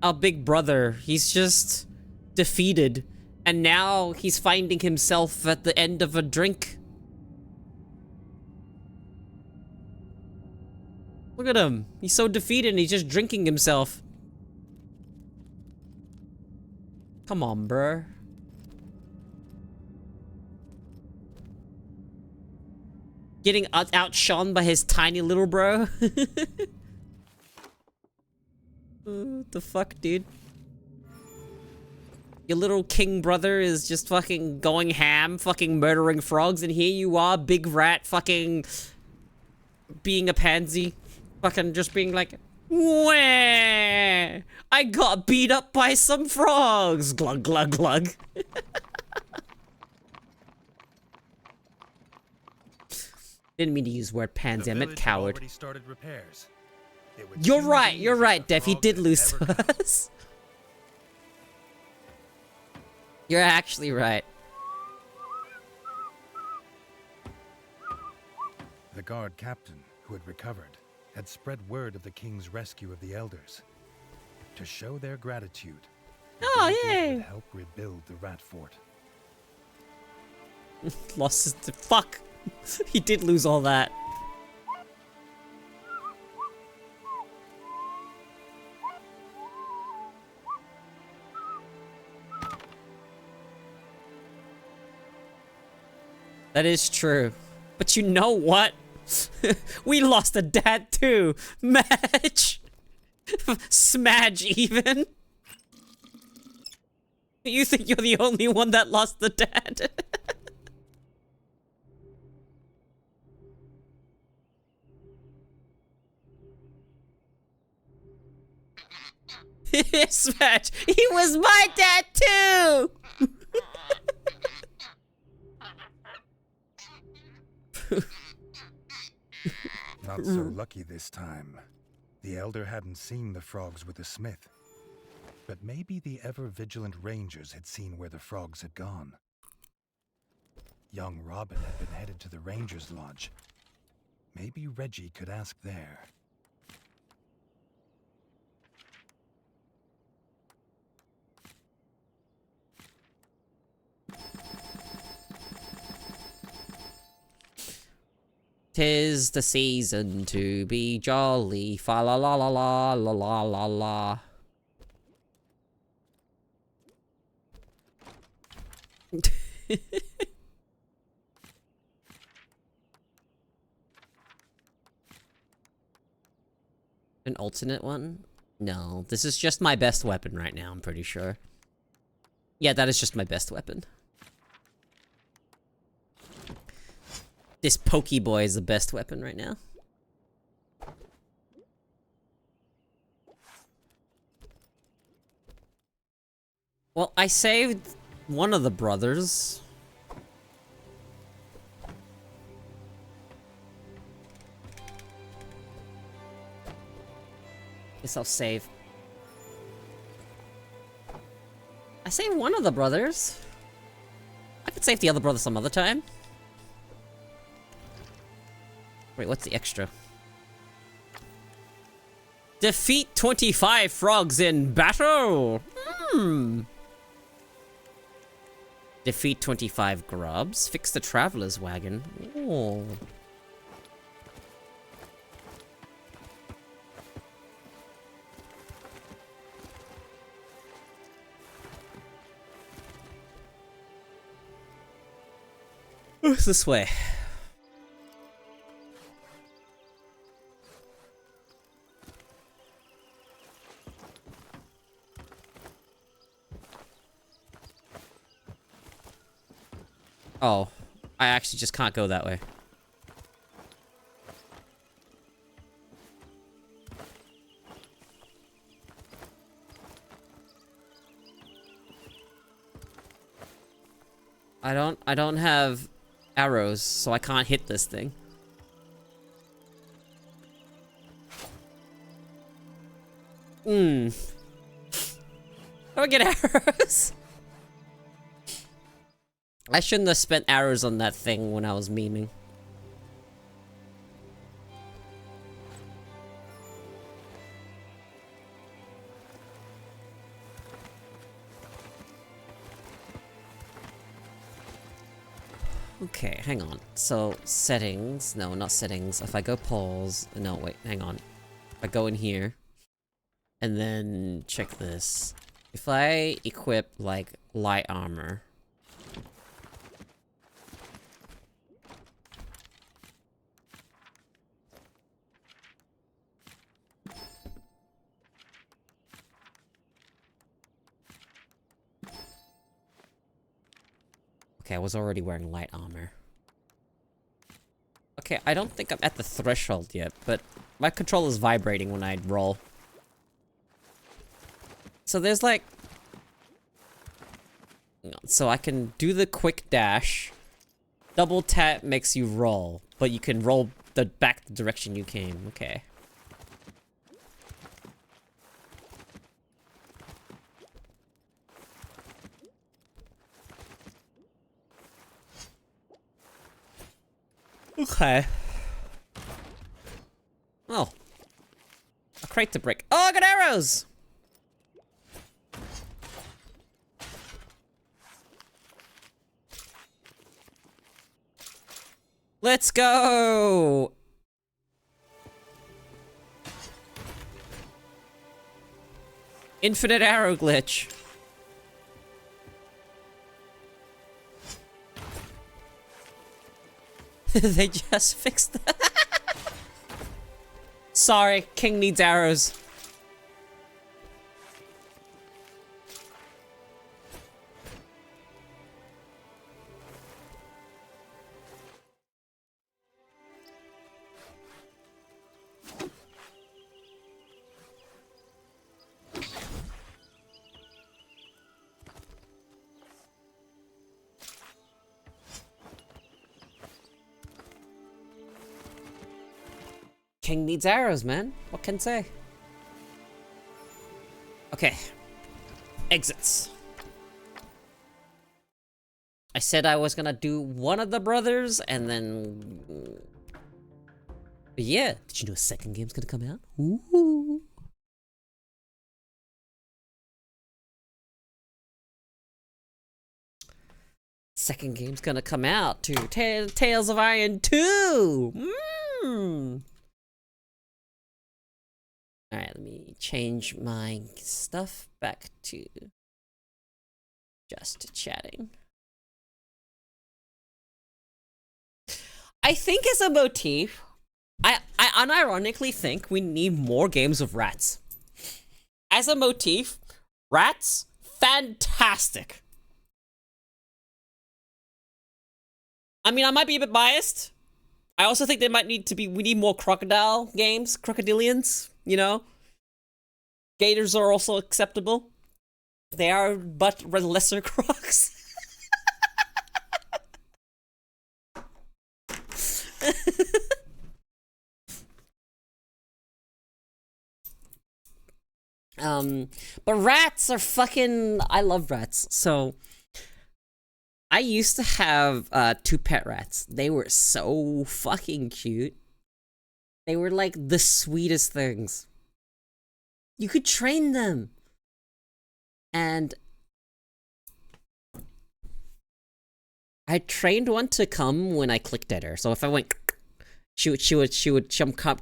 Our big brother. He's just defeated. And now he's finding himself at the end of a drink. Look at him. He's so defeated and he's just drinking himself. Come on, bruh. Getting outshone by his tiny little bro. What the fuck, dude? Your little king brother is just fucking going ham, fucking murdering frogs, and here you are, big rat, fucking being a pansy. Fucking just being like, wah! I got beat up by some frogs! Glug, glug, glug. Didn't mean to use the word pansy, I meant coward. You're right, Dev, he did lose to us. You're actually right. The guard captain, who had recovered, had spread word of the king's rescue of the elders. To show their gratitude, Oh, the yay! would help rebuild the rat fort. Lost his... Fuck! He did lose all that. That is true. But you know what? We lost a dad too. Match. Smudge even. You think you're the only one that lost the dad? Smash! He was my dad too! Not so lucky this time. The elder hadn't seen the frogs with the smith. But maybe the ever-vigilant rangers had seen where the frogs had gone. Young Robin had been headed to the ranger's lodge. Maybe Reggie could ask there. Tis the season to be jolly, fa la la la la la la la la. An alternate one? No, this is just my best weapon right now, I'm pretty sure. Yeah, that is just my best weapon. This Pokeboy is the best weapon right now. Well, I saved one of the brothers. Guess I'll save. I saved one of the brothers. I could save the other brother some other time. Wait, what's the extra? Defeat 25 frogs in battle! Defeat 25 grubs. Fix the traveler's wagon. Oh. Who's this way? Oh, I actually just can't go that way. I don't have arrows, so I can't hit this thing. How do I get arrows? I shouldn't have spent arrows on that thing when I was memeing. Okay, hang on. So, settings. No, not settings. If I go pause. No, wait, hang on. If I go in here. And then check this. If I equip, like, light armor. Okay, I was already wearing light armor. Okay, I don't think I'm at the threshold yet, but my controller's vibrating when I roll. So there's like... So I can do the quick dash. Double tap makes you roll, but you can roll back the direction you came. Okay. Okay. Oh. A crate to break. Oh, I got arrows! Let's go! Infinite arrow glitch. They just fixed that. Sorry, King needs arrows. King needs arrows, man. What can I say? Okay. Exits. I said I was gonna do one of the brothers, and then... Yeah. Did you know a second game's gonna come out? Ooh. Second game's gonna come out to Tales of Iron 2! Alright, let me change my stuff back to just chatting. I think as a motif, I unironically think we need more games of rats. As a motif, rats, fantastic. I mean, I might be a bit biased. I also think there might need to be, we need more crocodile games, crocodilians, you know? Gators are also acceptable. They are but lesser crocs. But rats are fucking... I love rats. So, I used to have 2 pet rats. They were so fucking cute. They were like the sweetest things. You could train them. And I trained one to come when I clicked at her. So if I went, she would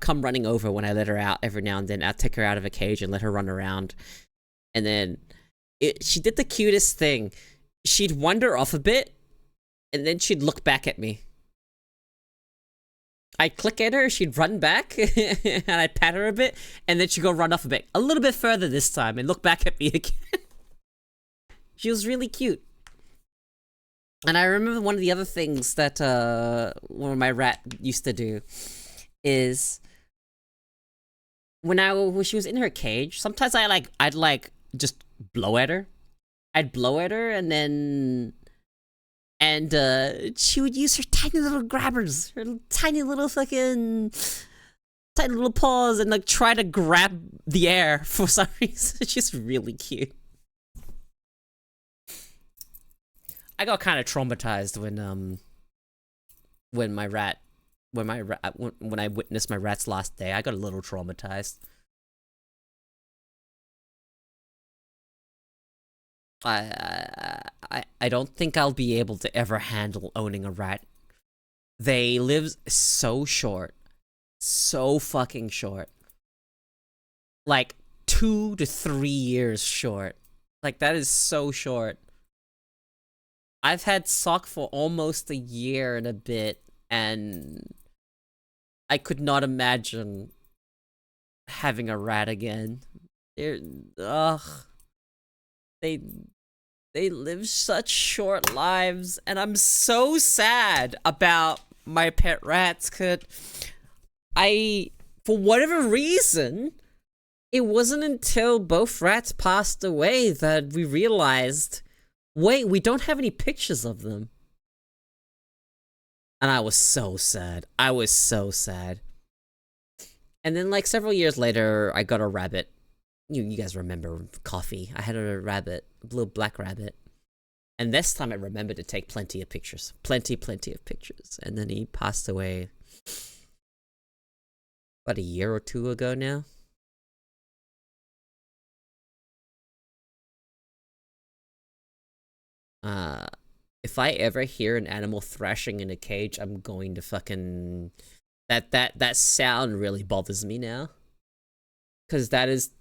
come running over when I let her out every now and then. I'd take her out of a cage and let her run around. And then she did the cutest thing. She'd wander off a bit, and then she'd look back at me. I'd click at her, she'd run back, and I'd pat her a bit, and then she'd go run off a bit. A little bit further this time, and look back at me again. She was really cute. And I remember one of the other things that one of my rat used to do is when she was in her cage, sometimes I'd just blow at her. I'd blow at her and she would use her tiny little grabbers, her tiny little fucking tiny little paws, and like try to grab the air for some reason. She's really cute. I got kind of traumatized when I witnessed my rat's last day. I got a little traumatized. I don't think I'll be able to ever handle owning a rat. They live so short. So fucking short. Like 2 to 3 years short. Like that is so short. I've had Sock for almost a year and a bit, and I could not imagine having a rat again. They live such short lives, and I'm so sad about my pet rats, 'cause for whatever reason, it wasn't until both rats passed away that we realized, wait, we don't have any pictures of them. And I was so sad. I was so sad. And then like several years later, I got a rabbit. You guys remember Coffee. I had a rabbit, a little black rabbit. And this time I remembered to take plenty of pictures. Plenty of pictures. And then he passed away about a year or 2 ago now. If I ever hear an animal thrashing in a cage, I'm going to fucking... That sound really bothers me now. 'Cause that is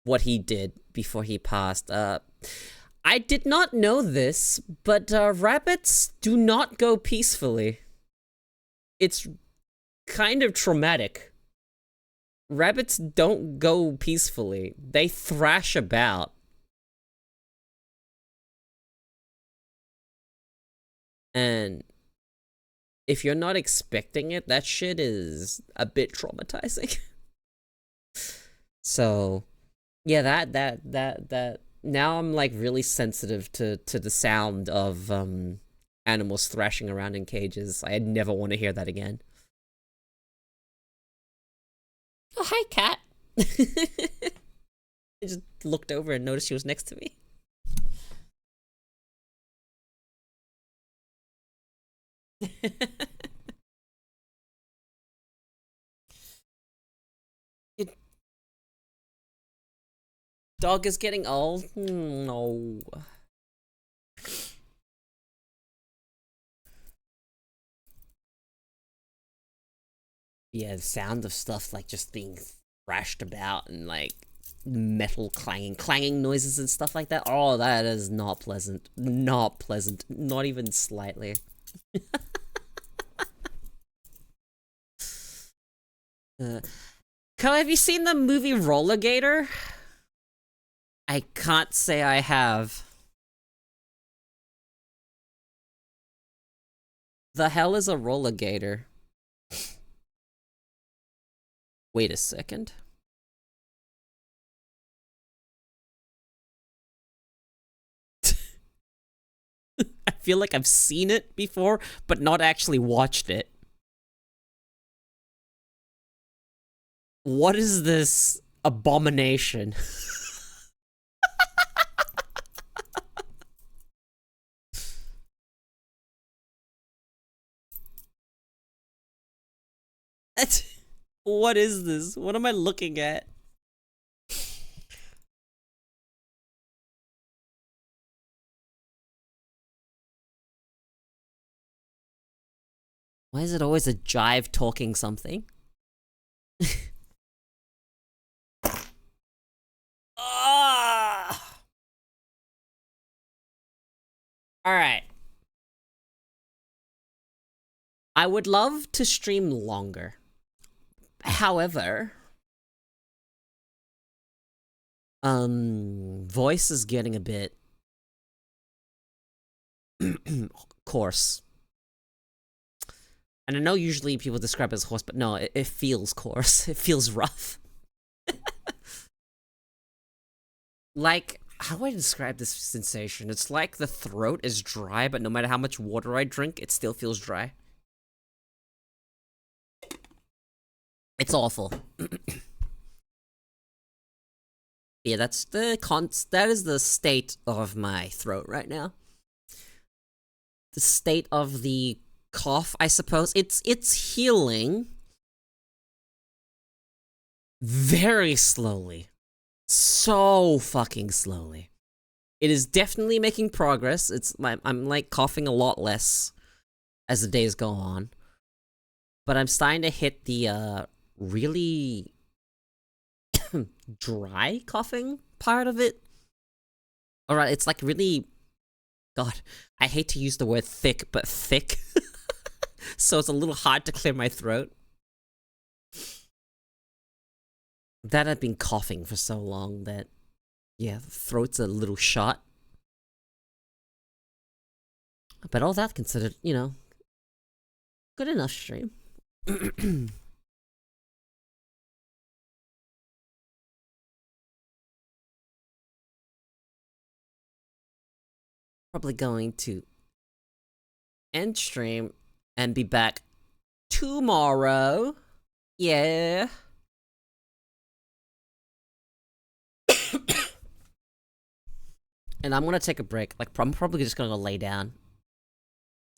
what he did before he passed. I did not know this, but rabbits do not go peacefully. It's kind of traumatic. Rabbits don't go peacefully. They thrash about. And if you're not expecting it, that shit is a bit traumatizing. So, yeah, that now I'm like really sensitive to the sound of animals thrashing around in cages. I never want to hear that again. Oh, hi, cat. I just looked over and noticed she was next to me. Your dog is getting old? No. Yeah, the sound of stuff like just being thrashed about and like metal clanging noises and stuff like that. Oh, that is not pleasant. Not pleasant. Not even slightly. Kyle, have you seen the movie Rollergator? I can't say I have. The hell is a Rollergator? Wait a second. feel like I've seen it before, but not actually watched it. What is this abomination? What is this? What am I looking at? Why is it always a jive talking something? Alright. I would love to stream longer. However, voice is getting a bit coarse. And I know usually people describe it as hoarse, but no, it feels coarse. It feels rough. Like, how do I describe this sensation? It's like the throat is dry, but no matter how much water I drink, it still feels dry. It's awful. Yeah, that's the that is the state of my throat right now. The state of the cough, I suppose. It's healing very slowly. So fucking slowly. It is definitely making progress. I'm like coughing a lot less as the days go on. But I'm starting to hit the really dry coughing part of it. Alright, it's like really... God, I hate to use the word thick, but thick. So it's a little hard to clear my throat. That I've been coughing for so long that, yeah, the throat's a little shot. But all that considered, you know, good enough stream. Probably going to end stream and be back tomorrow. Yeah. And I'm gonna take a break. Like, I'm probably just gonna go lay down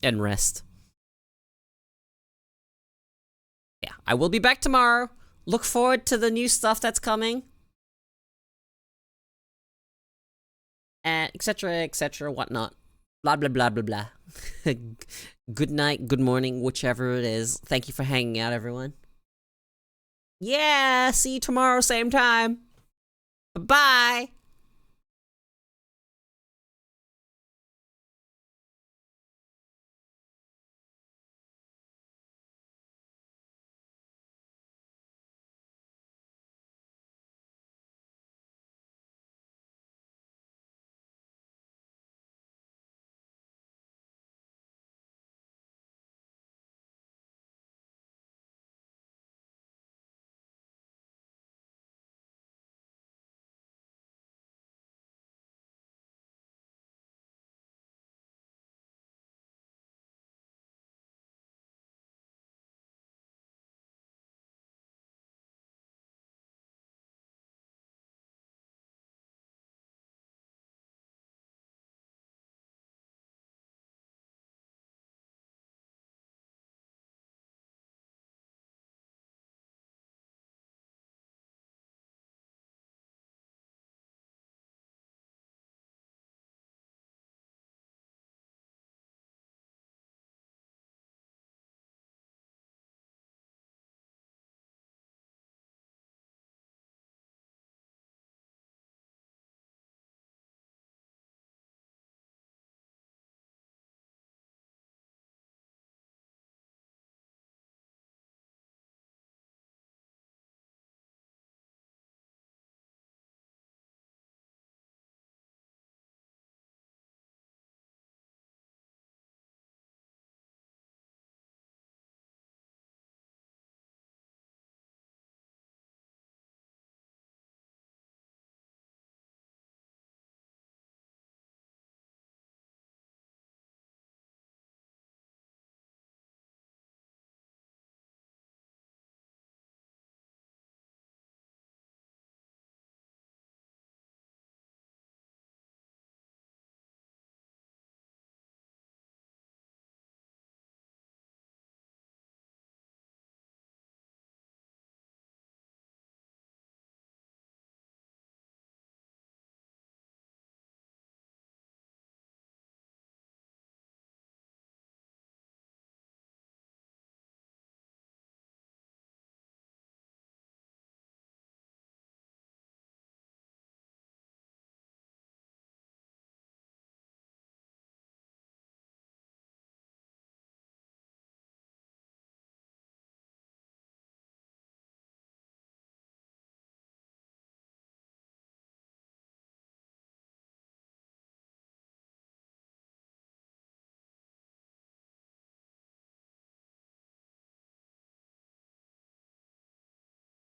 and rest. Yeah, I will be back tomorrow. Look forward to the new stuff that's coming. And etc., whatnot. Blah, blah, blah, blah, blah. Good night, good morning, whichever it is. Thank you for hanging out, everyone. Yeah, see you tomorrow, same time. Bye-bye.